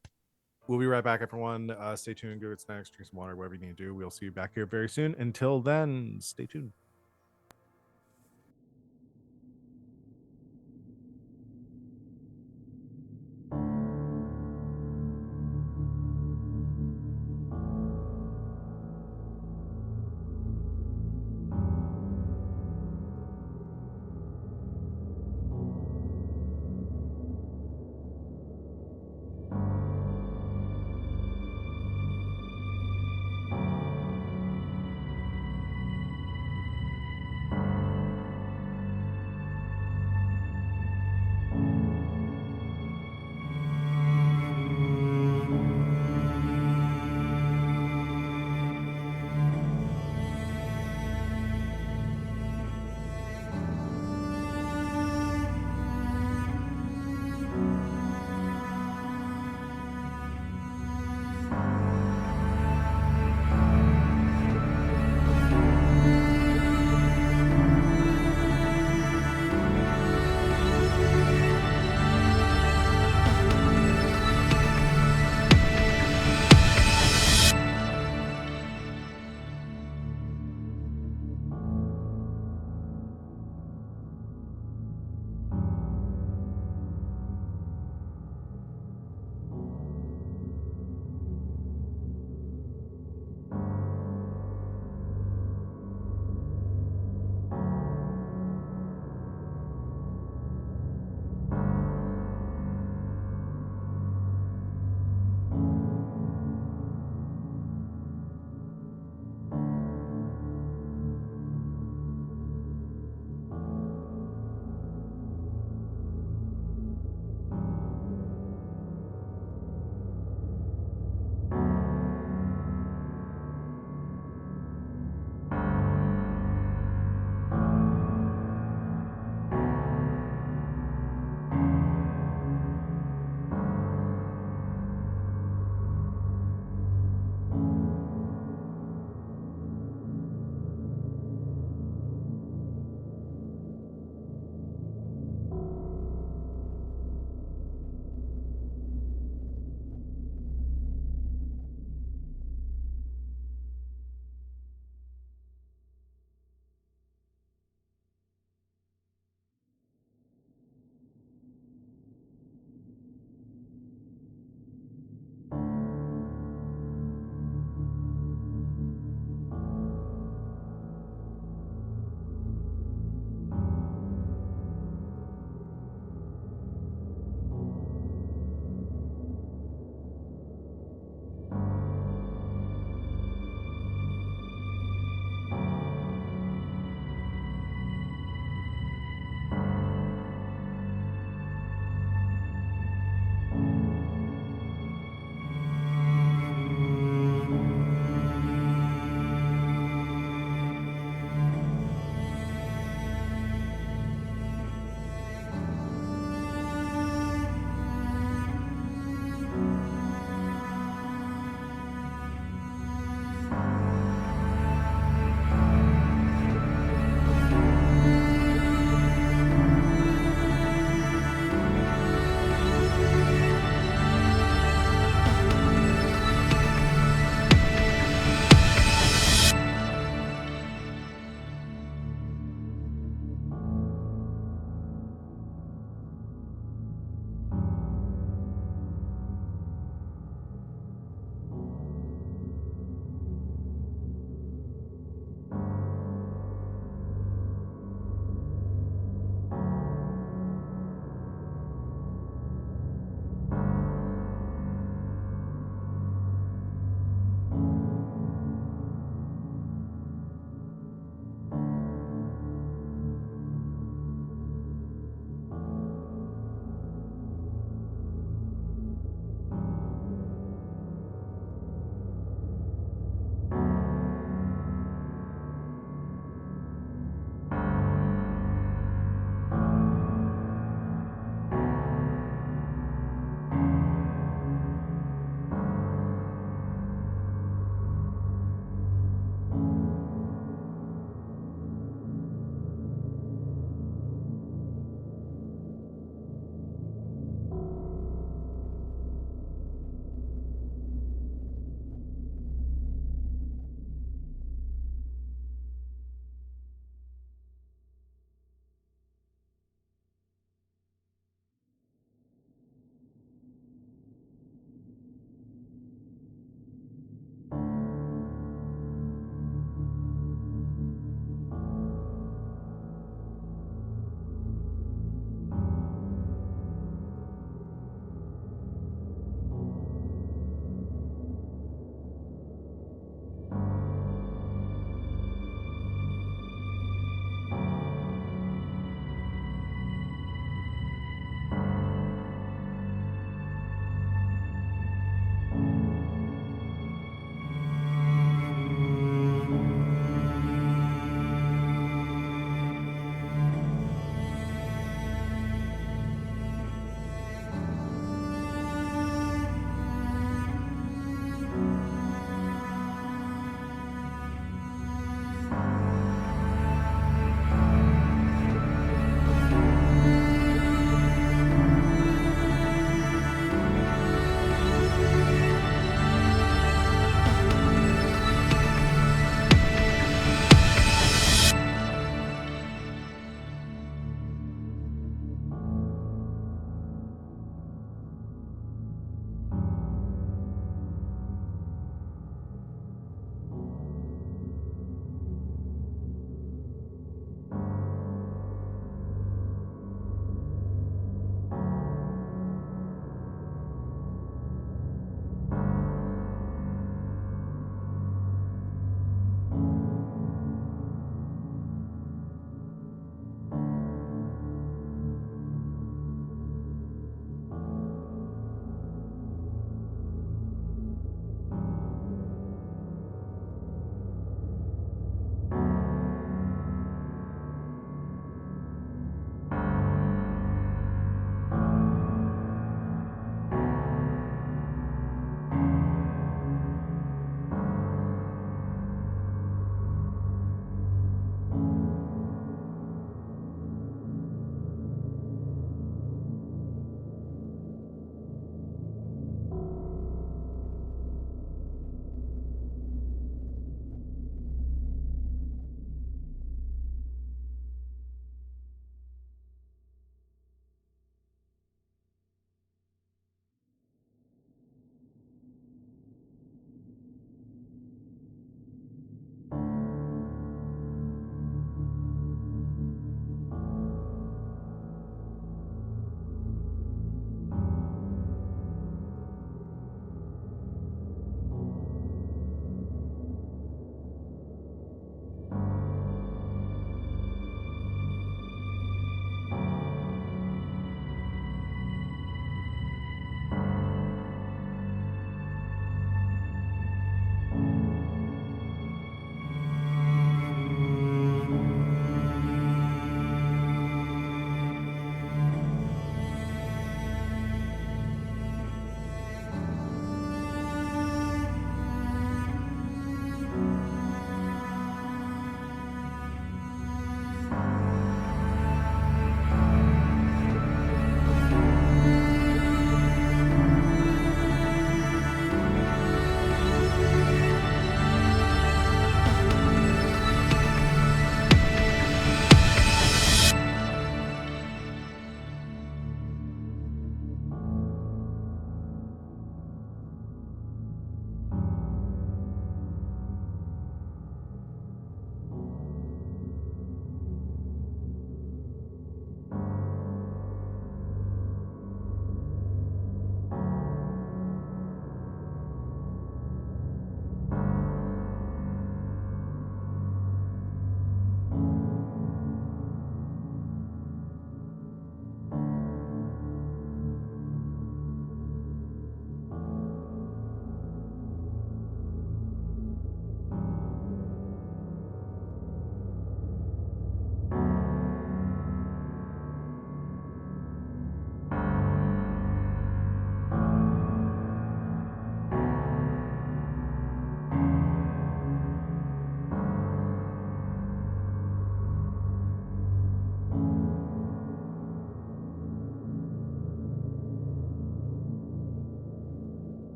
We'll be right back, everyone. Stay tuned. Go get snacks, drink some water, whatever you need to do. We'll see you back here very soon. Until then, stay tuned.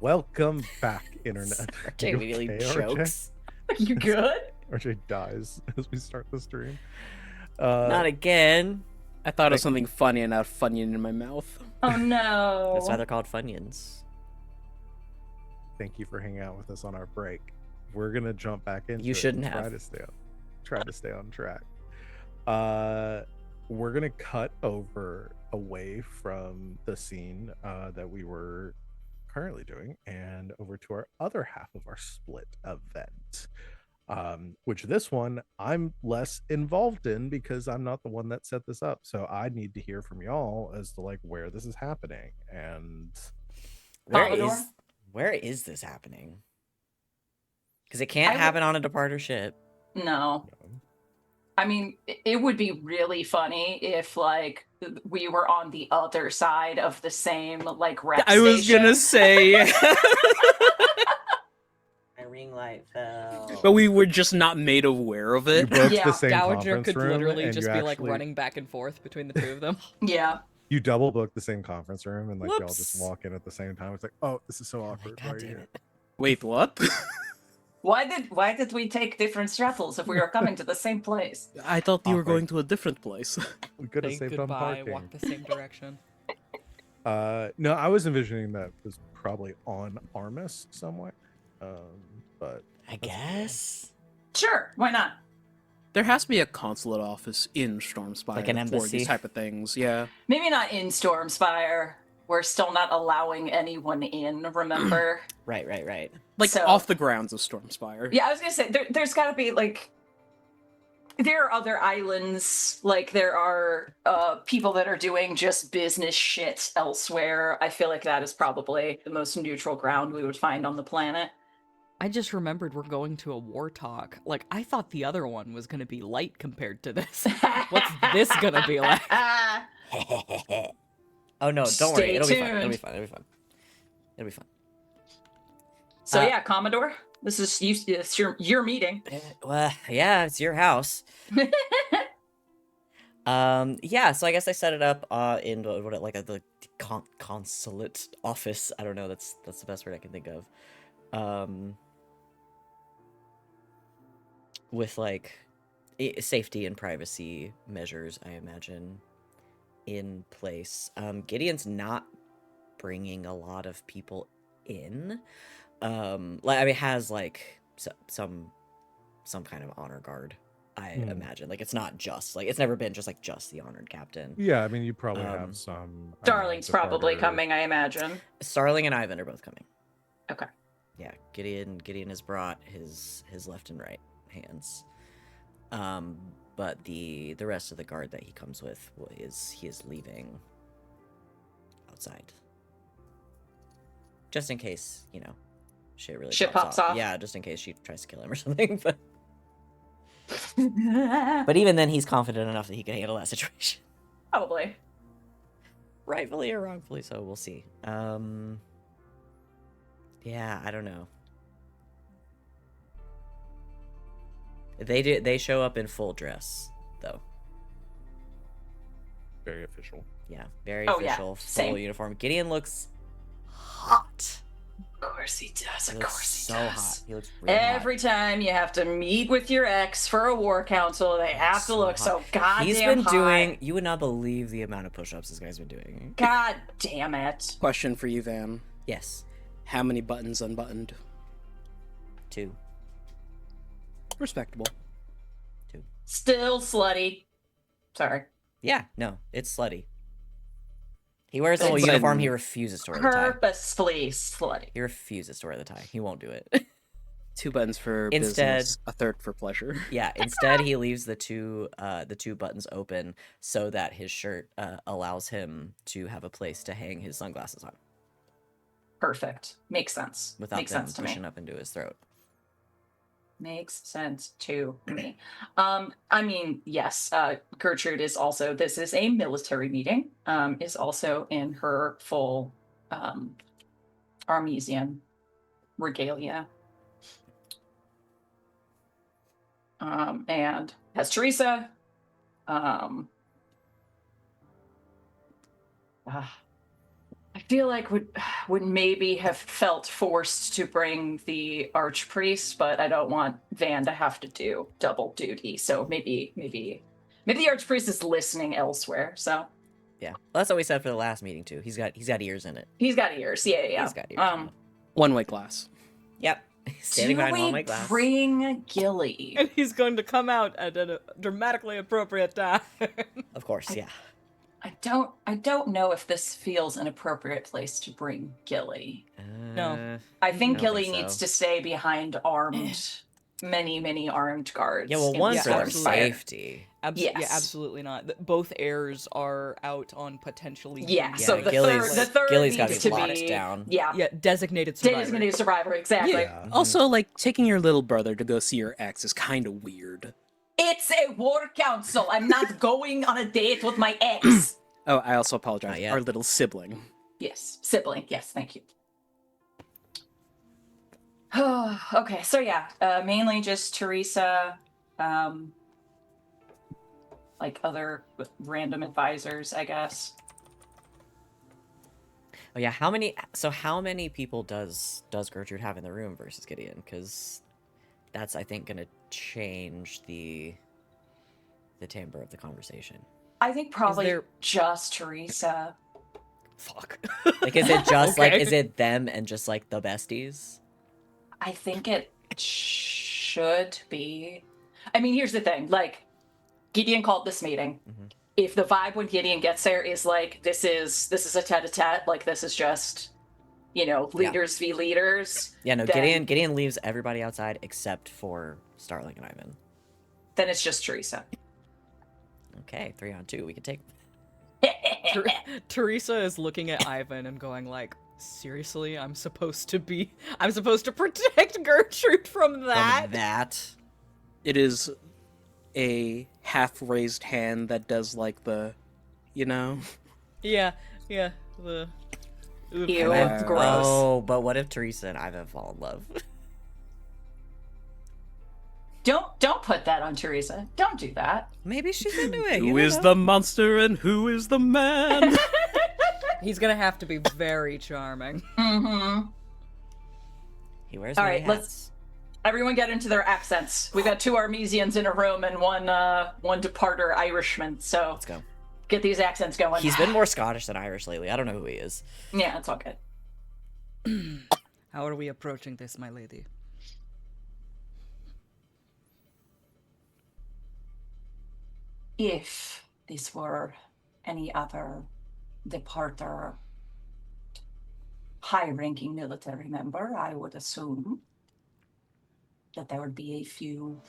Welcome back, internet. RJ You immediately okay, RJ? chokes. You good? RJ dies as we start the stream. Not again. I thought of something funny and out Funyun in my mouth. Oh no. That's why they're called Funyuns. Thank you for hanging out with us on our break. We're gonna jump back into You it shouldn't and have. try to stay on track. We're gonna cut over away from the scene that we were currently doing and over to our other half of our split event, which this one I'm less involved in because I'm not the one that set this up, so I need to hear from y'all as to like where this is happening. And Commodore? Where is this happening? Because it can't happen on a departure ship. No. I mean, it would be really funny if, like, we were on the other side of the same, like, rep I was station. gonna say, My ring light fell. but we were just not made aware of you it. booked Yeah. the same Dowager conference could room, literally and just you be actually, like running back and forth between the two of them. Yeah. you double booked the same conference room, and like y'all Whoops. just walk in at the same time. It's like, oh, this is so awkward. God damn it. Wait, what? Why did we take different straddles if we were coming to the same place? I thought you were Awkward. going to a different place. We could have Say saved on goodbye, parking. walk the same direction. No, I was envisioning that was probably on Armus somewhere. But I guess. Sure, why not? There has to be a consulate office in Stormspire Like an for embassy? these type of things. Yeah. Maybe not in Stormspire. We're still not allowing anyone in, remember? Right. Like So- off the grounds of Stormspire. Yeah, I was gonna say, there's gotta be, like... There are other islands, like, there are people that are doing just business shit elsewhere. I feel like that is probably the most neutral ground we would find on the planet. I just remembered we're going to a war talk. Like, I thought the other one was gonna be light compared to this. What's this gonna be like? Oh no, don't Stay worry. It'll be fun. tuned. It'll be fun. So Uh, yeah, Commodore, this is it's your meeting. Well, yeah, it's your house. Yeah, so I guess I set it up in the consulate office. I don't know, that's the best word I can think of. With like safety and privacy measures, I imagine, in place. Gideon's not bringing a lot of people in. Has like some kind of honor guard, I imagine. Like, it's not just like, it's never been just the honored captain. yeah, I mean, you probably have some. Darling's probably departure- coming, I imagine. Starling and Ivan are both coming. Okay. Yeah, Gideon has brought his left and right hands. But the rest of the guard that he comes with he is leaving outside. Just in case, shit pops off. Yeah, just in case she tries to kill him or something. But even then, he's confident enough that he can handle that situation. Probably. Rightfully or wrongfully so, we'll see. Yeah, I don't know. They show up in full dress, though. Very official. Yeah, very Oh, yeah, official, full same. uniform. Gideon looks hot. Of course he does. He Of looks course he so does. hot. He looks really Every time you have to meet with your ex for a war council, they have to look so hot. goddamn He's been hot. doing. You would not believe the amount of push-ups this guy's been doing. God damn it. Question for you, Van. Yes, How many buttons unbuttoned? 2. Respectable. Still slutty. Sorry. Yeah, no, it's slutty. He wears a whole It's uniform. like- He refuses to wear the tie. Purposefully slutty. He refuses to wear the tie. He won't do it. 2 buttons for Instead- business, a third for pleasure. Yeah, instead he leaves the two buttons open so that his shirt allows him to have a place to hang his sunglasses on Perfect. Makes sense. without Makes them sense to me. pushing up into his throat. Makes sense to me. I mean, yes, Gertrude is also, this is a military meeting, is also in her full Armesian regalia. And has Teresa. I feel like would maybe have felt forced to bring the archpriest, but I don't want Van to have to do double duty. So maybe the archpriest is listening elsewhere. So Yeah, well, that's what we said for the last meeting too. He's got ears in it. he's got ears. Yeah. He's got ears. In it. One-way glass. Yep. Standing Do behind we one-way glass. bring Gilly? And he's going to come out at a dramatically appropriate time. Of course, yeah. I don't know if this feels an appropriate place to bring Gilly. No. I think I don't Gilly think so. needs to stay behind many armed guards. Yeah, well, in one the for their forest fire. safety. Yes. Yeah, absolutely not. Both heirs are out on potentially. Yeah, Yeah, so the Gilly's third Gilly's gotta needs be to locked be down. Yeah, Yeah, designated survivor. designated survivor. Exactly. Yeah. Also, like, taking your little brother to go see your ex is kind of weird. It's a war council. I'm not going on a date with my ex. Oh, I also apologize. Not yet. Our little sibling. Yes, sibling. Yes, thank you. Okay, so yeah, mainly just Teresa, like other random advisors, I guess. Oh yeah, how many people does Gertrude have in the room versus Gideon? Because that's, I think, gonna change the timbre of the conversation. I think probably there- just Teresa. Fuck. Like, is it just Okay. is it them and just like the besties? I think it should be. I mean, here's the thing. Like, Gideon called this meeting. Mhm. If the vibe when Gideon gets there is like, this is a tete-a-tete, like this is just, leaders v leaders, Yeah, no. Then- Gideon leaves everybody outside except for Starling and Ivan. then it's just Teresa. Okay, 3-on-2. We can take. Teresa is looking at Ivan and going like, seriously, I'm supposed to protect Gertrude from that? From that. It is a half-raised hand that does, like, the, Yeah. The Ew, Wow. gross. Oh, but what if Teresa and Ivan fall in love? Don't put that on Teresa. Don't do that. Maybe she's into it. Who is the monster and who is the man? He's gonna have to be very charming. Mm-hmm. He wears All many right, let's- hats. Everyone get into their accents. We got 2 Armesians in a room and one departer Irishman. So Let's go. get these accents going. He's been more Scottish than Irish lately. I don't know who he is. Yeah, it's all good. How are we approaching this, my lady? If this were any other departer, high-ranking military member, I would assume that there would be a few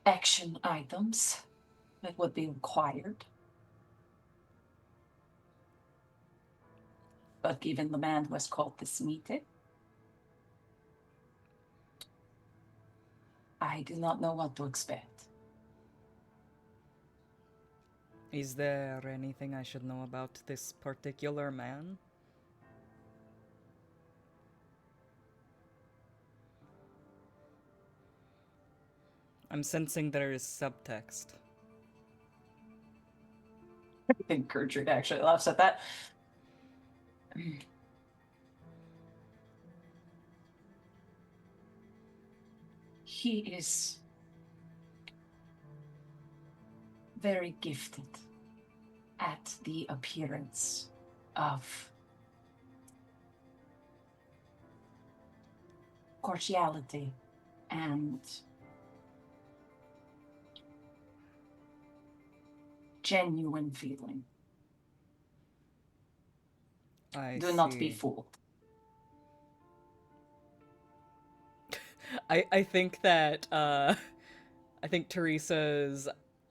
action items that would be required. But given the man who has called this meeting, I do not know what to expect. Is there anything I should know about this particular man? I'm sensing there is subtext. I think Gertrude actually laughs at that. He is very gifted at the appearance of cordiality and genuine feeling. Do not be fooled. I think that I think Teresa's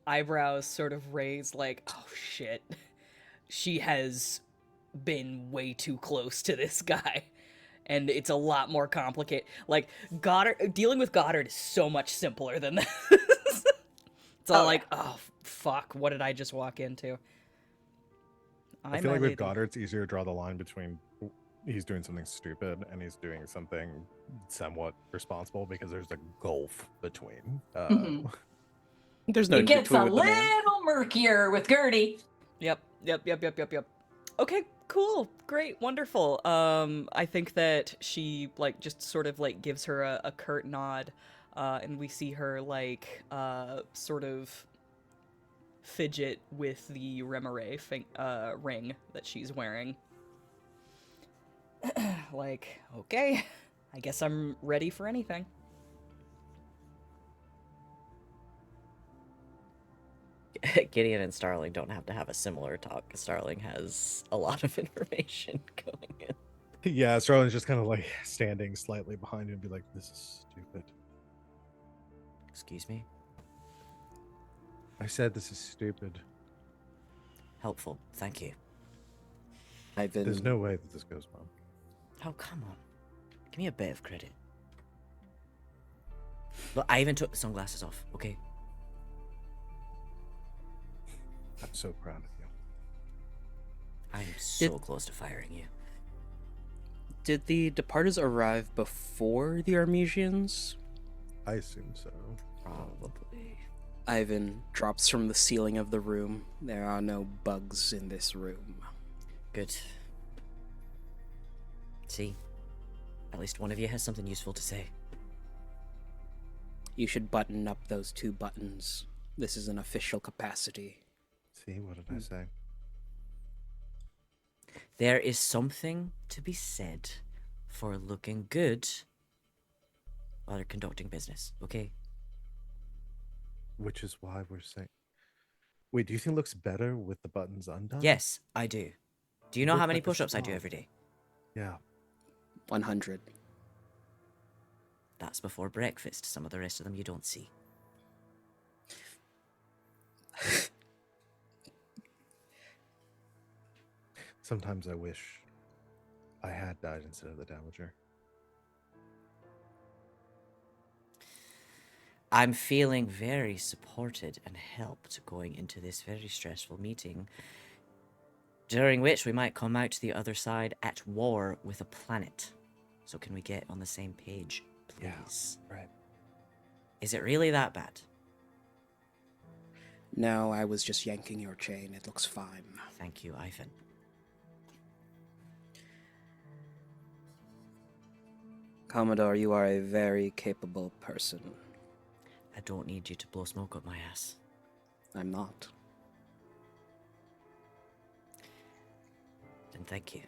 eyebrows sort of raised like, oh shit. She has been way too close to this guy. And it's a lot more complicated. Like, dealing with Goddard is so much simpler than this. It's all like, oh, fuck, what did I just walk into? I feel like with Goddard, it's easier to draw the line between he's doing something stupid and he's doing something somewhat responsible because there's a gulf between. Mhm. There's no It gets a between with the man. little murkier with Gertie. Yep. Okay, Cool, great, wonderful. I think that she like just sort of like gives her a curt nod, and we see her like sort of fidget with the remore ring that she's wearing. Like, okay, I guess I'm ready for anything. Gideon and Starling don't have to have a similar talk, 'cause Starling has a lot of information going in. Yeah, Starling's just kind of like standing slightly behind him and be like, "This is stupid." Excuse me? I said this is stupid. Helpful, thank you. Ivan. There's no way that this goes well. Oh, come on. Give me a bit of credit. Look, I even took the sunglasses off, okay? I'm so proud of you. I'm so close to firing you. Did the Departers arrive before the Armesians? I assume so. Probably. Ivan drops from the ceiling of the room. There are no bugs in this room. Good. See? At least one of you has something useful to say. You should button up those 2 buttons. This is an official capacity. See, what did I say? There is something to be said for looking good while you're conducting business, okay? Which is why we're saying. Wait, do you think it looks better with the buttons undone? Yes, I do. Do you know Look how many like a push-ups I do slob. every day? Yeah. 100. That's before breakfast. Some of the rest of them you don't see. Sometimes I wish I had died instead of the Dowager. I'm feeling very supported and helped going into this very stressful meeting, during which we might come out to the other side at war with a planet. So can we get on the same page, please? Yeah, right. Is it really that bad? No, I was just yanking your chain. It looks fine. Thank you, Ivan. Commodore, you are a very capable person. I don't need you to blow smoke up my ass. I'm not. Then thank you.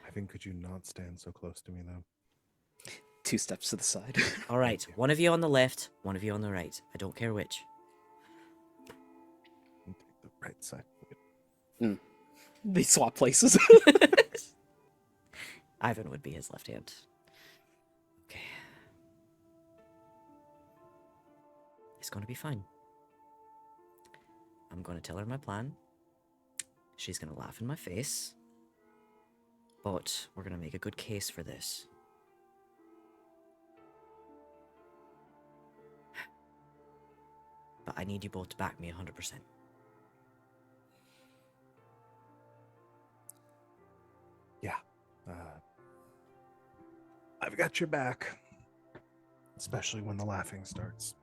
Ivan, could you not stand so close to me, though? 2 steps to the side. All right, one of you on the left, one of you on the right. I don't care which. I'll take the right side. They swap places. Ivan would be his left hand. Okay. It's going to be fine. I'm going to tell her my plan. She's going to laugh in my face. But we're going to make a good case for this. But I need you both to back me 100%. Yeah. I've got your back. Especially when the laughing starts.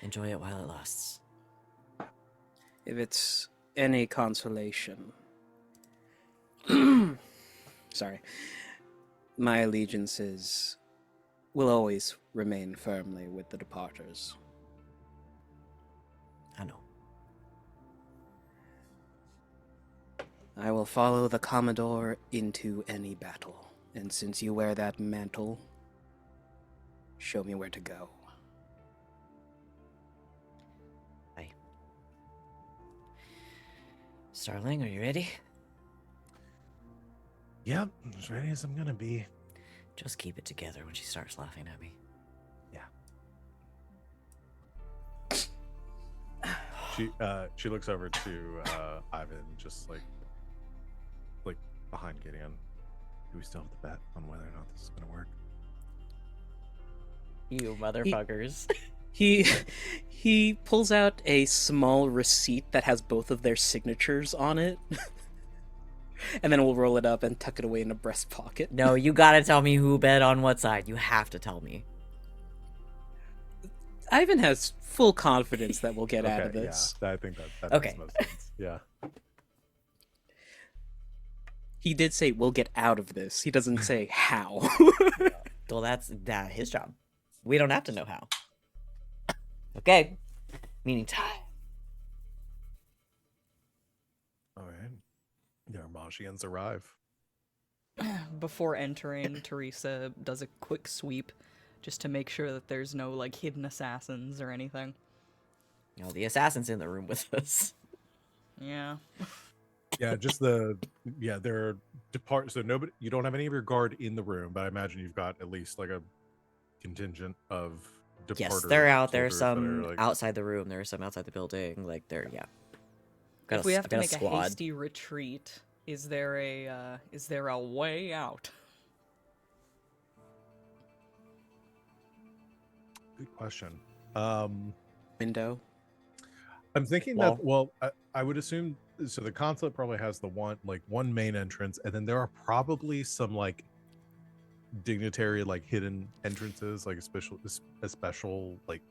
Enjoy it while it lasts. If it's any consolation. Sorry. My allegiances will always remain firmly with the Departers. I know. I will follow the Commodore into any battle. And since you wear that mantle, show me where to go. Bye. Starling, are you ready? Yep, as ready as I'm gonna be. Just keep it together when she starts laughing at me. She looks over to Ivan, just like behind Gideon. Do we still have the bet on whether or not this is gonna work? You motherfuckers. He pulls out a small receipt that has both of their signatures on it. And then we'll roll it up and tuck it away in a breast pocket. No, you gotta tell me who bet on what side. You have to tell me. Ivan has full confidence that we'll get out of Okay, this. yeah, I think that Okay. makes most sense. Yeah. He did say we'll get out of this. He doesn't say how. Well, that's his job. We don't have to know how. Okay. Meaning time. All right. The Armagians arrive. Before entering, Teresa does a quick sweep just to make sure that there's no like hidden assassins or anything. You know, the assassin's in the room with us. Yeah. Yeah, they're so nobody, you don't have any of your guard in the room, but I imagine you've got at least like a contingent of departers. Yes, they're out there. soldiers that are, Some like, outside the room. There are some outside the building. Like they're Got If we have to got make a squad. hasty retreat, is there a way out? Good question. Window. I'm thinking Wall. that, well, I would assume, so the consulate probably has the one main entrance, and then there are probably some like dignitary like hidden entrances, like special like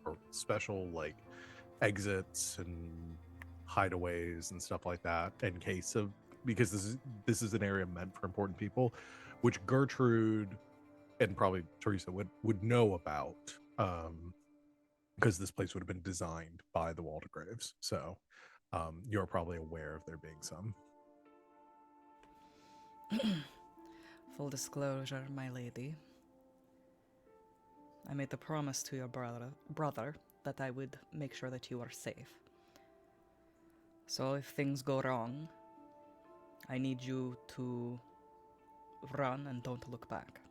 exits and hideaways and stuff like that, in case of, because this is an area meant for important people, which Gertrude and probably Teresa would know about, because this place would have been designed by the Waldegraves. So you're probably aware of there being some. Full disclosure, my lady. I made the promise to your brother that I would make sure that you are safe. So if things go wrong, I need you to run and don't look back.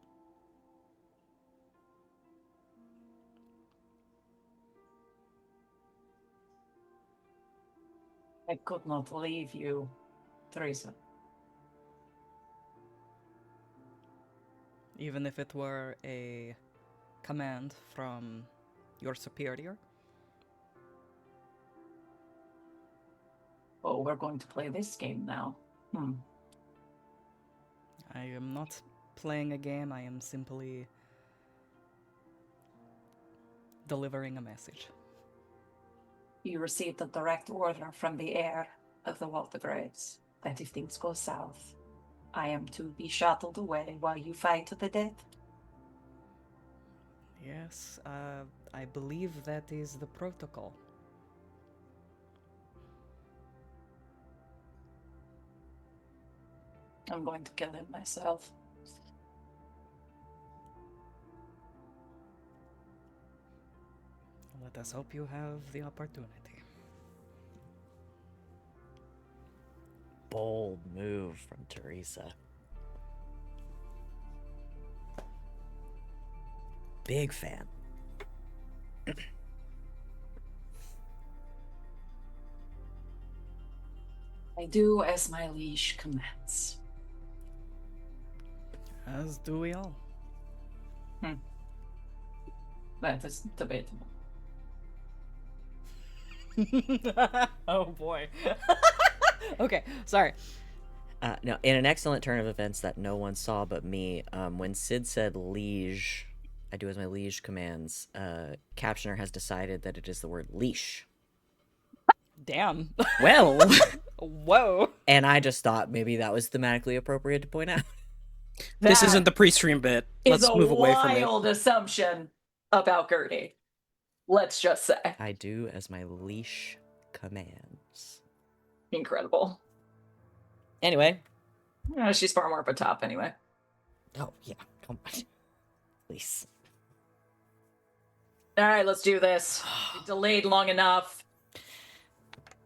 I could not leave you, Teresa. Even if it were a command from your superior? Oh, we're going to play this game now. I am not playing a game, I am simply delivering a message. You received a direct order from the heir of the Waldegraves that if things go south, I am to be shuttled away while you fight to the death. Yes, I believe that is the protocol. I'm going to kill him myself. Let us hope you have the opportunity. Bold move from Teresa. Big fan. I do as my leash commands. As do we all. That is debatable. Oh boy. Okay, sorry. No, in an excellent turn of events that no one saw but me, when Sid said liege, I do as my liege commands, Captioner has decided that it is the word leash. Damn. Well, Whoa. and I just thought maybe that was thematically appropriate to point out. This That isn't the pre-stream bit. is Let's a move away from it. wild assumption about Gertie. Let's just say. I do as my leash commands. Incredible. Anyway. She's far more up a top anyway. Oh, yeah. Come on. Please. All right, let's do this. We delayed long enough.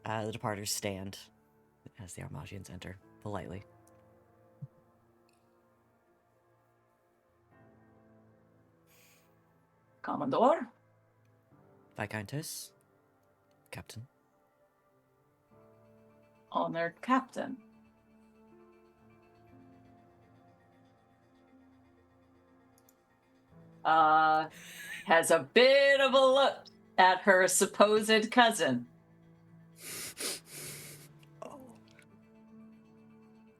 The departers stand as the Armagians enter politely. Commodore? Viscountess. Captain. Honored Captain. Has a bit of a look at her supposed cousin.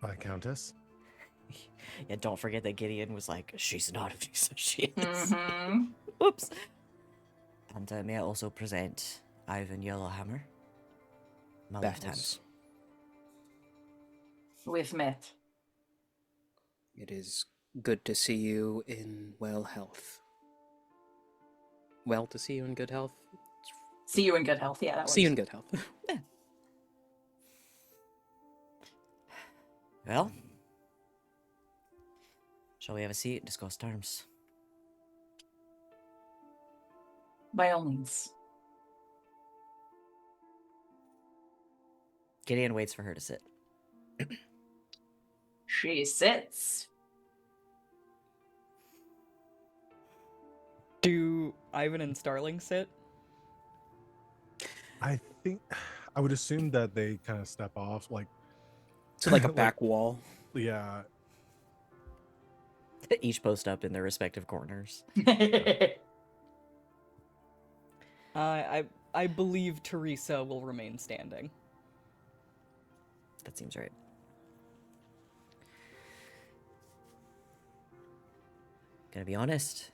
Viscountess. Yeah, don't forget that Gideon was like, she's not a associate. Mm-hmm. Oops. And may I also present Ivan Yellowhammer, my left hand. Battles. We've met. It is good to see you in well health. Well, to see you in good health. See you in good health. Yeah, that See you in works. good health. Well, shall we have a seat and discuss terms? By all means. Gideon waits for her to sit. She sits. Do Ivan and Starling sit? I think I would assume that they kind of step off, like To like a Like- back wall. yeah. Each post up in their respective corners. I believe Teresa will remain standing. That seems right. Gonna be honest,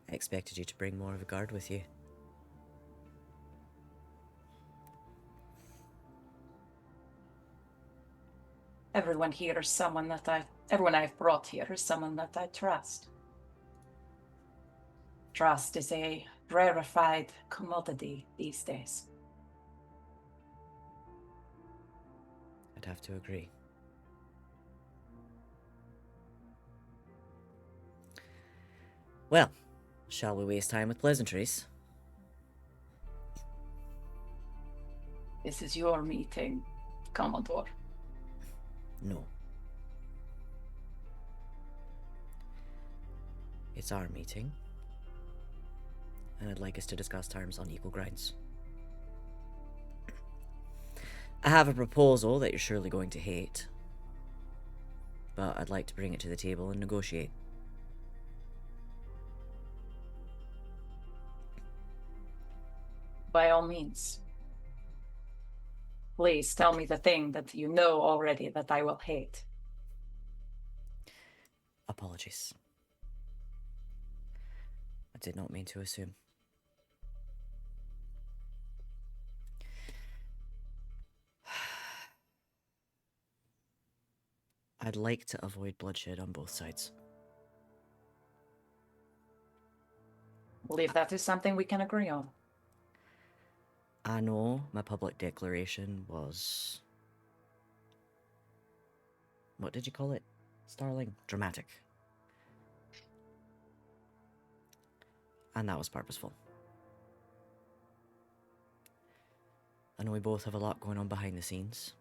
I expected you to bring more of a guard with you. Everyone here is someone that everyone I've brought here is someone that I trust. Trust is a rarefied commodity these days. I'd have to agree. Well, shall we waste time with pleasantries? This is your meeting, Commodore. No. It's our meeting, and I'd like us to discuss terms on equal grounds. I have a proposal that you're surely going to hate, but I'd like to bring it to the table and negotiate. By all means. Please tell me the thing that you know already that I will hate. Apologies. I did not mean to assume. I'd like to avoid bloodshed on both sides. I believe that is something we can agree on. I know my public declaration was... What did you call it, Starling? Dramatic. And that was purposeful. I know we both have a lot going on behind the scenes.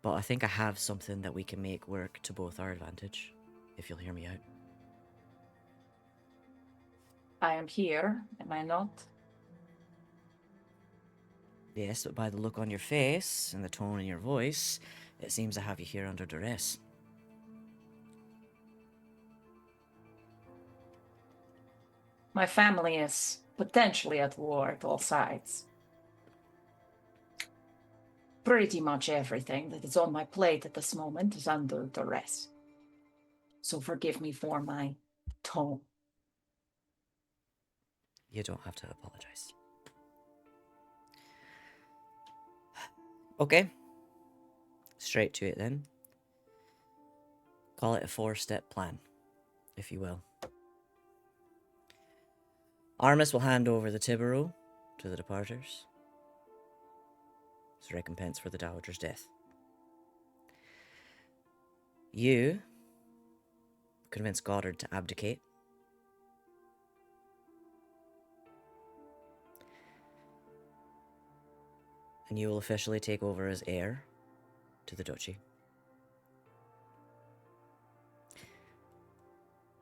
But I think I have something that we can make work to both our advantage, if you'll hear me out. I am here, am I not? Yes, but by the look on your face and the tone in your voice, it seems I have you here under duress. My family is potentially at war at all sides. Pretty much everything that is on my plate at this moment is under duress. So forgive me for my tone. You don't have to apologize. Okay. Straight to it then. Call it a 4-step plan, if you will. Armus will hand over the Tibero to the departers as recompense for the Dowager's death. You convince Goddard to abdicate. And you will officially take over as heir to the duchy.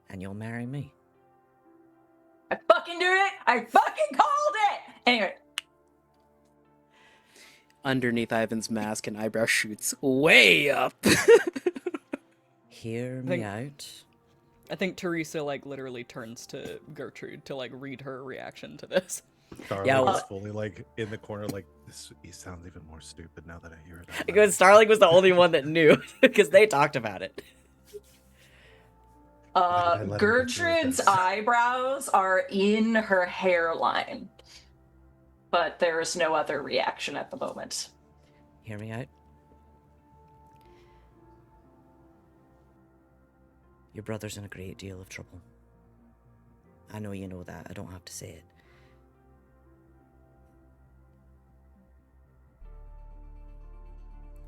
And you'll marry me. I fucking do it! I fucking called it! Anyway, Underneath Ivan's mask, an eyebrow shoots way up. Hear me Think- out. I think Teresa like literally turns to Gertrude to like read her reaction to this. Starlight Yeah, was well- fully like in the corner, like this. He sounds even more stupid now that I hear it. out Because loud. Starling was the only one that knew, because they talked about it. I let him get through with Gertrude's this. eyebrows are in her hairline, but there is no other reaction at the moment. Hear me out. Your brother's in a great deal of trouble. I know you know that. I don't have to say it.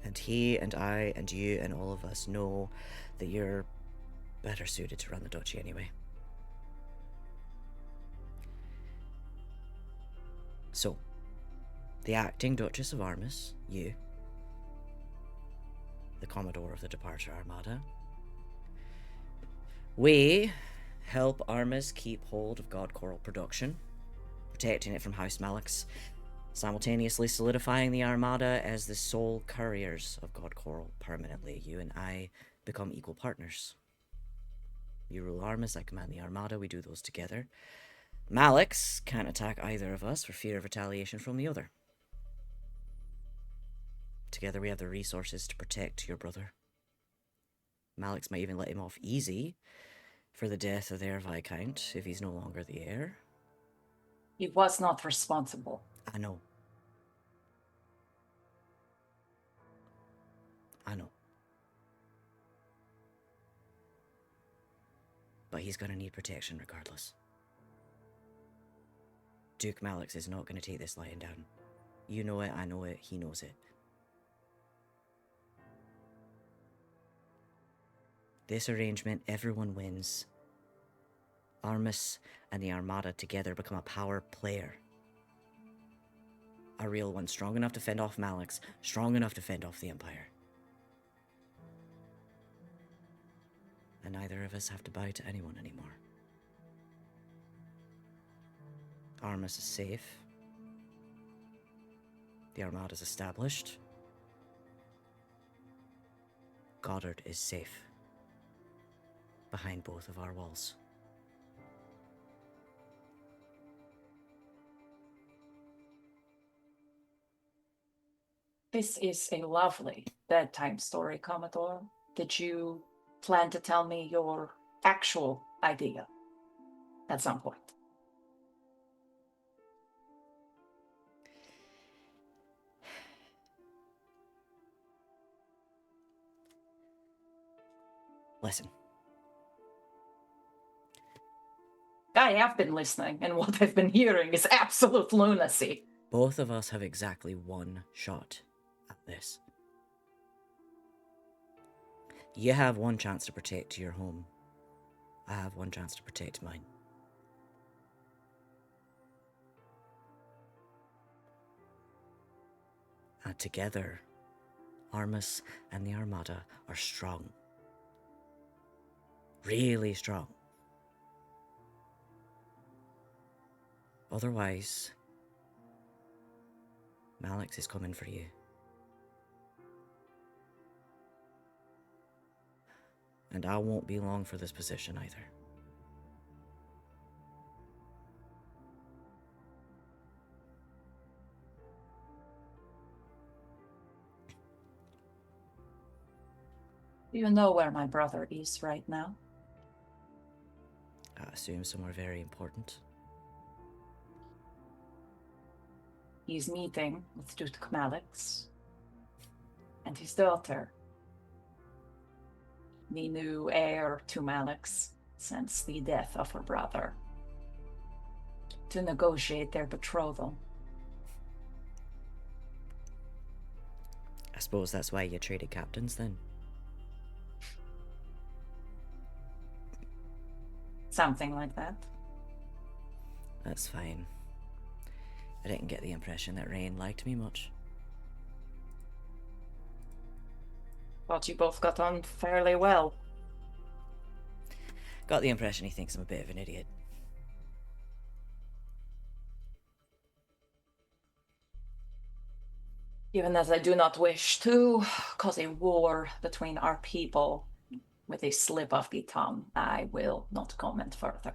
And he and I and you and all of us know that you're better suited to run the duchy anyway. So, the acting Duchess of Armus, you, the Commodore of the Departure Armada, we help Armus keep hold of God Coral production, protecting it from House Malix, simultaneously solidifying the Armada as the sole couriers of God Coral permanently. You and I become equal partners. You rule Armus, I command the Armada, we do those together. Malix can't attack either of us for fear of retaliation from the other. Together we have the resources to protect your brother. Malix might even let him off easy for the death of their Viscount if he's no longer the heir. He was not responsible. I know. I know. But he's gonna need protection regardless. Duke Malix is not gonna take this lying down. You know it, I know it, he knows it. This arrangement, everyone wins. Armus and the Armada together become a power player. A real one, strong enough to fend off Malix, strong enough to fend off the Empire. And neither of us have to bow to anyone anymore. Armus is safe. The Armada's established. Goddard is safe. Behind both of our walls. This is a lovely bedtime story, Commodore. Did you plan to tell me your actual idea at some point? Listen. I have been listening, and what I've been hearing is absolute lunacy. Both of us have exactly one shot at this. You have one chance to protect your home. I have one chance to protect mine. And together, Armus and the Armada are strong. Really strong. Otherwise, Malix is coming for you. And I won't be long for this position either. Do you know where my brother is right now? I assume somewhere very important. He's meeting with Duke Malix and his daughter, the new heir to Malix since the death of her brother, to negotiate their betrothal. I suppose that's why you traded captains then. Something like that. That's fine. I didn't get the impression that Rain liked me much. Thought you both got on fairly well. Got the impression he thinks I'm a bit of an idiot. Given that I do not wish to cause a war between our people with a slip of the tongue, I will not comment further.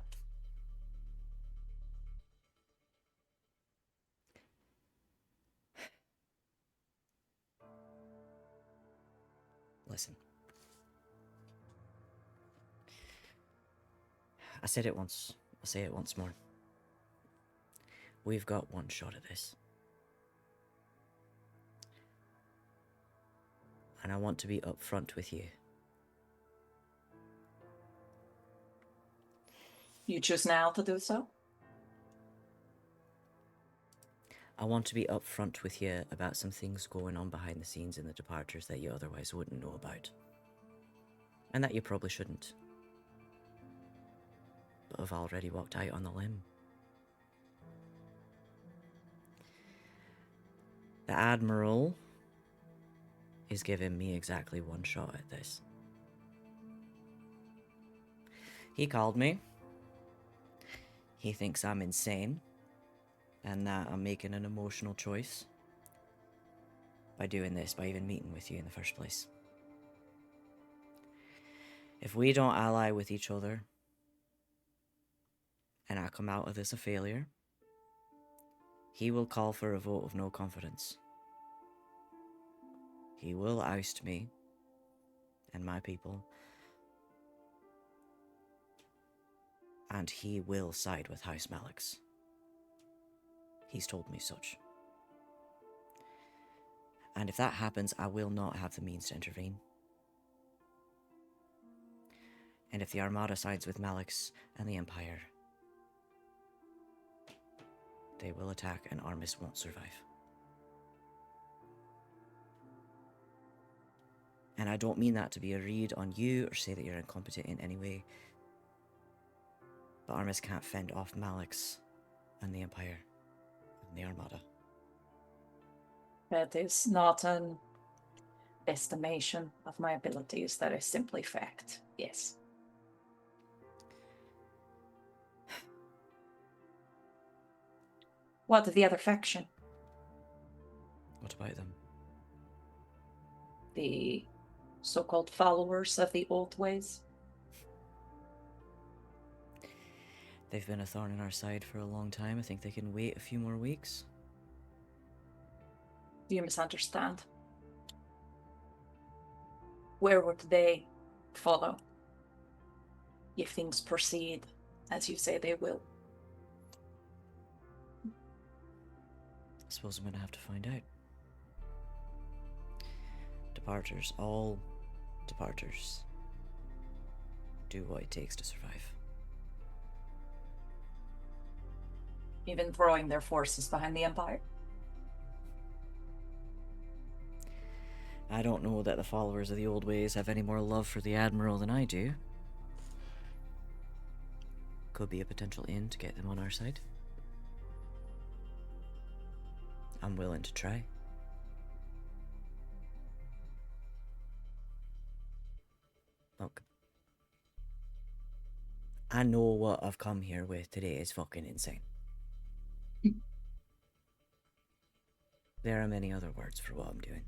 Listen. I said it once. I'll say it once more. We've got one shot at this. And I want to be upfront with you. You choose now to do so? I want to be upfront with you about some things going on behind the scenes in the departures that you otherwise wouldn't know about. And that you probably shouldn't. But I've already walked out on the limb. The Admiral is giving me exactly one shot at this. He called me. He thinks I'm insane, and that I'm making an emotional choice by doing this, by even meeting with you in the first place. If we don't ally with each other, and I come out of this a failure, he will call for a vote of no confidence. He will oust me and my people, and he will side with House Malix. He's told me such. And if that happens, I will not have the means to intervene. And if the Armada sides with Malix and the Empire, they will attack and Armis won't survive. And I don't mean that to be a read on you or say that you're incompetent in any way. But Armis can't fend off Malix and the Empire and the Armada. That is not an estimation of my abilities, that is simply fact. Yes. What of the other faction? What about them? The so-called followers of the old ways? They've been a thorn in our side for a long time. I think they can wait a few more weeks. Do you misunderstand? Where would they follow if things proceed as you say they will? I suppose I'm gonna have to find out. Departures, all departures, do what it takes to survive. Even throwing their forces behind the Empire? I don't know that the followers of the old ways have any more love for the Admiral than I do. Could be a potential in to get them on our side. I'm willing to try. Look, I know what I've come here with today is fucking insane. There are many other words for what I'm doing.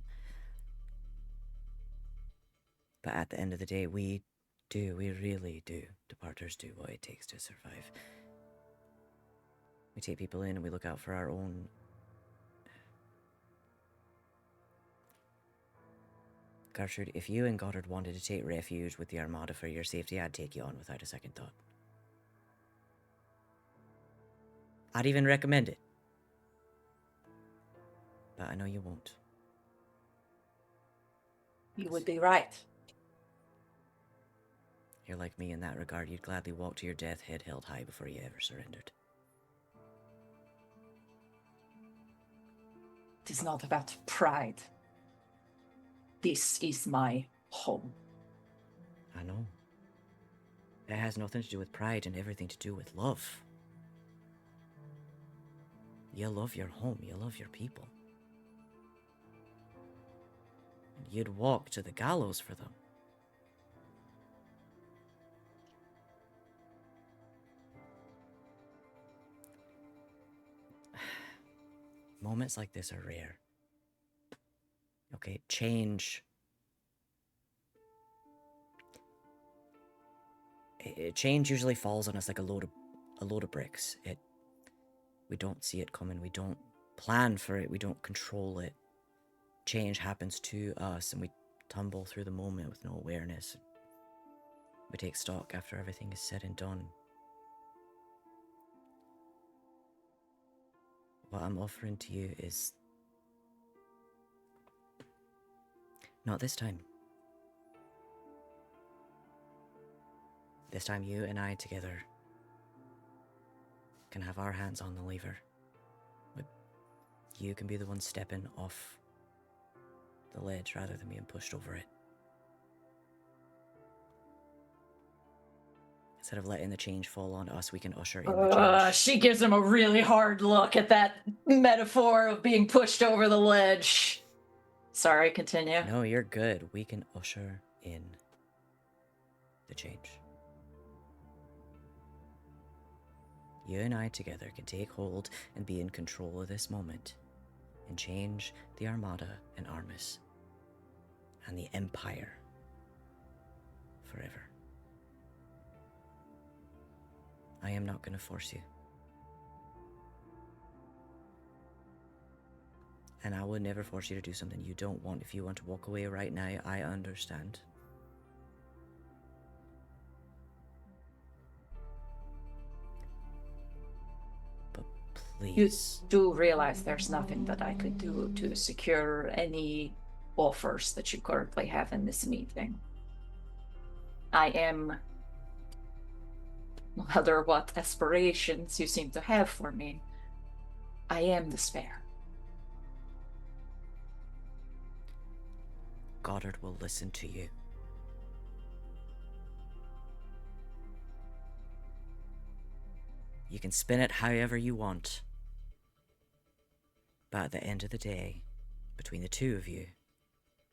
But at the end of the day, we really do. Departures do what it takes to survive. We take people in and we look out for our own. Gertrude, if you and Goddard wanted to take refuge with the Armada for your safety, I'd take you on without a second thought. I'd even recommend it. But I know you won't. You would be right. You're like me in that regard. You'd gladly walk to your death head held high before you ever surrendered. It is not about pride. This is my home. I know. It has nothing to do with pride and everything to do with love. You love your home, you love your people. And you'd walk to the gallows for them. Moments like this are rare. Okay, change. Change usually falls on us like a load of bricks. We don't see it coming. We don't plan for it. We don't control it. Change happens to us, and we tumble through the moment with no awareness. We take stock after everything is said and done. What I'm offering to you is not this time. This time you and I together can have our hands on the lever. But you can be the one stepping off the ledge rather than being pushed over it. Instead of letting the change fall on us, we can usher in the change. She gives him a really hard look at that metaphor of being pushed over the ledge. Sorry, continue. No, you're good. We can usher in the change. You and I together can take hold and be in control of this moment and change the Armada and Armus and the Empire forever. I am not going to force you. And I would never force you to do something you don't want. If you want to walk away right now, I understand. But You please. do realize there's nothing that I could do to secure any offers that you currently have in this meeting. I am, no matter what aspirations you seem to have for me, I am despair. Goddard will listen to you. You can spin it however you want. But at the end of the day, between the two of you,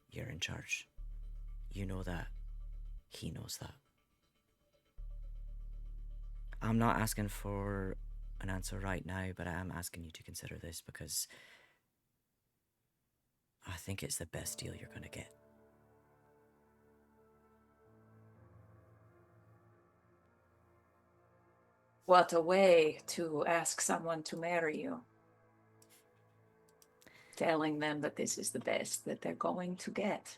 you're in charge. You know that. He knows that. I'm not asking for an answer right now, but I am asking you to consider this because I think it's the best deal you're going to get. What a way to ask someone to marry you. Telling them that this is the best that they're going to get.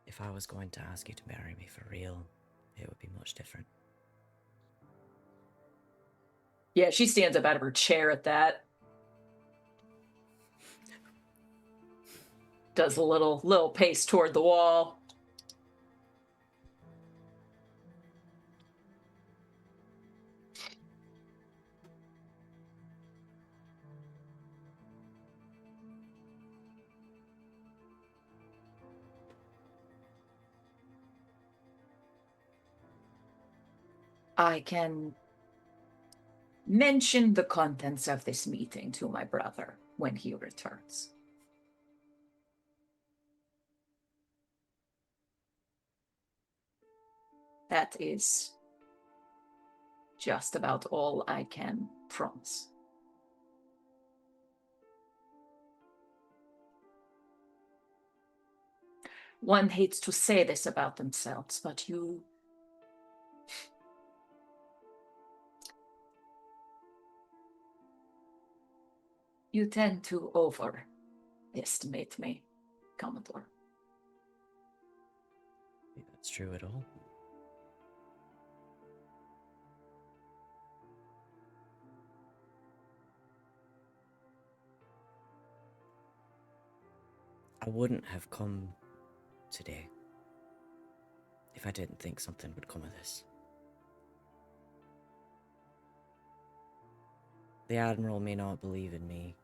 If I was going to ask you to marry me for real, it would be much different. Yeah, she stands up out of her chair at that. Does a little pace toward the wall. I can mention the contents of this meeting to my brother when he returns. That is just about all I can promise. One hates to say this about themselves, but you tend to overestimate me, Commodore. If that's true at all. I wouldn't have come today if I didn't think something would come of this. The Admiral may not believe in me.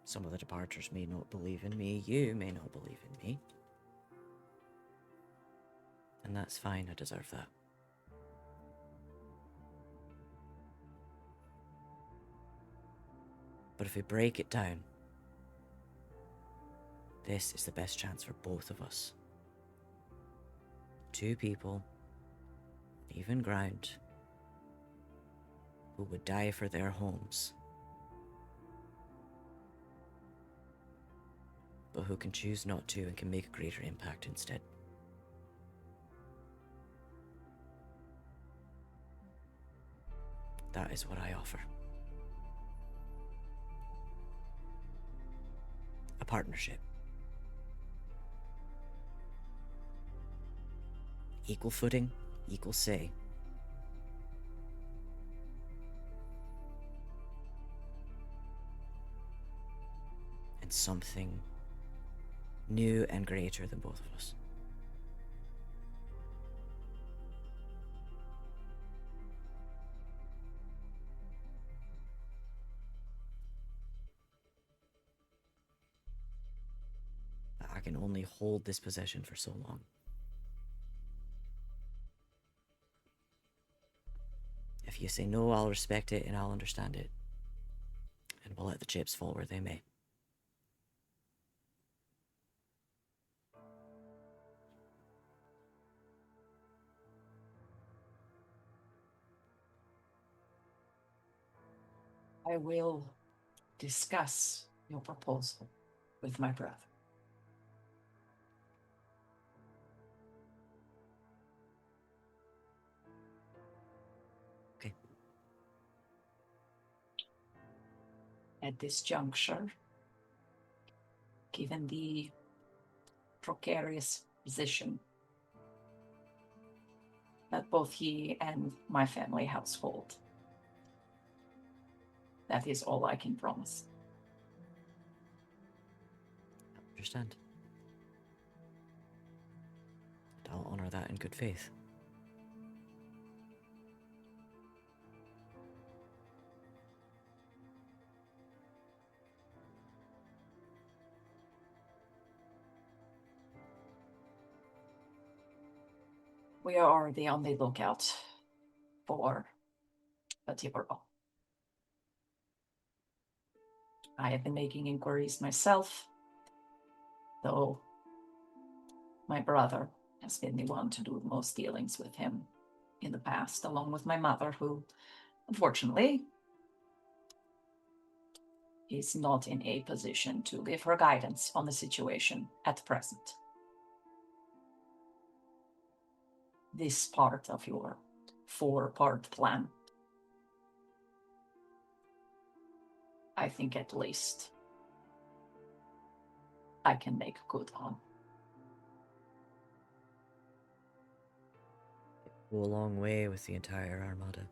Some of the departures may not believe in me. You may not believe in me. And that's fine, I deserve that. But if we break it down, this is the best chance for both of us. Two people, even ground, who would die for their homes, but who can choose not to and can make a greater impact instead. That is what I offer. A partnership. Equal footing, equal say. And something new and greater than both of us. I can only hold this possession for so long. If you say no, I'll respect it and I'll understand it. And we'll let the chips fall where they may. I will discuss your proposal with my brother. Okay. At this juncture, given the precarious position that both he and my family household, that is all I can promise. Understand. And I'll honor that in good faith. We are already on the lookout for a Tibero. I have been making inquiries myself, though my brother has been the one to do the most dealings with him in the past, along with my mother, who, unfortunately, is not in a position to give her guidance on the situation at present. This part of your 4-part plan, I think at least I can make good on. Go a long way with the entire armada.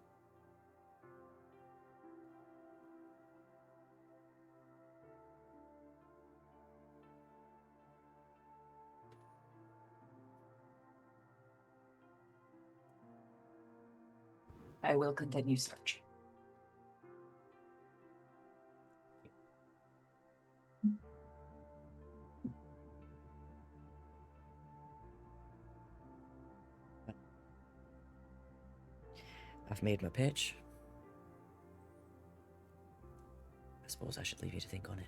I will continue searching. I've made my pitch. I suppose I should leave you to think on it.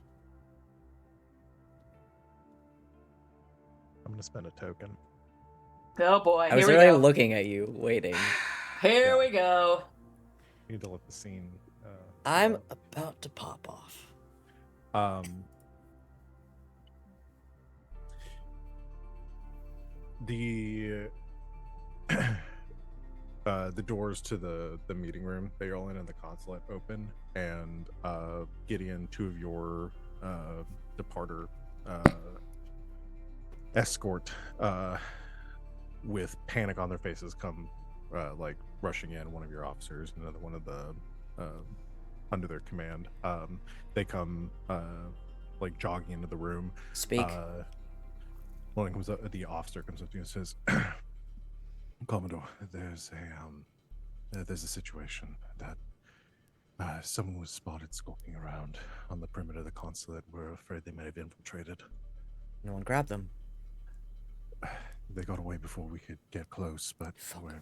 I'm gonna spend a token. Oh boy, I was here we already go. looking at you, waiting. Here Yeah. we go. Need to let the scene. I'm about to pop off. The the doors to the meeting room that you're all in the consulate open, and Gideon, 2 of your departer escort with panic on their faces come like rushing in. One of your officers, another one of the under their command, they come like jogging into the room. Speak. One comes up, the officer comes up to you and says, Commodore, there's a situation that someone was spotted skulking around on the perimeter of the consulate. We're afraid they may have infiltrated. No one grabbed them. They got away before we could get close, but we're...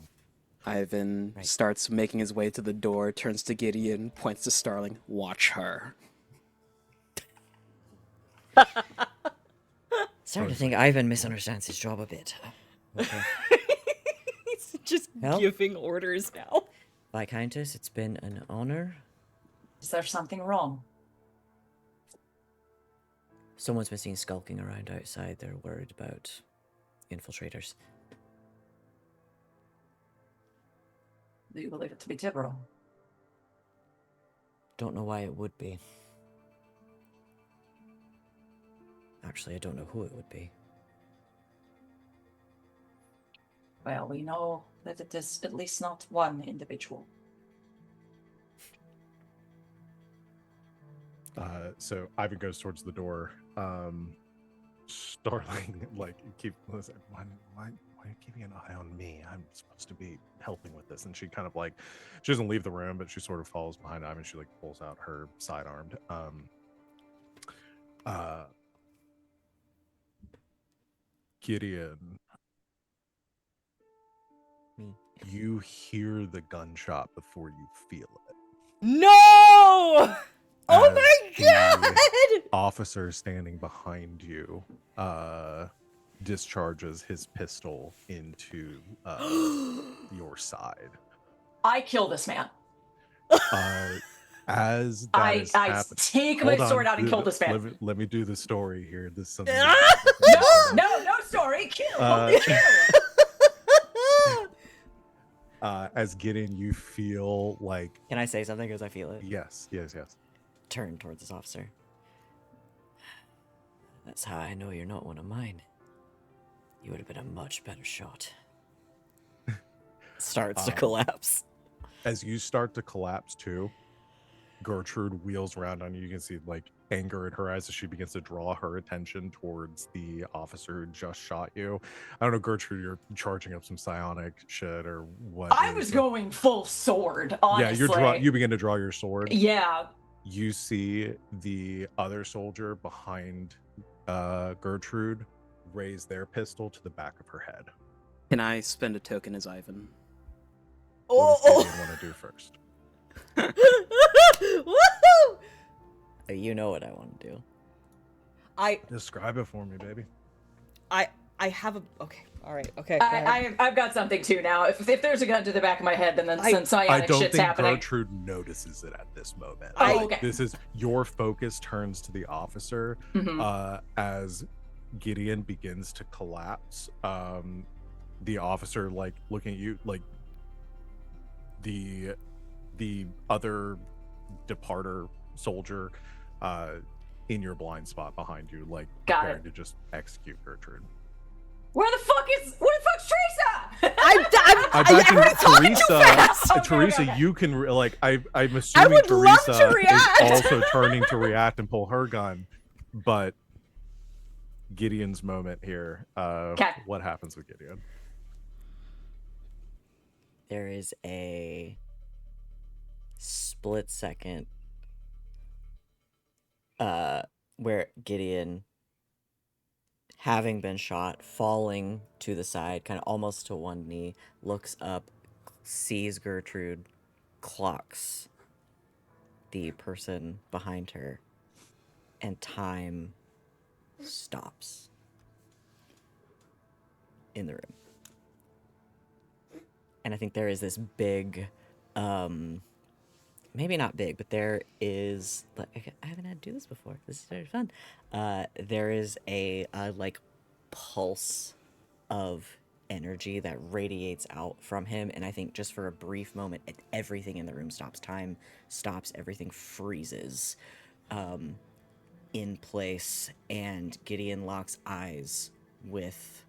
Ivan Right. starts making his way to the door, turns to Gideon, points to Starling. Watch her. Starting to think Ivan misunderstands his job a bit. Okay. He's just Well. giving orders now. Viscountess, it's been an honor. Is there something wrong? Someone's been seen skulking around outside. They're worried about infiltrators. Do you believe it to be Tibero? Don't know why it would be. Actually, I don't know who it would be. Well, we know that it is at least not one individual. So Ivan goes towards the door. Starling, like, listen, why are you keeping an eye on me? I'm supposed to be helping with this. And she kind of like, she doesn't leave the room, but she sort of follows behind Ivan. She like pulls out her sidearmed. Gideon, Me. you hear the gunshot before you feel it. No! Oh As my the god! officer standing behind you discharges his pistol into your side. I kill this man. As that is I happening, take my sword out and kill this man. Let me do the story here. This is something. No story. Kill. Uh, Only kill. As Gideon, you feel like Can I say something because I feel it? yes. Turn towards this officer. That's how I know you're not one of mine. You would have been a much better shot. Starts to collapse. As you start to collapse too, Gertrude wheels around on you. You can see like anger in her eyes as she begins to draw her attention towards the officer who just shot you. I don't know, Gertrude, you're charging up some psionic shit or what? I was going full sword, honestly. Yeah, you begin to draw your sword. Yeah. You see the other soldier behind Gertrude raise their pistol to the back of her head. Can I spend a token as Ivan? What does Gideon want to do first? Woohoo! You know what I want to do. Describe it for me, baby. I have a okay. All right. Okay. go ahead. I've got something too now. If there's a gun to the back of my head, then some I psionic don't shit's think happening. Gertrude notices it at this moment. Oh, okay. This is your focus turns to the officer as Gideon begins to collapse. The officer, like looking at you, like the other departer soldier in your blind spot behind you, like preparing to just execute Gertrude. Where the fuck's Teresa? I everybody's talking too fast. Teresa, Okay. you can I'm assuming would love Teresa to react. is also turning to react and pull her gun, but Gideon's moment here. What happens with Gideon? There is a split second where Gideon, having been shot, falling to the side, kind of almost to one knee, looks up, sees Gertrude, clocks the person behind her, and time stops in the room. And I think there is this big, maybe not big, but there is, like, I haven't had to do this before. This is very fun. There is a like pulse of energy that radiates out from him, and I think just for a brief moment, everything in the room stops. Time stops. Everything freezes in place, and Gideon locks eyes with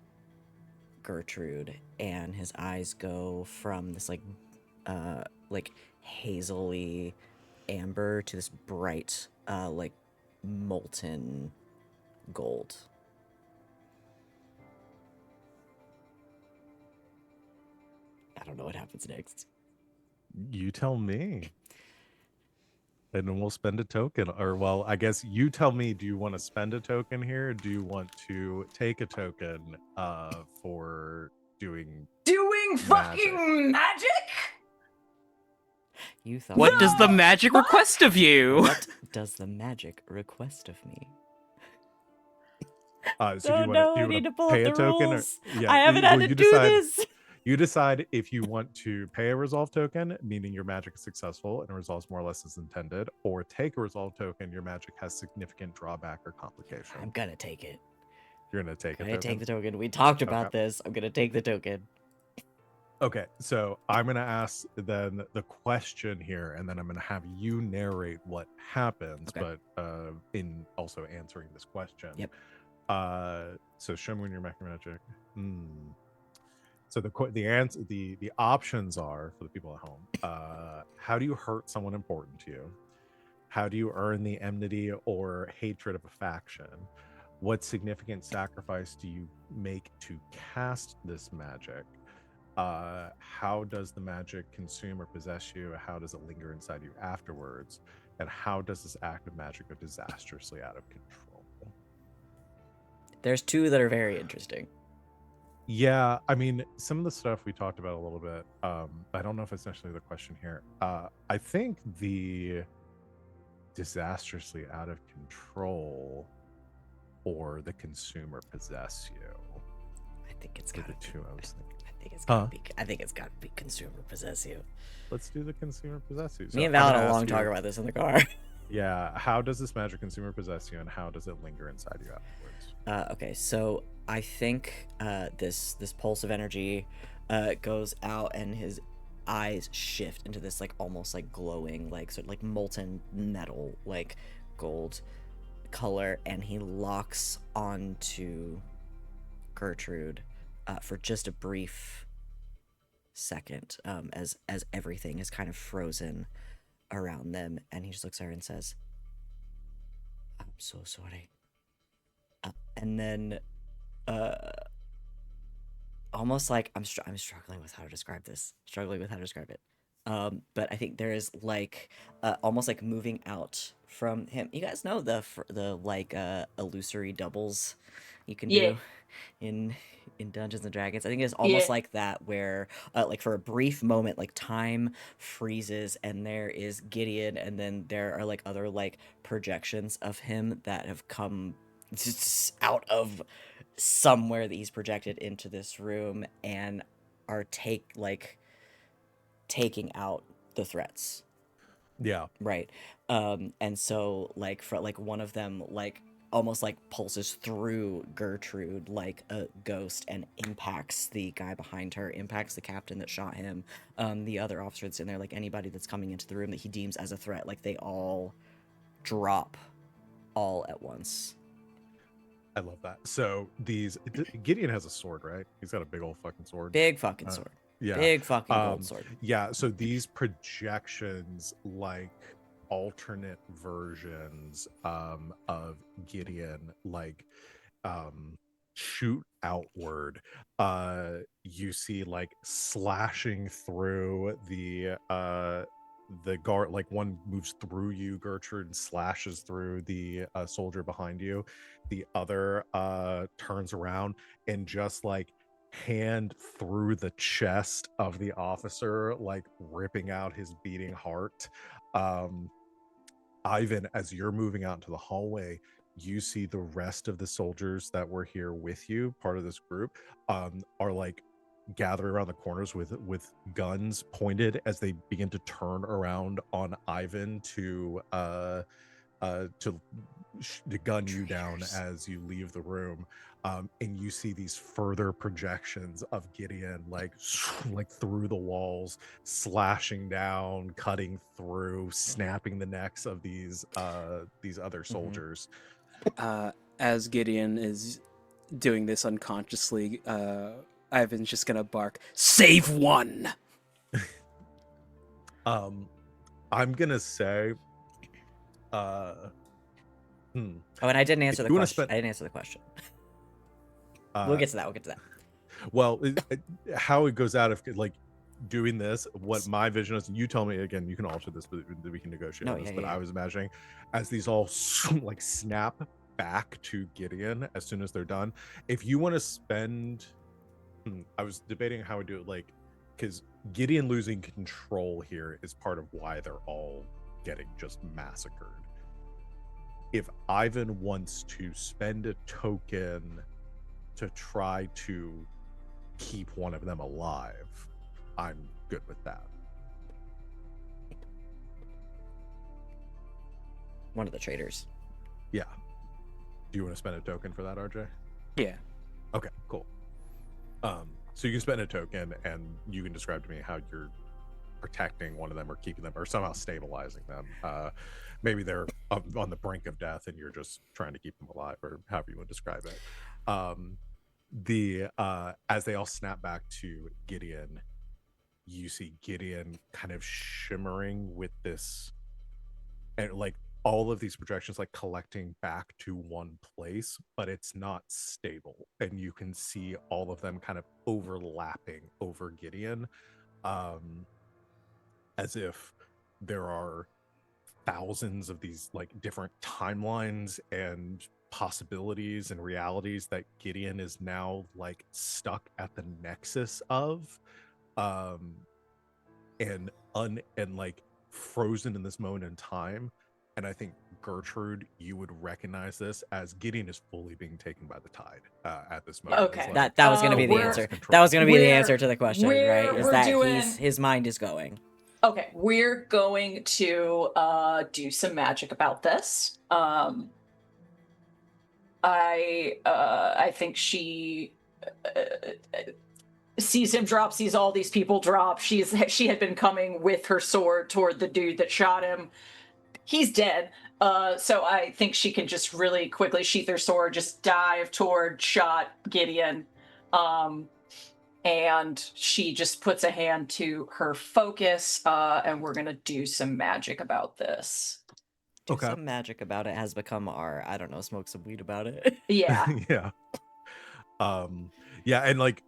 Gertrude, and his eyes go from this like hazily amber to this bright like molten gold. I don't know what happens next. You tell me. And then we'll spend a token. Or, well, I guess you tell me, do you want to spend a token here? Or do you want to take a token for doing fucking magic? You thought. What does the magic request of you? What does the magic request of me? So do you want to pay a token? Or, yeah, I haven't had to do this. You decide if you want to pay a resolve token, meaning your magic is successful and resolves more or less as intended, or take a resolve token, your magic has significant drawback or complication. I'm gonna take it. You're gonna take it. I'm gonna take the token. We talked about Okay. this. I'm gonna take the token. Okay, so I'm gonna ask then the question here, and then I'm gonna have you narrate what happens, Okay. but in also answering this question. Yep. So show me when you're making magic. So the answer, the options are for the people at home. How do you hurt someone important to you? How do you earn the enmity or hatred of a faction? What significant sacrifice do you make to cast this magic? How does the magic consume or possess you? How does it linger inside you afterwards? And how does this act of magic go disastrously out of control? There's two that are very interesting. Yeah, I mean, some of the stuff we talked about a little bit. I don't know if it's necessarily the question here. I think the disastrously out of control or the consumer possess you. I think it's They're gotta the be. two I was thinking. I think it's gotta be. I think it's gotta be consumer possess you. Let's do the consumer possess you. Me and I'm Val gonna had a long ask talk you, about this in the car. yeah, how does this magic consumer possess you, and how does it linger inside you afterwards? Okay, so I think this pulse of energy goes out, and his eyes shift into this like almost like glowing, like sort of like molten metal, like gold color, and he locks onto Gertrude for just a brief second, as everything is kind of frozen around them, and he just looks at her and says, "I'm so sorry." And then almost like I'm struggling with how to describe this. Struggling with how to describe it. But I think there is like almost like moving out from him. You guys know the like illusory doubles you can Yeah. do in Dungeons and Dragons. I think it's Yeah. almost like that, where like for a brief moment, like time freezes, and there is Gideon, and then there are like other like projections of him that have come out of somewhere that he's projected into this room and are taking out the threats, Yeah, right? And so like for like one of them like almost like pulses through Gertrude like a ghost and impacts the guy behind her, impacts the captain that shot him, the other officer that's in there, like anybody that's coming into the room that he deems as a threat, like they all drop all at once. I love that. So Gideon has a sword, right? He's got a big old fucking sword. Big fucking sword. Yeah. Big fucking gold sword. Yeah, so these projections, like alternate versions of Gideon, like shoot outward. You see like slashing through the guard, like one moves through you, Gertrude, and slashes through the soldier behind you. The other turns around and just like hand through the chest of the officer, like ripping out his beating heart. Ivan, as you're moving out into the hallway, you see the rest of the soldiers that were here with you, part of this group, are like gathering around the corners with guns pointed as they begin to turn around on Ivan to gun you down as you leave the room. And you see these further projections of Gideon like through the walls, slashing down, cutting through, snapping the necks of these other soldiers. As Gideon is doing this unconsciously, Ivan's just gonna bark, "Save one!" I'm gonna say Oh, and I didn't answer the question. I didn't answer the question. We'll get to that. Well, how it goes out of like doing this, what my vision is, and you tell me again, you can alter this, but we can negotiate No, this. yeah, But yeah. I was imagining as these all like snap back to Gideon as soon as they're done. If you want to spend, I was debating how to do it, like, because Gideon losing control here is part of why they're all getting just massacred. If Ivan wants to spend a token to try to keep one of them alive, I'm good with that. One of the traitors. Yeah. Do you want to spend a token for that, RJ? Yeah. Okay, cool. So you can spend a token and you can describe to me how you're protecting one of them or keeping them or somehow stabilizing them. Maybe they're on the brink of death and you're just trying to keep them alive, or however you want to describe it. as they all snap back to Gideon, you see Gideon kind of shimmering with this, and like all of these projections like collecting back to one place, but it's not stable, and you can see all of them kind of overlapping over Gideon, as if there are thousands of these like different timelines and possibilities and realities that Gideon is now like stuck at the nexus of, and like frozen in this moment in time. And I think, Gertrude, you would recognize this as Gideon is fully being taken by the tide at this moment. Okay. It's like, That was going to be the we're- answer. That was going to be the we're- answer to the question, right? Is we're that doing- his mind is going. Okay, we're going to do some magic about this. I think she sees him drop, sees all these people drop. She had been coming with her sword toward the dude that shot him. He's dead. So I think she can just really quickly sheath her sword, just dive toward shot Gideon. And she just puts a hand to her focus, and we're gonna do some magic about this. Do Okay. some magic about it has become our, I don't know, smoke some weed about it. Yeah. Yeah. Yeah, and like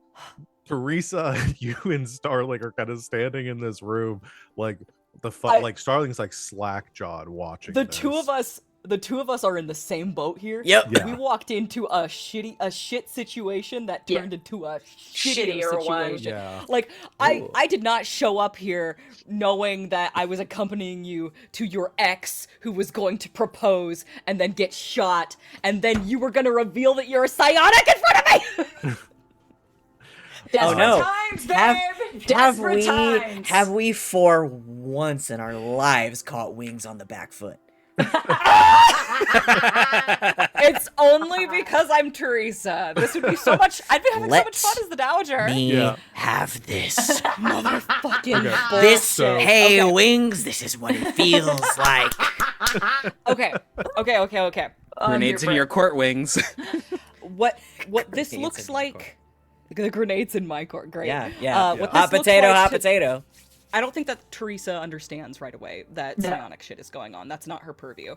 Teresa, you and Starling are kind of standing in this room, like like Starling's like slack jawed watching. The this. two of us are in the same boat here. Yep. Yeah. We walked into a shit situation that Yeah. turned into a Shittier shittier one. situation. Yeah. Like Ooh. I did not show up here knowing that I was accompanying you to your ex who was going to propose and then get shot, and then you were gonna reveal that you're a psionic in front of me. Desperate no. times, babe! Have Desperate times! have we for once in our lives caught Wings on the back foot? It's only because I'm Teresa. This would be so much. I'd be having so much Let's fun as the Dowager. Me Yeah. have this. Motherfucking Okay. bullshit. This So- hey Okay. Wings, this is what it feels like. Okay. Grenades in your court wings. What this Grenades looks in your like? The grenades in my court. Great. Yeah, yeah. What Hot this looks potato, like hot to- potato. I don't think that Teresa understands right away that No. psionic shit is going on. That's not her purview.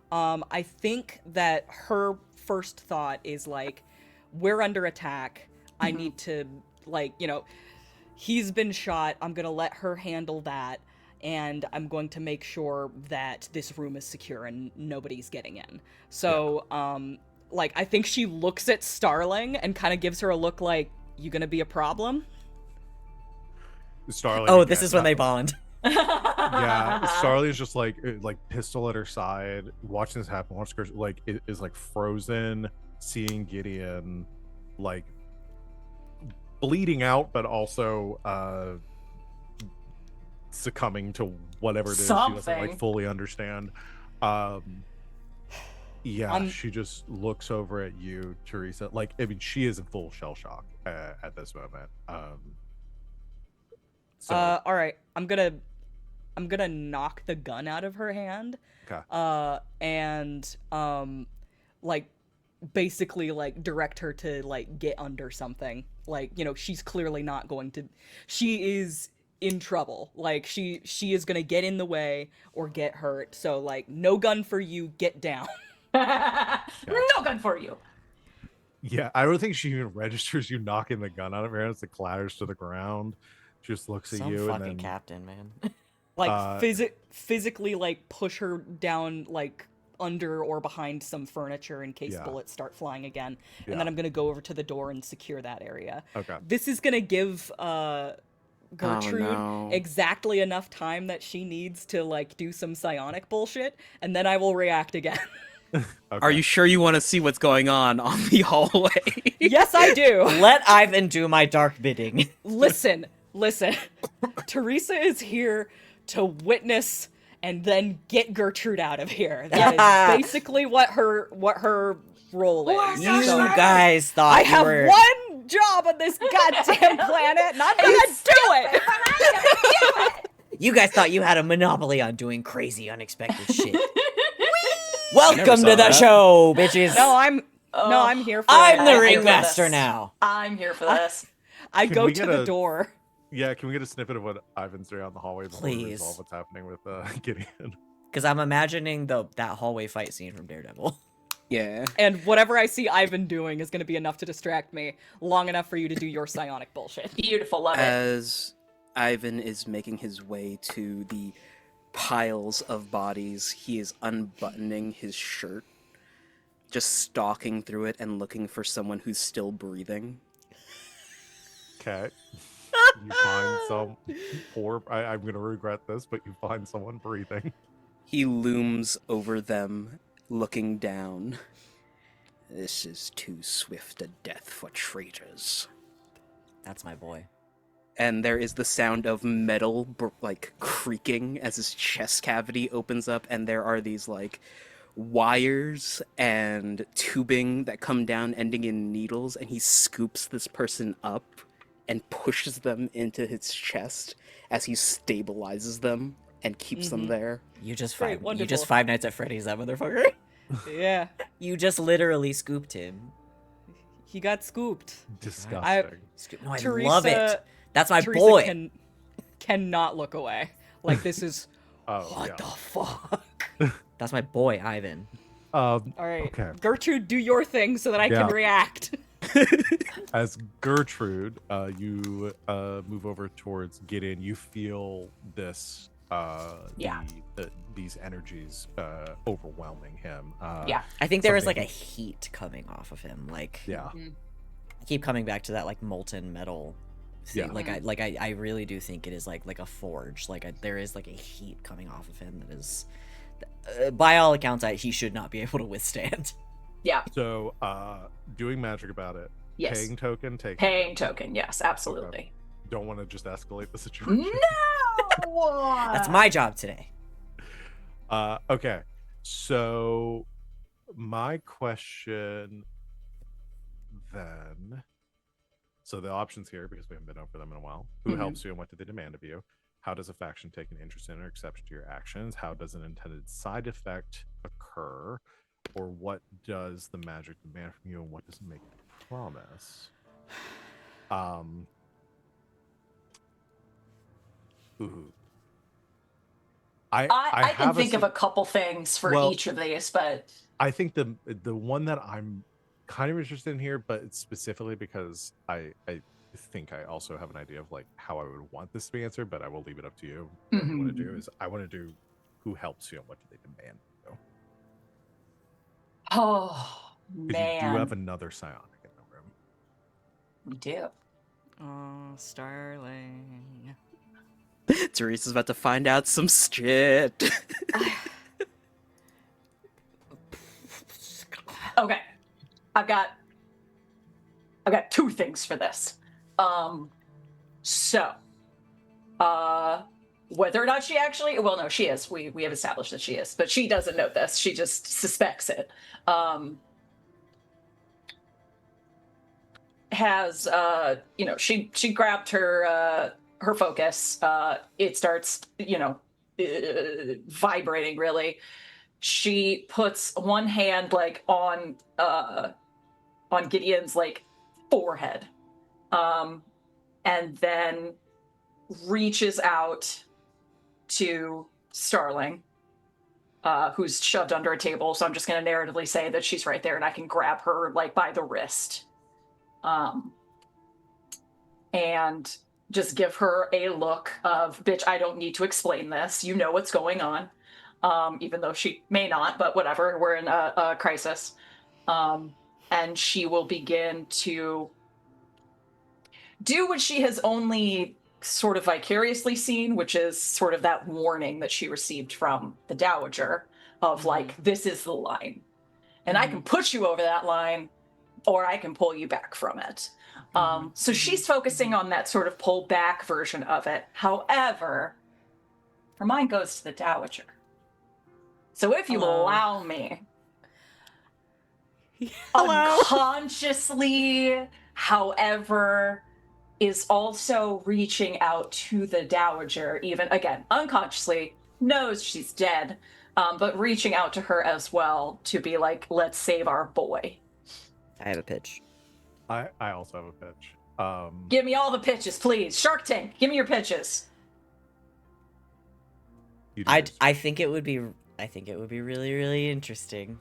I think that her first thought is like, we're under attack. I need to, like, he's been shot. I'm gonna let her handle that, and I'm going to make sure that this room is secure and nobody's getting in. So, like, I think she looks at Starling and kind of gives her a look like, you gonna be a problem? Starling. Oh, this again, is when they bond. Yeah, Starling's just like pistol at her side, watching this happen. Watch her like is like frozen, seeing Gideon like bleeding out, but also succumbing to whatever it is she doesn't Something. like fully understand. Yeah, she just looks over at you, Teresa. Like, I mean, she is in full shell shock at this moment. So All right. I'm gonna knock the gun out of her hand. okay. And like basically like direct her to like get under something. Like, she's clearly not going to. She is in trouble. Like she is gonna get in the way or get hurt. So like, no gun for you. Get down. No gun for you. Yeah, I don't think she even registers you knocking the gun out of her hands. It clatters to the ground. She just looks at Some you fucking and then captain, man. Like physically like push her down like under or behind some furniture in case Yeah. bullets start flying again. Yeah. And then I'm gonna go over to the door and secure that area. Okay. This is gonna give Gertrude no. exactly enough time that she needs to like do some psionic bullshit, and then I will react again. Okay. Are you sure you want to see what's going on the hallway? Yes, I do. Let Ivan do my dark bidding. Listen. Teresa is here to witness and then get Gertrude out of here. That is basically what her role is. You So, guys thought I you have were... one job on this goddamn planet, and I'm gonna do it. You guys thought you had a monopoly on doing crazy, unexpected shit. Never Welcome saw to the that. show, bitches. No, No, I'm here for I'm it. the I I'm here go- for ringmaster this. now. I'm here for this. I Can go we to get the a- door. Yeah, can we get a snippet of what Ivan's doing out in the hallway before we Please. resolve what's happening with Gideon? Because I'm imagining that hallway fight scene from Daredevil. Yeah. And whatever I see Ivan doing is going to be enough to distract me, long enough for you to do your psionic bullshit. Beautiful, love it. As Ivan is making his way to the piles of bodies, he is unbuttoning his shirt, just stalking through it and looking for someone who's still breathing. Okay. You find some poor. I'm going to regret this, but you find someone breathing. He looms over them, looking down. This is too swift a death for traitors. That's my boy. And there is the sound of metal, like, creaking as his chest cavity opens up, and there are these, like, wires and tubing that come down, ending in needles, and he scoops this person up and pushes them into his chest as he stabilizes them and keeps them there. You just Great, you wonderful. just Five Nights at Freddy's that motherfucker. Yeah, You just literally scooped him. he got scooped. Disgusting. No, I Teresa, love it. That's my Teresa boy. cannot look away. Like, this is... Oh, What yeah. the fuck? That's my boy, Ivan. All right, Okay. Gertrude, do your thing so that I Yeah. can react. As Gertrude, you move over towards Gideon. You feel this, Yeah. these energies overwhelming him. Yeah. I think there is like Something- a heat coming off of him. Like, Yeah. I keep coming back to that like molten metal thing. Yeah. I really do think it is like a forge. There is like a heat coming off of him that is, by all accounts, he should not be able to withstand. Yeah. So, doing magic about it. Yes. Paying token, taking. Paying token. Yes, absolutely. Don't want to just escalate the situation. No. That's my job today. Okay. So, my question then. So the options here, because we haven't been over them in a while. Who Mhm. helps you and what do they demand of you? How does a faction take an interest in or exception to your actions? How does an intended side effect occur? Or what does the magic demand from you and what does it make a promise? Ooh. I can have think of su- a couple things for Well- each of these, but I think the one that I'm kind of interested in here, but it's specifically because I think I also have an idea of like how I would want this to be answered, but I will leave it up to you. What I want to do is I want to do who helps you and what do they demand. oh Because you do man, have another psionic in the room. we do. Oh, Starling. Teresa's about to find out some shit. Okay, I've got two things for this. So, whether or not she actually, well, no, she is. We have established that she is, but she doesn't know this. She just suspects it. Has she grabbed her focus. It starts vibrating really. She puts one hand like on Gideon's like forehead, and then reaches out to Starling, who's shoved under a table. So I'm just going to narratively say that she's right there, and I can grab her like by the wrist, and just give her a look of, bitch, I don't need to explain this. You know what's going on. Even though she may not, but whatever, we're in a crisis. And she will begin to do what she has only sort of vicariously seen, which is sort of that warning that she received from the Dowager of like, this is the line. And I can push you over that line, or I can pull you back from it. So she's focusing on that sort of pull back version of it. However, her mind goes to the Dowager. So if you Hello. allow me, Hello. unconsciously, however, is also reaching out to the Dowager, even again, unconsciously, knows she's dead, but reaching out to her as well to be like, let's save our boy. I have a pitch. I also have a pitch. Give me all the pitches, please. Shark Tank, give me your pitches. You do yours. I think it would be really, really interesting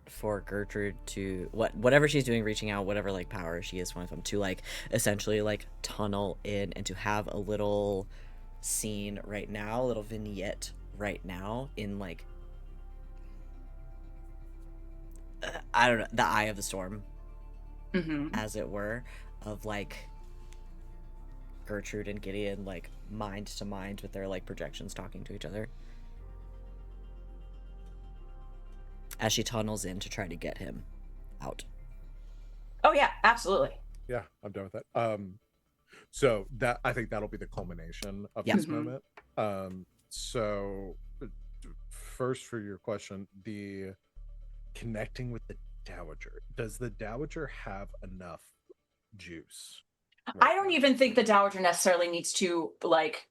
for Gertrude to whatever she's doing, reaching out, whatever like power she is, one of them, to like essentially like tunnel in and to have a little scene right now, a little vignette right now in like I don't know, the eye of the storm, as it were, of like Gertrude and Gideon like mind to mind with their like projections talking to each other as she tunnels in to try to get him out. Oh yeah, absolutely. Yeah, I'm done with that. So that I think that'll be the culmination of Yeah. this moment. So first for your question, the connecting with the Dowager. Does the Dowager have enough juice? I don't even think the Dowager necessarily needs to like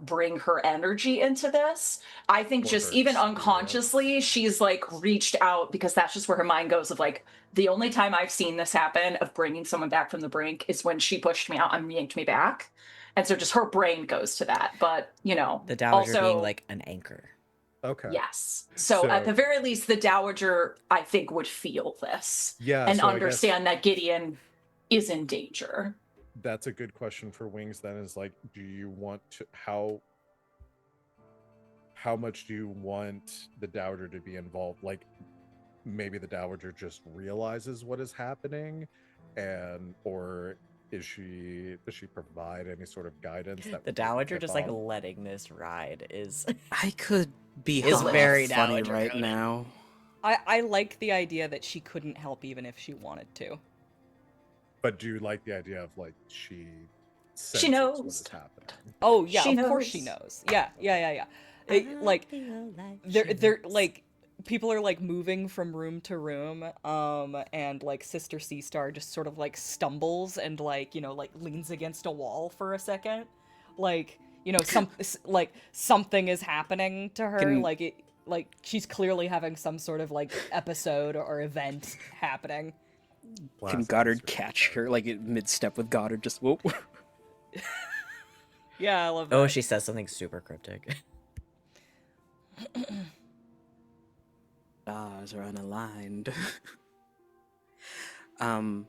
bring her energy into this. I think Or just her even experience. unconsciously she's like reached out, because that's just where her mind goes of like, the only time I've seen this happen of bringing someone back from the brink is when she pushed me out and yanked me back. And so just her brain goes to that. But, you know, The Dowager also, being like an anchor. Okay. yes. So at the very least, the Dowager, I think, would feel this and so understand that Gideon is in danger. That's a good question for Wings then, is like, do you want to how much do you want the Dowager to be involved? Like maybe the Dowager just realizes what is happening, or does she provide any sort of guidance that The Dowager just like letting this ride is I could be Is hot very funny Dowager right coded. now. I like the idea that she couldn't help even if she wanted to. But do you like the idea of like she knows what is happening? Oh yeah, She of course knows. she knows. Yeah. Like they're like people are like moving from room to room, and like Sister Sea Star just sort of like stumbles and like, you know, like leans against a wall for a second, like, you know, something is happening to her, like she's clearly having some sort of like episode or event happening. Can Goddard catch her like mid step with Goddard? Just whoop. Yeah, I love that. Oh, she says something super cryptic. Stars are unaligned. Man,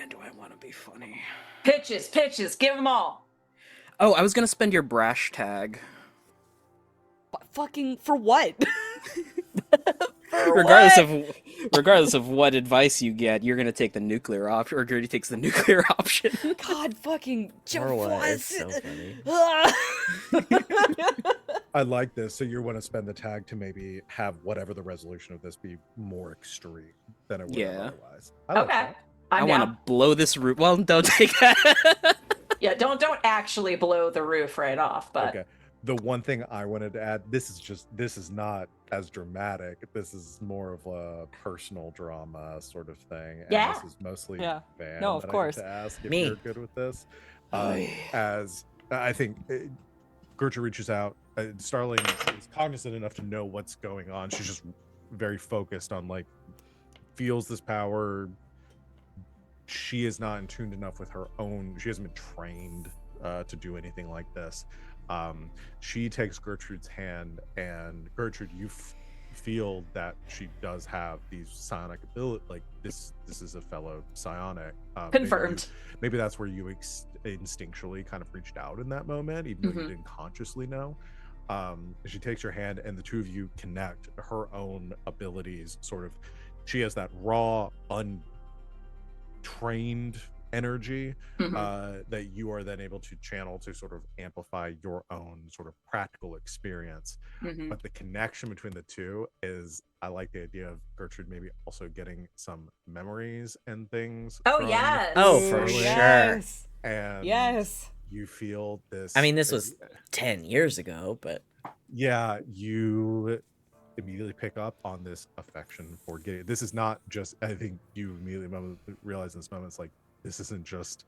do I want to be funny? Pitches, give them all. Oh, I was gonna spend your brash tag. Fucking for what? Regardless of what advice you get, you're gonna take the nuclear option, or Gertie takes the nuclear option. God fucking Marwa is so funny. I like this. So you want to spend the tag to maybe have whatever the resolution of this be more extreme than it would have otherwise. I like Okay. that. I want to blow this roof. Well, don't take that. Yeah, don't actually blow the roof right off, but Okay. The one thing I wanted to add, this is not as dramatic. This is more of a personal drama sort of thing. And Yeah. this is mostly Yeah. Van No, of that course. I get to ask if Me. you're good with this. As I think Gertrude reaches out, Starling is cognizant enough to know what's going on. She's just very focused on like, feels this power. She is not in tune enough with her own. She hasn't been trained to do anything like this. She takes Gertrude's hand, and Gertrude, you feel that she does have these psionic ability. Like this is a fellow psionic. confirmed. Maybe that's where you instinctually kind of reached out in that moment, even though you didn't consciously know. She takes your hand, and the two of you connect. Her own abilities sort of, she has that raw, untrained energy that you are then able to channel to sort of amplify your own sort of practical experience. But the connection between the two is, I like the idea of Gertrude maybe also getting some memories and things. Oh, from yes. Oh, for Starling. sure. Yes. And Yes. you feel this. I mean, this was 10 years ago, but yeah, you immediately pick up on this affection for Gideon. This is not just, I think you immediately realize in this moment, it's like, this isn't just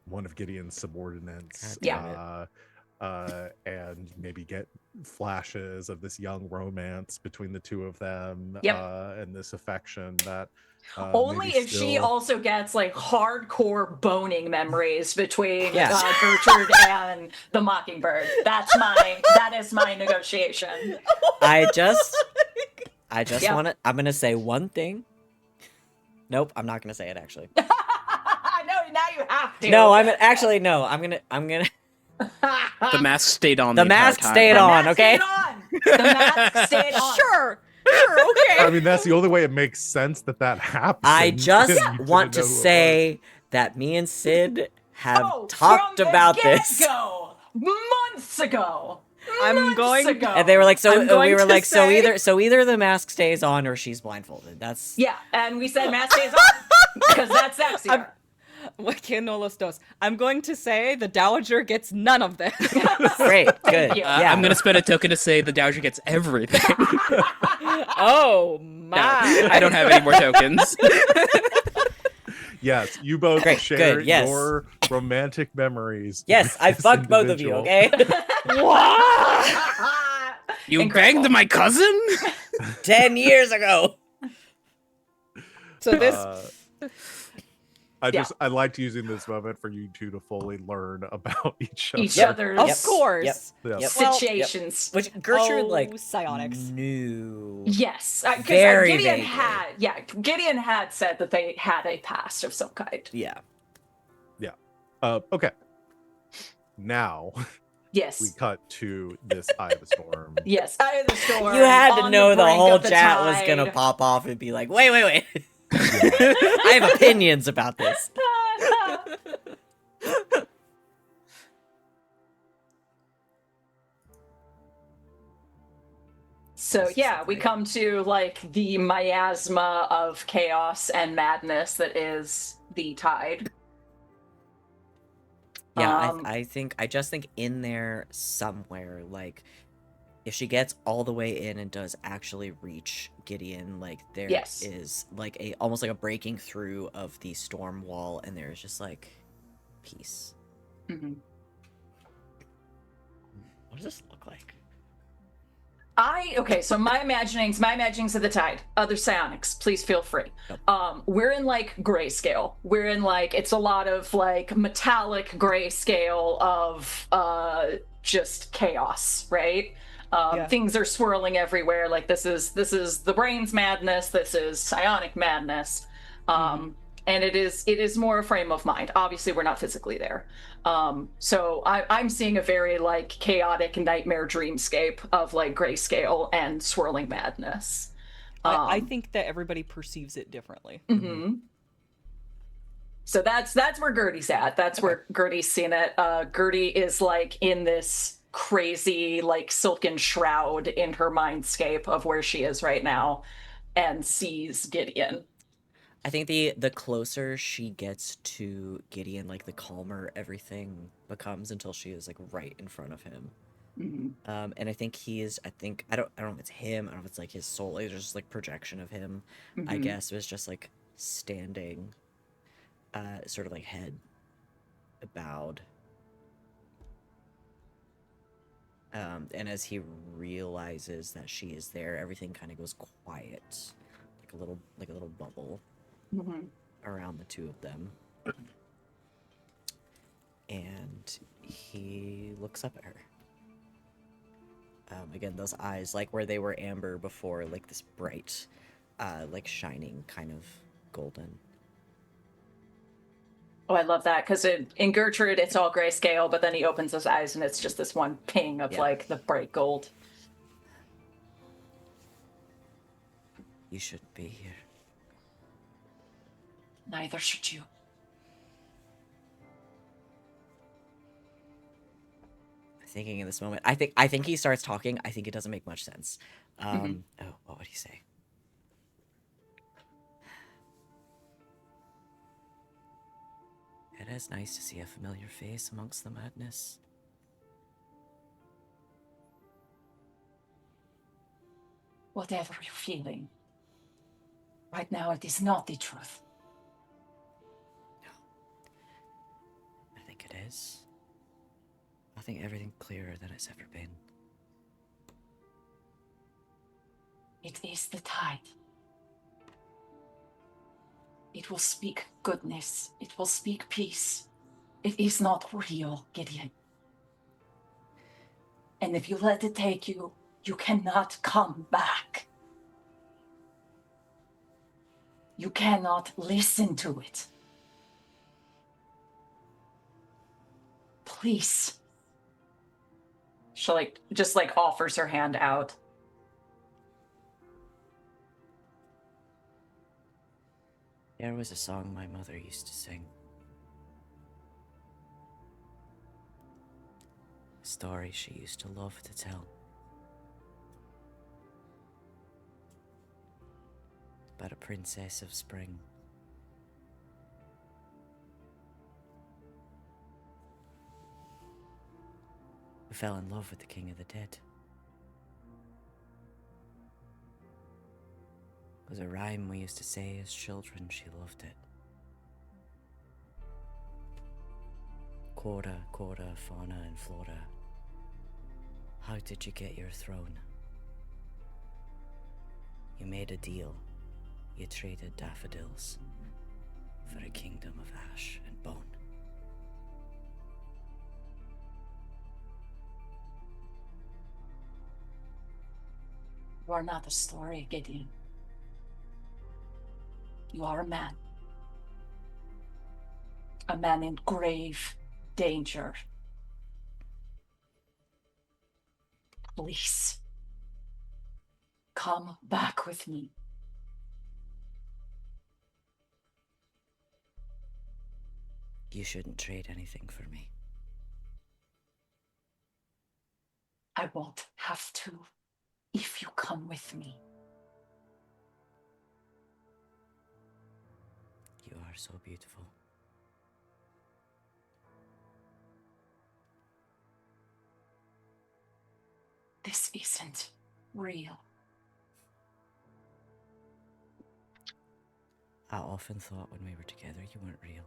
one of Gideon's subordinates. God damn and maybe get flashes of this young romance between the two of them, Yep. and this affection that Only maybe if she still... also gets like hardcore boning memories between Yeah. Gertrude and the Mockingbird. That is my negotiation. I just Yeah. want to. I'm gonna say one thing. Nope, I'm not gonna say it actually. No, now you have to. No, no. I'm gonna. The mask stayed on. The entire mask time. stayed The on, mask okay? stayed on. The mask stayed on. Sure, okay. I mean, that's the only way it makes sense that happens. I just You want didn't to know who it was. say that me and Sid have Oh, talked from the about this. get-go, months ago. I'm months going- ago. And they were like, I'm going we were to like, say- so either the mask stays on or she's blindfolded. That's Yeah, and we said mask stays on because that's sexier. What can no los dos? I'm going to say the Dowager gets none of this. great, good. you. Yeah, I'm gonna spend a token to say the Dowager gets everything. Oh my! I don't have any more tokens. Yes, you both Great, share good, yes. your romantic memories. Yes, with I this fucked both of you, individual. okay? You Incredible. banged my cousin? 10 years ago. So this Yeah. I liked using this moment for you two to fully learn about each other. Each Yep. other's Of Yep. course. Yep. Yep. Yep. Well, situations. Which Gertrude, like, psionics. knew. Yes, because Very Gideon vaguely. Gideon had said that they had a past of some kind. Yeah. Okay. Now Yes. we cut to this Eye of the Storm. Yes, out of the storm. You had to on know the brink whole of the chat was gonna tide. pop off and be like, wait. I have opinions about this. So yeah, we come to like the miasma of chaos and madness that is the tide. Yeah, Um, I just think in there somewhere, like, if she gets all the way in and does actually reach Gideon, like, there is Yes. like almost like a breaking through of the storm wall, and there's just like peace. mhm. What does this look like? Okay, so my imaginings of the tide. Other psionics, please feel free. Yep. We're in like grayscale. We're in like it's a lot of like metallic grayscale of just chaos, right? Yeah. Things are swirling everywhere. Like this is the brain's madness. This is psionic madness. And it is more a frame of mind. Obviously, we're not physically there. So I'm seeing a very like chaotic nightmare dreamscape of like grayscale and swirling madness. I think that everybody perceives it differently. Mhm. So that's where Gertie's at. That's where Gertie's seen it. Gertie is like in this crazy like silken shroud in her mindscape of where she is right now, and sees Gideon. I think the closer she gets to Gideon, like the calmer everything becomes until she is like right in front of him. Mhm. And I think I don't know if it's him, I don't know if it's like his soul, it's just like projection of him. I Mhm. guess it was just like standing, sort of like head bowed. And as he realizes that she is there, everything kind of goes quiet, like a little bubble Mhm. around the two of them. And he looks up at her. Again, those eyes, like where they were amber before, like this bright, like shining, kind of golden. Oh, I love that because in Gertrude it's all grayscale, but then he opens his eyes and it's just this one ping of Yeah. like the bright gold. You shouldn't be here. Neither should you. Thinking in this moment, I think he starts talking. I think it doesn't make much sense. Oh, what would he say? It is nice to see a familiar face amongst the madness. Whatever you're feeling. Right now it is not the truth. I think it is. think everything clearer than it's ever been. It is the tide. It will speak goodness. It will speak peace. It is not real, Gideon. And if you let it take you, you cannot come back. You cannot listen to it. Please. She just offers her hand out. There was a song my mother used to sing. A story she used to love to tell. About a princess of spring. Who fell in love with the king of the dead. It was a rhyme we used to say as children. She loved it. Quarter, fauna and flora. How did you get your throne? You made a deal. You traded daffodils for a kingdom of ash and bone. You are not a story, Gideon. You are a man. A man in grave danger. Please. Come back with me. You shouldn't trade anything for me. I won't have to if you come with me. You are so beautiful. This isn't real. I often thought when we were together you weren't real.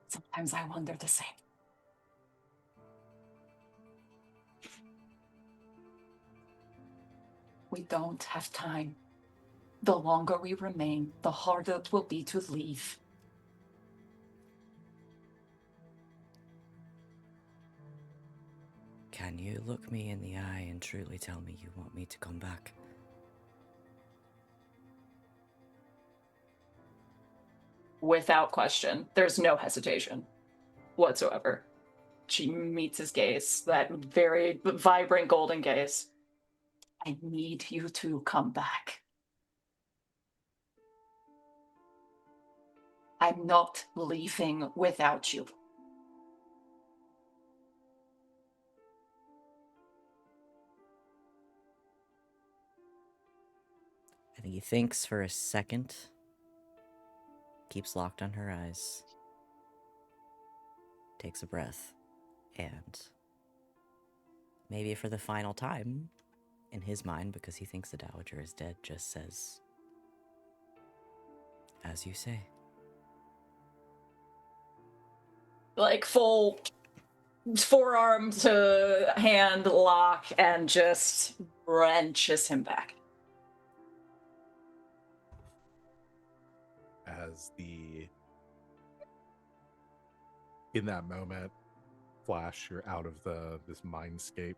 Sometimes I wonder the same. We don't have time. The longer we remain, the harder it will be to leave. Can you look me in the eye and truly tell me you want me to come back? Without question. There's no hesitation whatsoever. She meets his gaze, that very vibrant golden gaze. I need you to come back. I'm not leaving without you. I think he thinks for a second, keeps locked on her eyes, takes a breath, and maybe for the final time, in his mind, because he thinks the Dowager is dead, just says, "As you say." Full forearm to hand lock and just wrenches him back. As in that moment, Flash, you're out of this mindscape.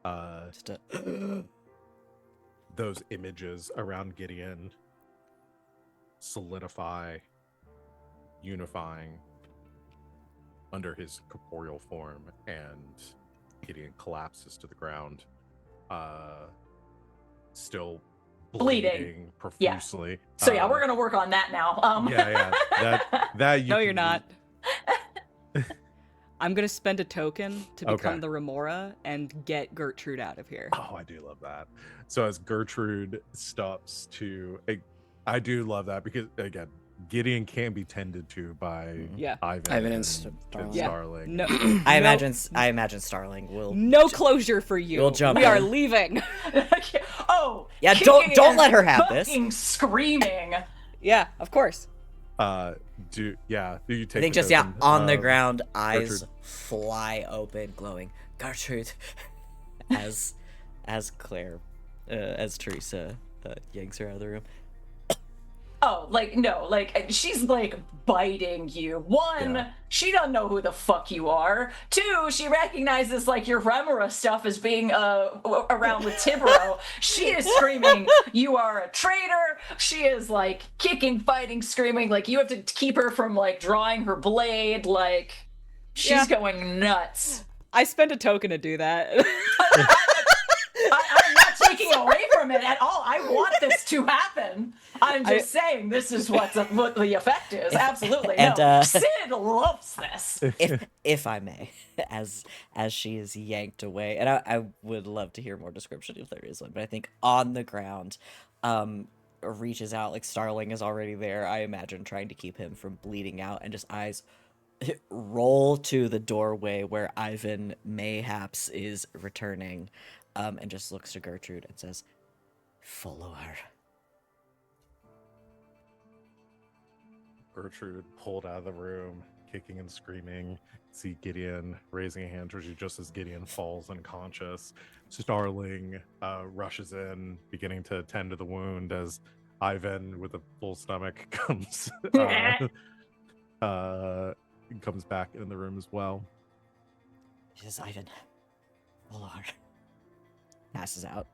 Just a Those images around Gideon solidify, unifying under his corporeal form, and Gideon collapses to the ground, still bleeding profusely. So yeah, we're gonna work on that now. Yeah. That you No, can you're not. do. I'm gonna spend a token to become Okay. the Remora and get Gertrude out of here. Oh, I do love that. So as Gertrude stops to, I do love that because again, Gideon can be tended to by Yeah. Ivan and Starling. Yeah. Starling. No, I no- imagine Starling will. no closure for you. We'll jump we are in. leaving. Oh, Yeah, kicking don't and let her have this. fucking screaming. Yeah, of course. Do you take I think the just token, on the ground, eyes Gertrude. fly open, glowing. Gertrude, as Claire, as Teresa yanks her out of the room. Oh, like, no, like, she's, like, biting you. One, Yeah. she doesn't know who the fuck you are. Two, she recognizes, like, your Remora stuff as being, around with Tibero. She is screaming, you are a traitor. She is, like, kicking, fighting, screaming. Like, you have to keep her from, like, drawing her blade. Like, she's going nuts. I spent a token to do that. I'm not taking away from it at all. I want this to happen. I'm just saying this is what the effect is. Absolutely. and, No. Sid loves this. If I may, as she is yanked away, and I would love to hear more description if there is one, but I think on the ground, reaches out, like Starling is already there, I imagine, trying to keep him from bleeding out, and just eyes roll to the doorway where Ivan mayhaps is returning, and just looks to Gertrude and says, "Follow her." Gertrude pulled out of the room, kicking and screaming. See Gideon raising a hand towards you just as Gideon falls unconscious. Starling rushes in, beginning to tend to the wound as Ivan, with a full stomach, comes comes back in the room as well. She says, "Ivan, follow her." Passes out.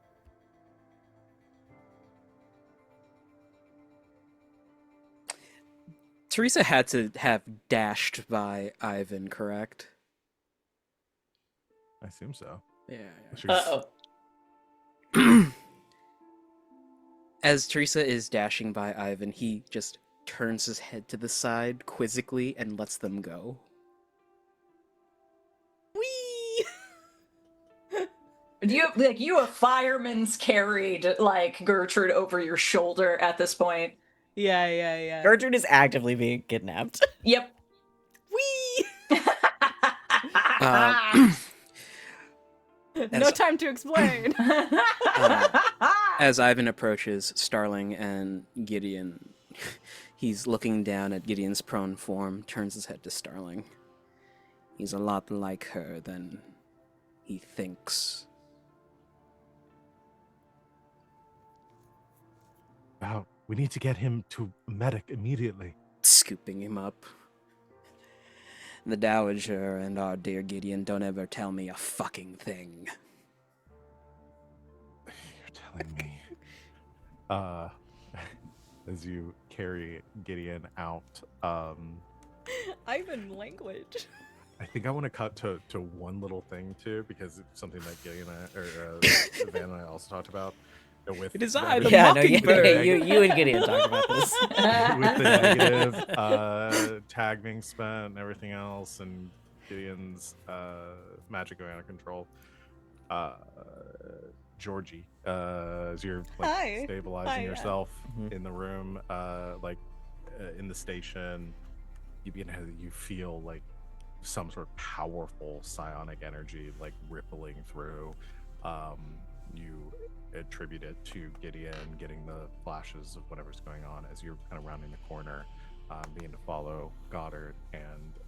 Teresa had to have dashed by Ivan, correct? I assume so. Yeah. She was- Uh-oh. As Teresa is dashing by Ivan, he just turns his head to the side quizzically and lets them go. Whee! You have fireman's carried, like, Gertrude over your shoulder at this point. Yeah. Gertrude is actively being kidnapped. Yep. Whee! No As- time to explain. As Ivan approaches Starling and Gideon, he's looking down at Gideon's prone form, turns his head to Starling. He's a lot like her than he thinks. Wow, we need to get him to a medic immediately. Scooping him up. The Dowager and our dear Gideon don't ever tell me a fucking thing. You're telling me. As you carry Gideon out, Ivan language. I think I want to cut to one little thing too, because it's something that Gideon Van and I also talked about. With It is I, the Yeah, no, Mockingbird. you and Gideon talked about this. with the negative tag being spent and everything else, and Gideon's magic going out of control. Georgie, as you're like Hi. stabilizing Hi, yeah. yourself Mhm. in the room, in the station, you feel like some sort of powerful psionic energy like rippling through. You attribute it to Gideon getting the flashes of whatever's going on as you're kind of rounding the corner, beginning to follow Goddard and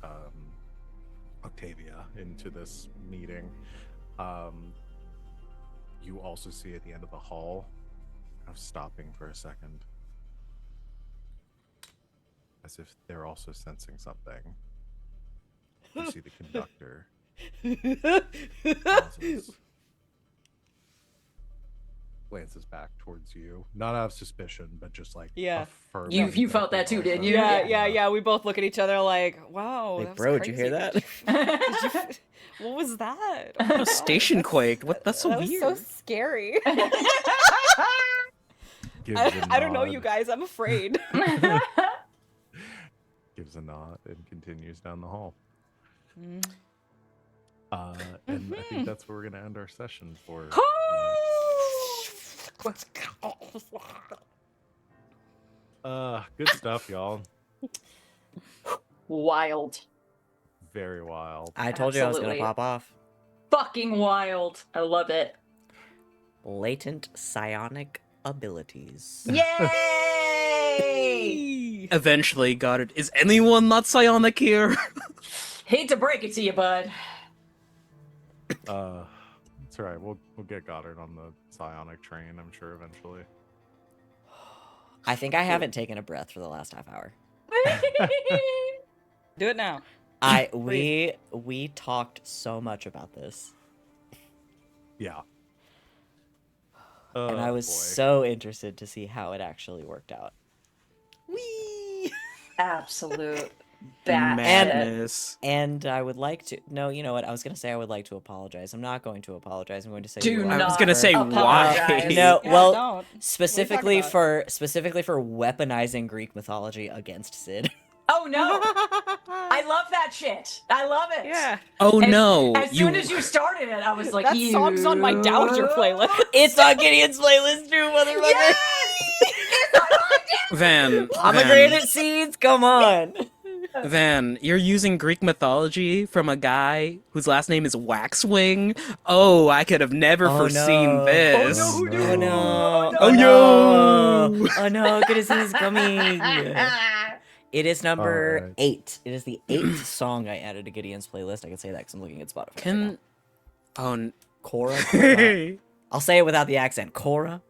Octavia into this meeting. You also see at the end of the hall, kind of stopping for a second, as if they're also sensing something. You see the conductor pauses, glances back towards you, not out of suspicion, but just like Yeah. affirming You felt that too, didn't you? Yeah. We both look at each other like, wow. Like, that was bro, did you hear crazy. that? What was that? Oh The my God, station that's- quaked. What? That's so that was weird. so scary. Gives a I don't know, nod. you guys. I'm afraid. Gives a nod and continues down the hall. Mm. And I think that's where we're gonna end our session for. Let's go. Good stuff, y'all. Wild. Very wild. I told you I was gonna Absolutely. pop off. Fucking wild. I love it. Latent psionic abilities. Yay! eventually got it. Is anyone not psionic here? Hate to break it to you, bud. It's all right. We'll get Goddard on the psionic train, I'm sure, eventually. I think I haven't taken a breath for the last half hour. Do it now. We talked so much about this. Yeah. And I was boy. so interested to see how it actually worked out. Whee! Absolute batshit. Madness. And I would like to... No, you know what? I was going to say I would like to apologize. I'm not going to apologize. I'm going to say... Do you are not I was gonna say apologize. why. No, Yeah, well, don't. specifically about? for weaponizing Greek mythology against Sid. Oh no! I love that shit. I love it. Yeah. Oh no! As soon as you started it, I was like, That song's on my Dowager playlist. It's on Gideon's playlist too, motherfucker. Yes! It's on my Van, Pomegranate seeds, come on. Van, you're using Greek mythology from a guy whose last name is Waxwing? Oh, I could have never Oh, foreseen no. this. Oh, no, Oh no! Oh, no! yo! Oh no! Gideon is coming. It is number Alright. 8. It is the 8th song I added to Gideon's playlist. I can say that because I'm looking at Spotify. right now. Can... Oh, Cora. n- I'll say it without the accent. Cora,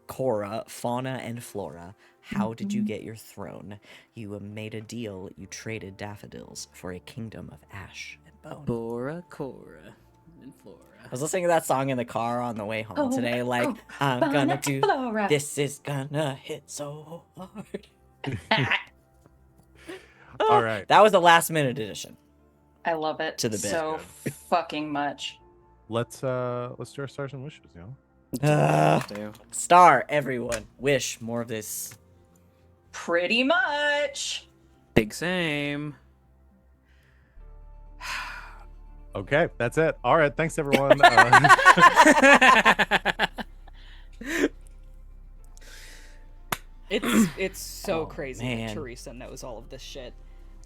fauna and flora. How did you get your throne? You made a deal. You traded daffodils for a kingdom of ash and bone. Bora, Cora, and Flora. I was listening to that song in the car on the way home today. Like, I'm gonna do. This is gonna hit so hard. All right. That was the last minute edition. I love it To the bit. so fucking much. Let's do our stars and wishes, you know. Star, everyone. Wish more of this. Pretty much. Big same. Okay, that's it. All right, thanks everyone. It's so Oh, crazy man. that Teresa knows all of this shit.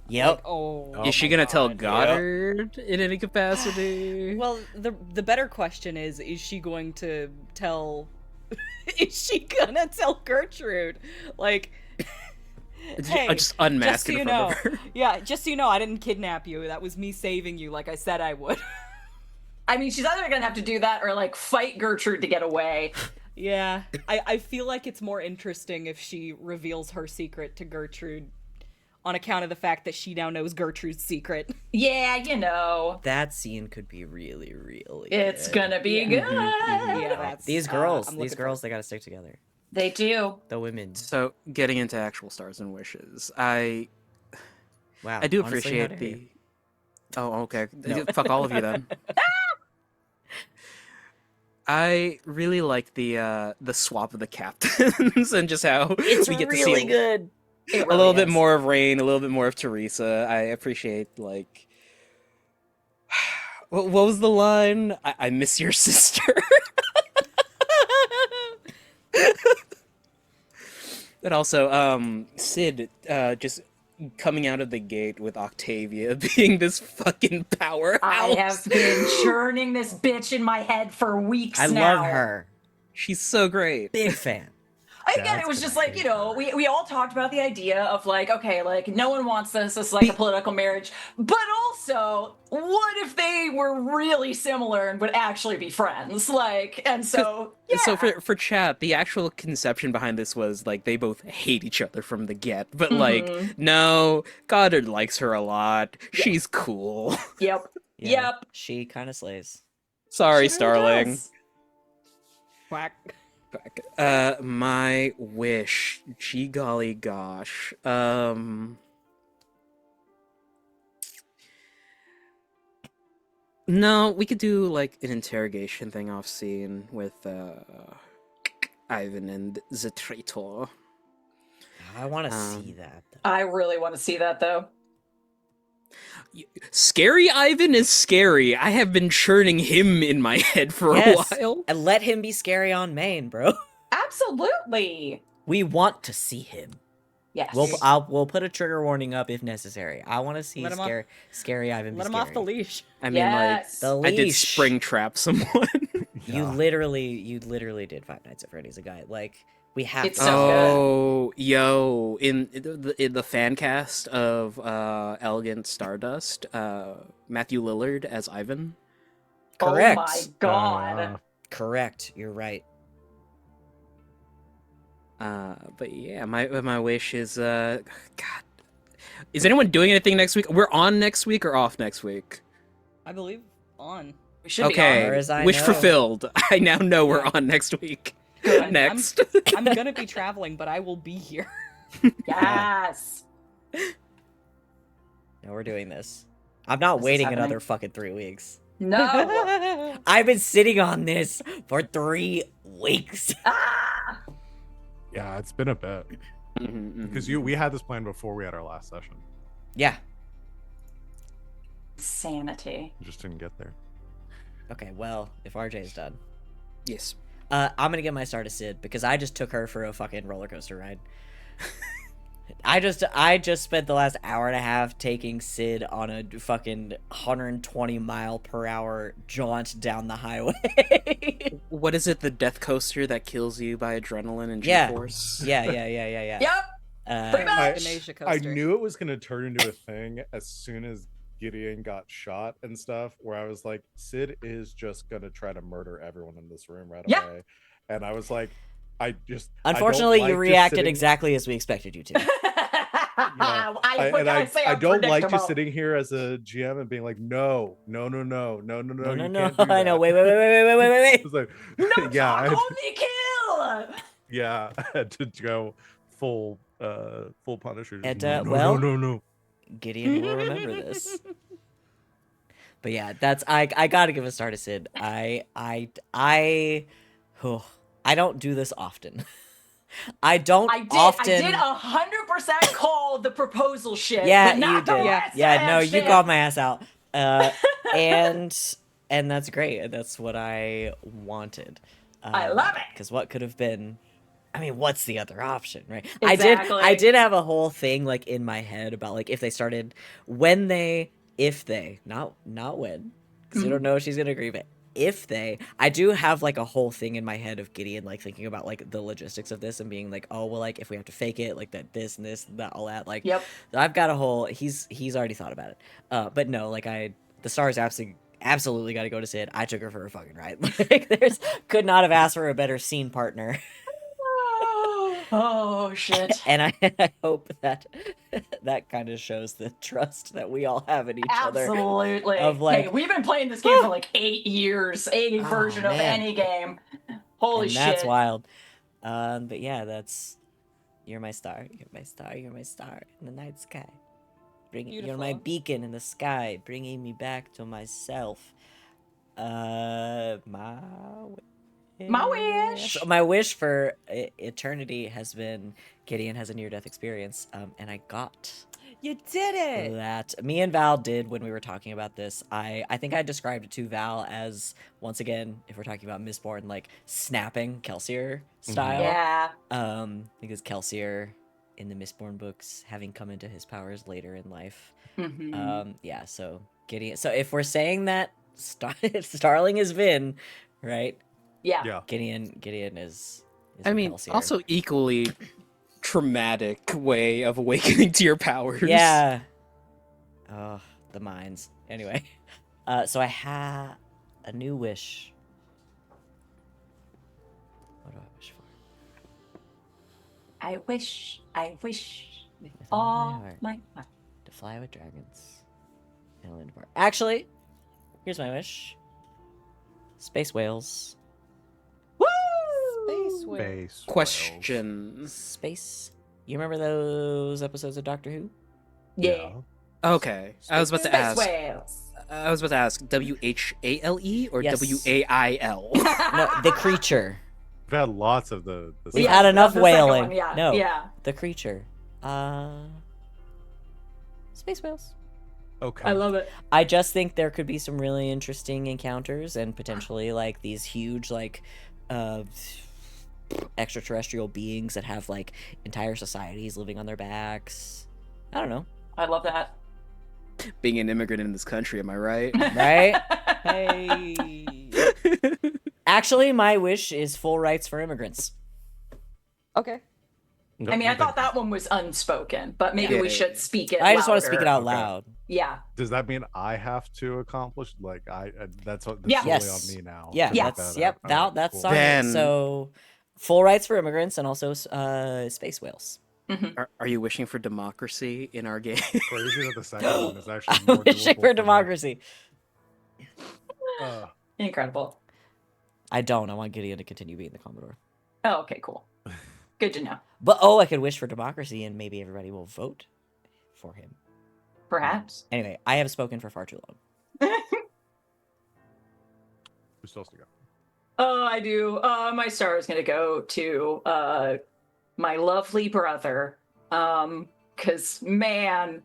Yep. Like, oh. Is she my gonna tell God. Goddard in any capacity? Well, the better question is she going to tell? Is she gonna tell Gertrude? Like, hey, just unmask just so it you in know, front of her. yeah, just so you know, I didn't kidnap you. That was me saving you, like I said I would. I mean, she's either gonna have to do that or like fight Gertrude to get away. Yeah, I feel like it's more interesting if she reveals her secret to Gertrude on account of the fact that she now knows Gertrude's secret. Yeah, you know. That scene could be really, really It's good. gonna be good. Yeah, that's These I'm girls, looking they gotta stick together. They do. The women. So, getting into actual stars and wishes, I Wow. do honestly, how appreciate dare you. the. Oh, okay. No. Fuck all of you then. I really like the swap of the captains and just how It's we get really to see good. It a little really bit is. more of Rain, a little bit more of Teresa. I appreciate like. What was the line? I miss your sister. And also, Sid just coming out of the gate with Octavia being this fucking powerhouse. I have been churning this bitch in my head for weeks I now. love her. She's so great. Big fan. Again, That's it was gonna just like, be you know, we all talked about the idea of like, okay, like no one wants this. It's like a political marriage. But also, what if they were really similar and would actually be friends? Like, and so, yeah. So for chat, the actual conception behind this was like they both hate each other from the get, but like no, Goddard likes her a lot. She's cool. Yep. Yeah, Yep. She kind of slays. Sorry, She really Starling. does. Quack. My wish. Gee golly gosh. No, we could do like an interrogation thing off scene with Ivan and the traitor. I want to see that. Though. I really want to see that though. Scary Ivan is scary. I have been churning him in my head for Yes. a while. And let him be scary on main, bro. Absolutely. We want to see him. Yes. We'll put a trigger warning up if necessary. I want to see Let him off- scary Ivan. Let be him off the scary. leash. I mean, Yes. The like, I did leash. spring trap someone. You literally did Five Nights at Freddy's a guy. Like, We have It's to. so good. Oh, yo, in the fan cast of Elegant Stardust, Matthew Lillard as Ivan. Correct. Oh my god. Correct. You're right. But yeah, my wish is God. Is anyone doing anything next week? We're on next week or off next week? I believe on. We should be Okay, Far as I wish know. fulfilled. I now know we're Yeah. on next week. Good. Next. I'm gonna be traveling, but I will be here. on. Yes. No, we're doing this. I'm not This is waiting happening. another fucking 3 weeks. No. I've been sitting on this for 3 weeks. Ah. Yeah, it's been a bit because we had this plan before we had our last session. Yeah. Sanity. We just didn't get there. Okay, well, if RJ's done. Yes. I'm gonna get my start to Sid because I just took her for a fucking roller coaster ride. I just spent the last hour and a half taking Sid on a fucking 120-mile-per-hour jaunt down the highway. What is it? The death coaster that kills you by adrenaline and Yeah. G-force? yeah. Yep. Pretty Uh, much. Euthanasia I coaster. knew it was going to turn into a thing as soon as Gideon got shot and stuff, where I was like, Sid is just going to try to murder everyone in this room right Yeah. away. And I was like, unfortunately, I don't you like just reacted sitting- exactly as we expected you to. I don't like just sitting here as a GM and being like, no, No, you no. can't do I know. that. Wait. It was like, No yeah, I talk, had to- only kill. yeah, I had to go full Punisher. And, no, well- no. Gideon will remember this. But yeah, that's I gotta give a star to Sid. I don't do this often. I don't I often. did 100% call the proposal shit. Yeah, but not you the did. rest Yeah, of no, that you shit. called my ass out. And that's great. And that's what I wanted. I love it. Because what could have been? I mean, what's the other option, right? Exactly. I did have a whole thing like in my head about like if they, not when, because we don't know if she's gonna agree, but if they, I do have like a whole thing in my head of Gideon like thinking about like the logistics of this and being like, oh well, like if we have to fake it, like that this and this and that all that, like Yep. I've got a whole. He's already thought about it. But no, like the stars absolutely got to go to Sid. I took her for a fucking ride. Like could not have asked for a better scene partner. Oh shit. And I hope that that kind of shows the trust that we all have in each other. Absolutely. Of, like- hey, we've been playing this game for like 8 years. Any Oh, version of man. any game. Holy And shit. that's wild. But yeah, you're my star. You're my star. You're my star in the night sky. You're my Beautiful. beacon in the sky, bringing me back to myself. My wish. So my wish for eternity has been Gideon has a near-death experience, and I got You did it. that. Me and Val did when we were talking about this. I think I described it to Val as, once again, if we're talking about Mistborn, like snapping Kelsier style. Yeah. Because Kelsier in the Mistborn books, having come into his powers later in life. Mhm. Yeah, so Gideon. So if we're saying that Starling is Vin, right? Yeah. Yeah. Gideon is I mean, Kelsier. also equally traumatic way of awakening to your powers. Yeah. Oh, the mines. Anyway, so I have a new wish. What do I wish for? I wish with With all my all heart. my heart. To fly with dragons. And Linda Park. Actually, here's my wish. Space whales. Woo! Space whale. Space Question. Space. You remember those episodes of Doctor Who? Yeah. Okay, I was about to Space ask. whales. I was about to ask WHALE or Yes. WAIL? No, the creature. We've had lots of the We've Yeah, had enough the second whaling. one, yeah, No, yeah. the creature. Space whales. okay. I love it. I just think there could be some really interesting encounters and potentially like these huge like extraterrestrial beings that have like entire societies living on their backs. I don't know, I love that. Being an immigrant in this country, am I right? right? Hey. Actually, my wish is full rights for immigrants. Okay. I mean, I thought that one was unspoken, but maybe we should speak it. I just want to speak it out Okay. loud. Yeah. Does that mean I have to accomplish? Like that's what. That's Yeah. solely Yes. on me now. Yeah. to get That's that yep. out. That Alright, that's cool. on Then- so full rights for immigrants and also space whales. Are you wishing for democracy in our game? Crazy that the second one is actually I'm more wishing doable for me. democracy. Incredible. I don't. I want Gideon to continue being the Commodore. Oh, okay, cool. Good to know. But I could wish for democracy and maybe everybody will vote for him. Perhaps. Anyway, I have spoken for far too long. Who's supposed to go? Oh, I do. My star is gonna go to my lovely brother. Cause man,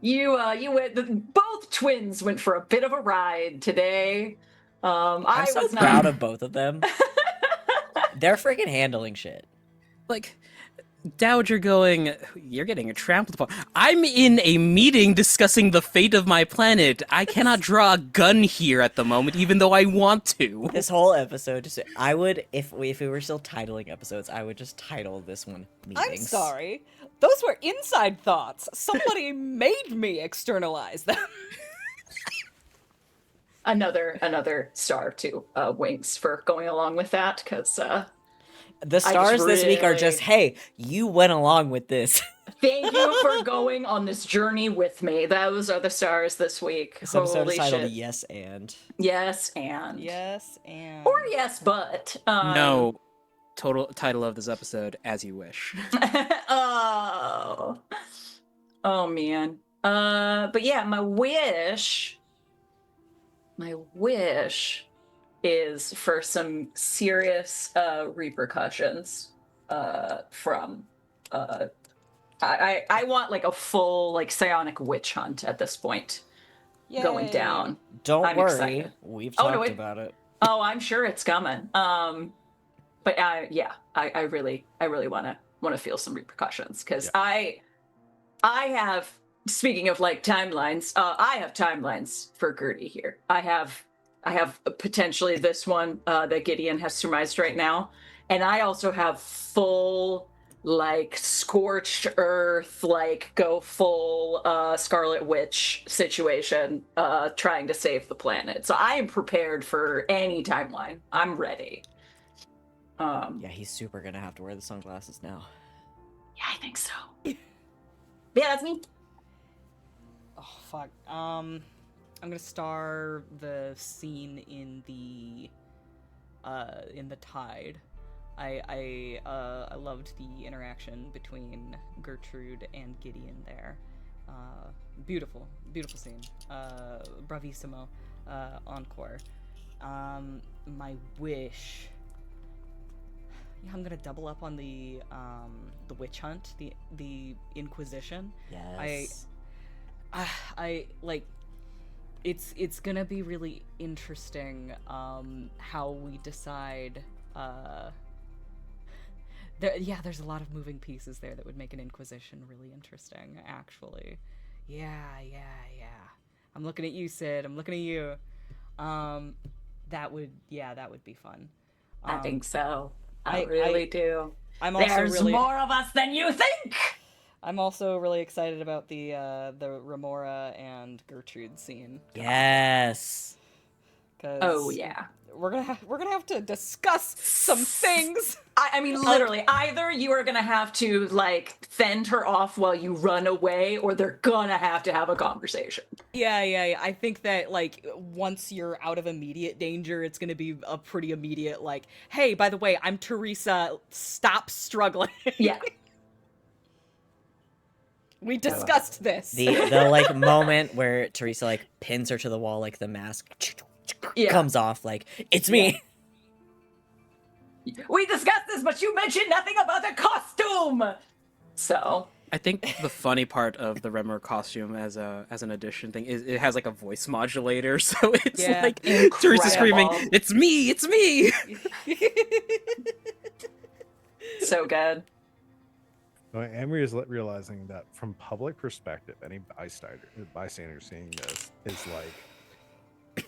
you went. Both twins went for a bit of a ride today. I'm I so was proud not. of both of them. They're freaking handling shit. Like, Dowager going, you're getting trampled upon. I'm in a meeting discussing the fate of my planet. I cannot draw a gun here at the moment, even though I want to. This whole episode, just I would if we were still titling episodes, I would just title this one "Meetings." I'm sorry. Those were inside thoughts. Somebody made me externalize them. Another star to Wings for going along with that, because The stars this week are really- just, hey, you went along with this. thank you for going on this journey with me. Those are the stars this week. This episode Holy is titled shit. "Yes and." Yes, and Yes, and or yes, but No. Total title of this episode, As You Wish. oh man. But yeah, my wish is for some serious repercussions from I want like a full like psionic witch hunt at this point going Yay. down. Don't I'm worry, excited. we've Oh, no, talked it- about it. Oh, I'm sure it's coming. But I really want to feel some repercussions because I have, speaking of like timelines, I have timelines for Gertie here. I have potentially this one that Gideon has surmised right now, and I also have full like scorched earth, like go full Scarlet Witch situation, trying to save the planet. So I am prepared for any timeline. I'm ready. Yeah, he's super gonna have to wear the sunglasses now. Yeah, I think so. Yeah, that's me. Oh fuck. I'm gonna star the scene in the Tide. I loved the interaction between Gertrude and Gideon there. Beautiful scene. Bravissimo. Encore. My wish. Yeah, I'm gonna double up on the witch hunt, the Inquisition. Yes. I like. It's gonna be really interesting how we decide. There's a lot of moving pieces there that would make an Inquisition really interesting. Actually, yeah. I'm looking at you, Sid. I'm looking at you. That would be fun. I think so. I I really do. I'm also There's really more of us than you think. I'm also really excited about the Remora and Gertrude scene. Yes. 'Cause Oh yeah. we're gonna have to discuss some things. I mean, literally, either you are gonna have to like fend her off while you run away, or they're gonna have to have a conversation. Yeah. I think that like once you're out of immediate danger, it's gonna be a pretty immediate like, hey, by the way, I'm Teresa. Stop struggling. Yeah. We discussed this. The like moment where Teresa like pins her to the wall, like the mask Yeah. comes off, like it's me. We discussed this, but you mentioned nothing about the costume. So I think the funny part of the Remor costume as an addition thing is it has like a voice modulator, so it's Yeah. like Teresa screaming, Incredible. "It's me! It's me!" so good. Amory is realizing that from public perspective, any bystander seeing this is like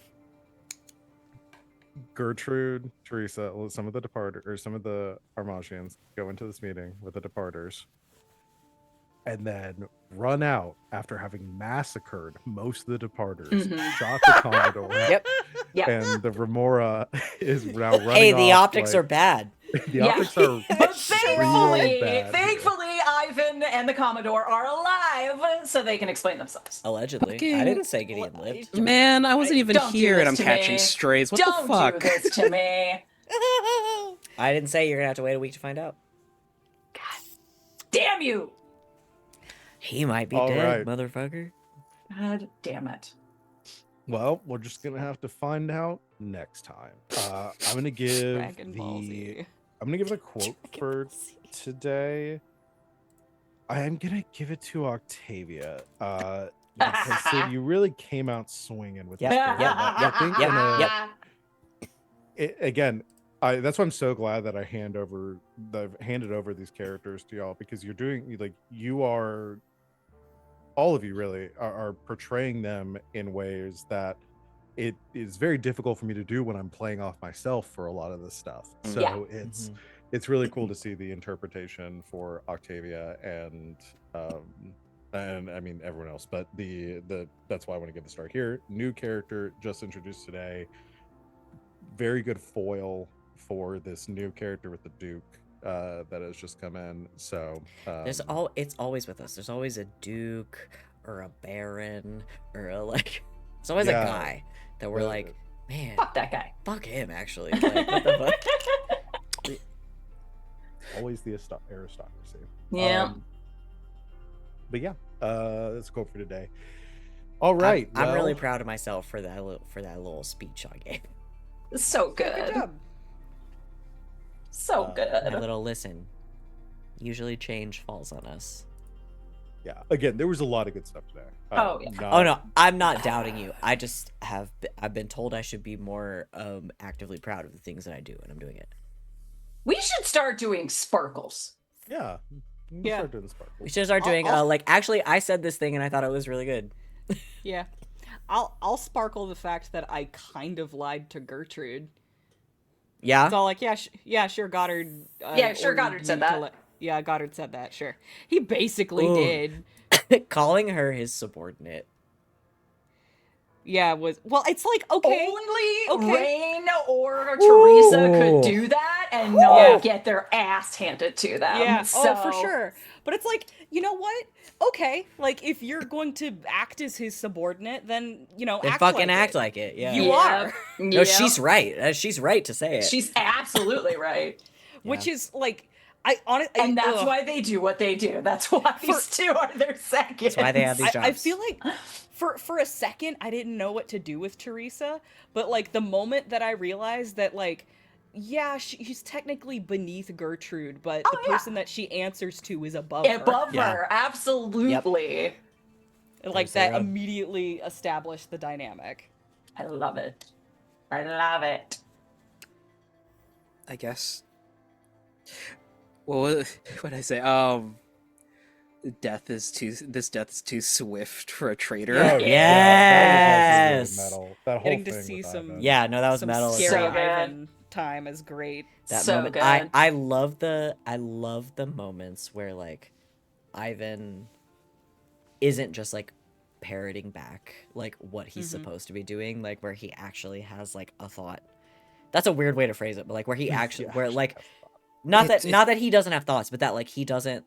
Gertrude, Teresa, some of the some of the Armagians go into this meeting with the departers, and then run out after having massacred most of the departers, shot the Commodore. Yep. Yeah. And the Remora is now running Hey, the off, optics like- are bad. The optics are But real bad. thankfully, Ivan and the Commodore are alive, so they can explain themselves. Allegedly. I Fucking- didn't say Gideon lived. Man, I wasn't even Don't do here and this I'm to catching me. strays. What Don't the fuck? do this to me. I didn't say you're gonna have to wait a week to find out. Damn you. He might be All dead, right. motherfucker. God damn it. Well, we're just gonna have to find out next time. I'm gonna give Dragon Ball Z. I'm gonna give it a quote for today. I am gonna give it to Octavia. Because Sid, you really came out swinging with Yep, this game. yep, I think yep, in a- yep. again, that's why I'm so glad that I've handed over these characters to y'all, because you're doing, like, you are, all of you really are portraying them in ways that it is very difficult for me to do when I'm playing off myself for a lot of this stuff. So Yeah. it's really cool to see the interpretation for Octavia and I mean everyone else, but that's why I want to give the start here. New character just introduced today. Very good foil for this new character with the Duke that has just come in. So It's always with us. There's always a Duke or a Baron or a there's always Yeah. a guy that we're like, man, Fuck that guy. fuck him actually. Like, what the fuck? always the aristocracy. Yeah. But yeah, that's a quote for today. All right, I'm really well, proud of myself for that little speech I gave. So Good good. job. So That good. little listen. Usually change falls on us. yeah. Again, there was a lot of good stuff today. Oh, yeah. Oh no, I'm not doubting you. I just I've been told I should be more actively proud of the things that I do, and I'm doing it. We should start doing sparkles. Yeah. We can Yeah. start doing the sparkles. We should start doing actually I said this thing and I thought it was really good. Yeah. I'll sparkle the fact that I kind of lied to Gertrude. Yeah. It's all like, yeah, sure, Goddard. Yeah, sure, ordered Goddard me said to that. yeah, Goddard said that. Sure, he basically Ooh. did. Calling her his subordinate. Yeah, well, it's like okay, Only okay. Rain or Teresa Ooh. could do that and not Yeah. get their ass handed to them. Yeah, So, oh for sure. But it's like, you know what? Okay, like if you're going to act as his subordinate, then Then act fucking like act it. like it. Yeah. You are. No, she's right. She's right to say it. She's absolutely right. Which Yeah. is like, I honestly, And that's why they do what they do. That's why these two are their seconds. That's why they have these jobs. I feel like for a second I didn't know what to do with Teresa, but like the moment that I realized that like, yeah, she's technically beneath Gertrude, but the yeah. person that she answers to is above her. Above Yeah. her, absolutely. And, like There's that their, immediately established the dynamic. I love it. I love it. I guess. Well, what I say? This death is too swift for a traitor. Yeah. That was also Yes. really metal. That whole Getting to thing see with some- Ivan. Yeah, no, that was Some metal. as scary So well. good. Ivan time is great. That So moment. good. I love the moments where like Ivan isn't just like parroting back like what he's supposed to be doing, like where he actually has like a thought. That's a weird way to phrase it, but like where he actually where like not that he doesn't have thoughts, but that like he doesn't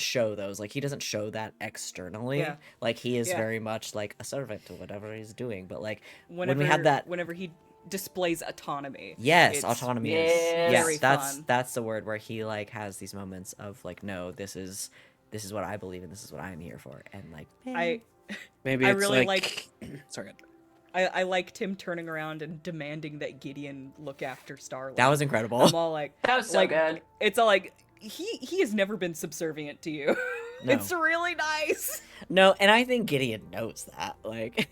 show those, like he doesn't show that externally. Yeah. Like he is Yeah. very much like a servant to whatever he's doing, but like Whenever when we have that whenever he displays autonomy. yes, it's autonomy Yes. is yes, very that's fun. that's the word where he like has these moments of like, no, this is what I believe and this is what I'm here for, and like Maybe I it's really like. Sorry. I liked him turning around and demanding that Gideon look after Starlight. that was incredible. I'm all like, That was so like, good. It's all like he has never been subservient to you. No. It's really nice. No, and I think Gideon knows that. Like,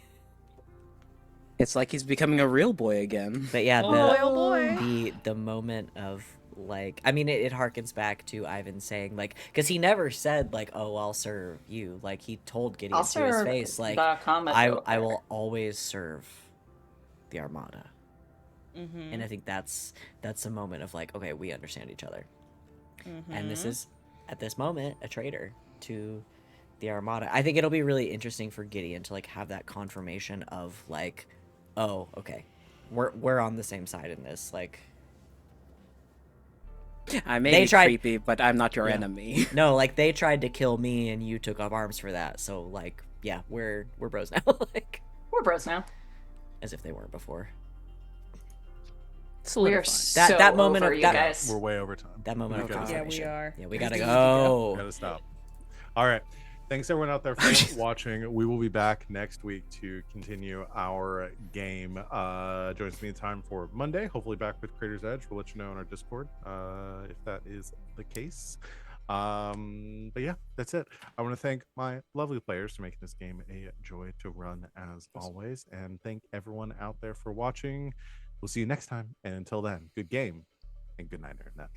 It's like he's becoming a real boy again. but yeah, Oh boy. the moment of like, I mean, it harkens back to Ivan saying like, because he never said like, oh, I'll serve you. Like he told Gideon I'll to his serve face like, the Commodore. I will always serve the Armada. And I think that's a moment of like, okay, we understand each other. And this is at this moment a traitor to the Armada. I think it'll be really interesting for Gideon to like have that confirmation of like, oh, okay, we're on the same side in this. Like, I may They be tried- creepy, but I'm not your Yeah. enemy. no, like they tried to kill me and you took up arms for that. So like, yeah, we're bros now. Like, We're bros now. as if they weren't before. We are Solidified. so that moment over of- you that- guys. We're way over time. That moment of We gotta stop. confirmation. Yeah, we are. Yeah, we I gotta think we need to go. go. Gotta stop. All right. Thanks everyone out there for watching. We will be back next week to continue our game. Join us anytime for Monday. Hopefully back with Creator's Edge. We'll let you know on our Discord if that is the case. But yeah, that's it. I want to thank my lovely players for making this game a joy to run as always, and thank everyone out there for watching. We'll see you next time, and until then, good game and good night, Internet.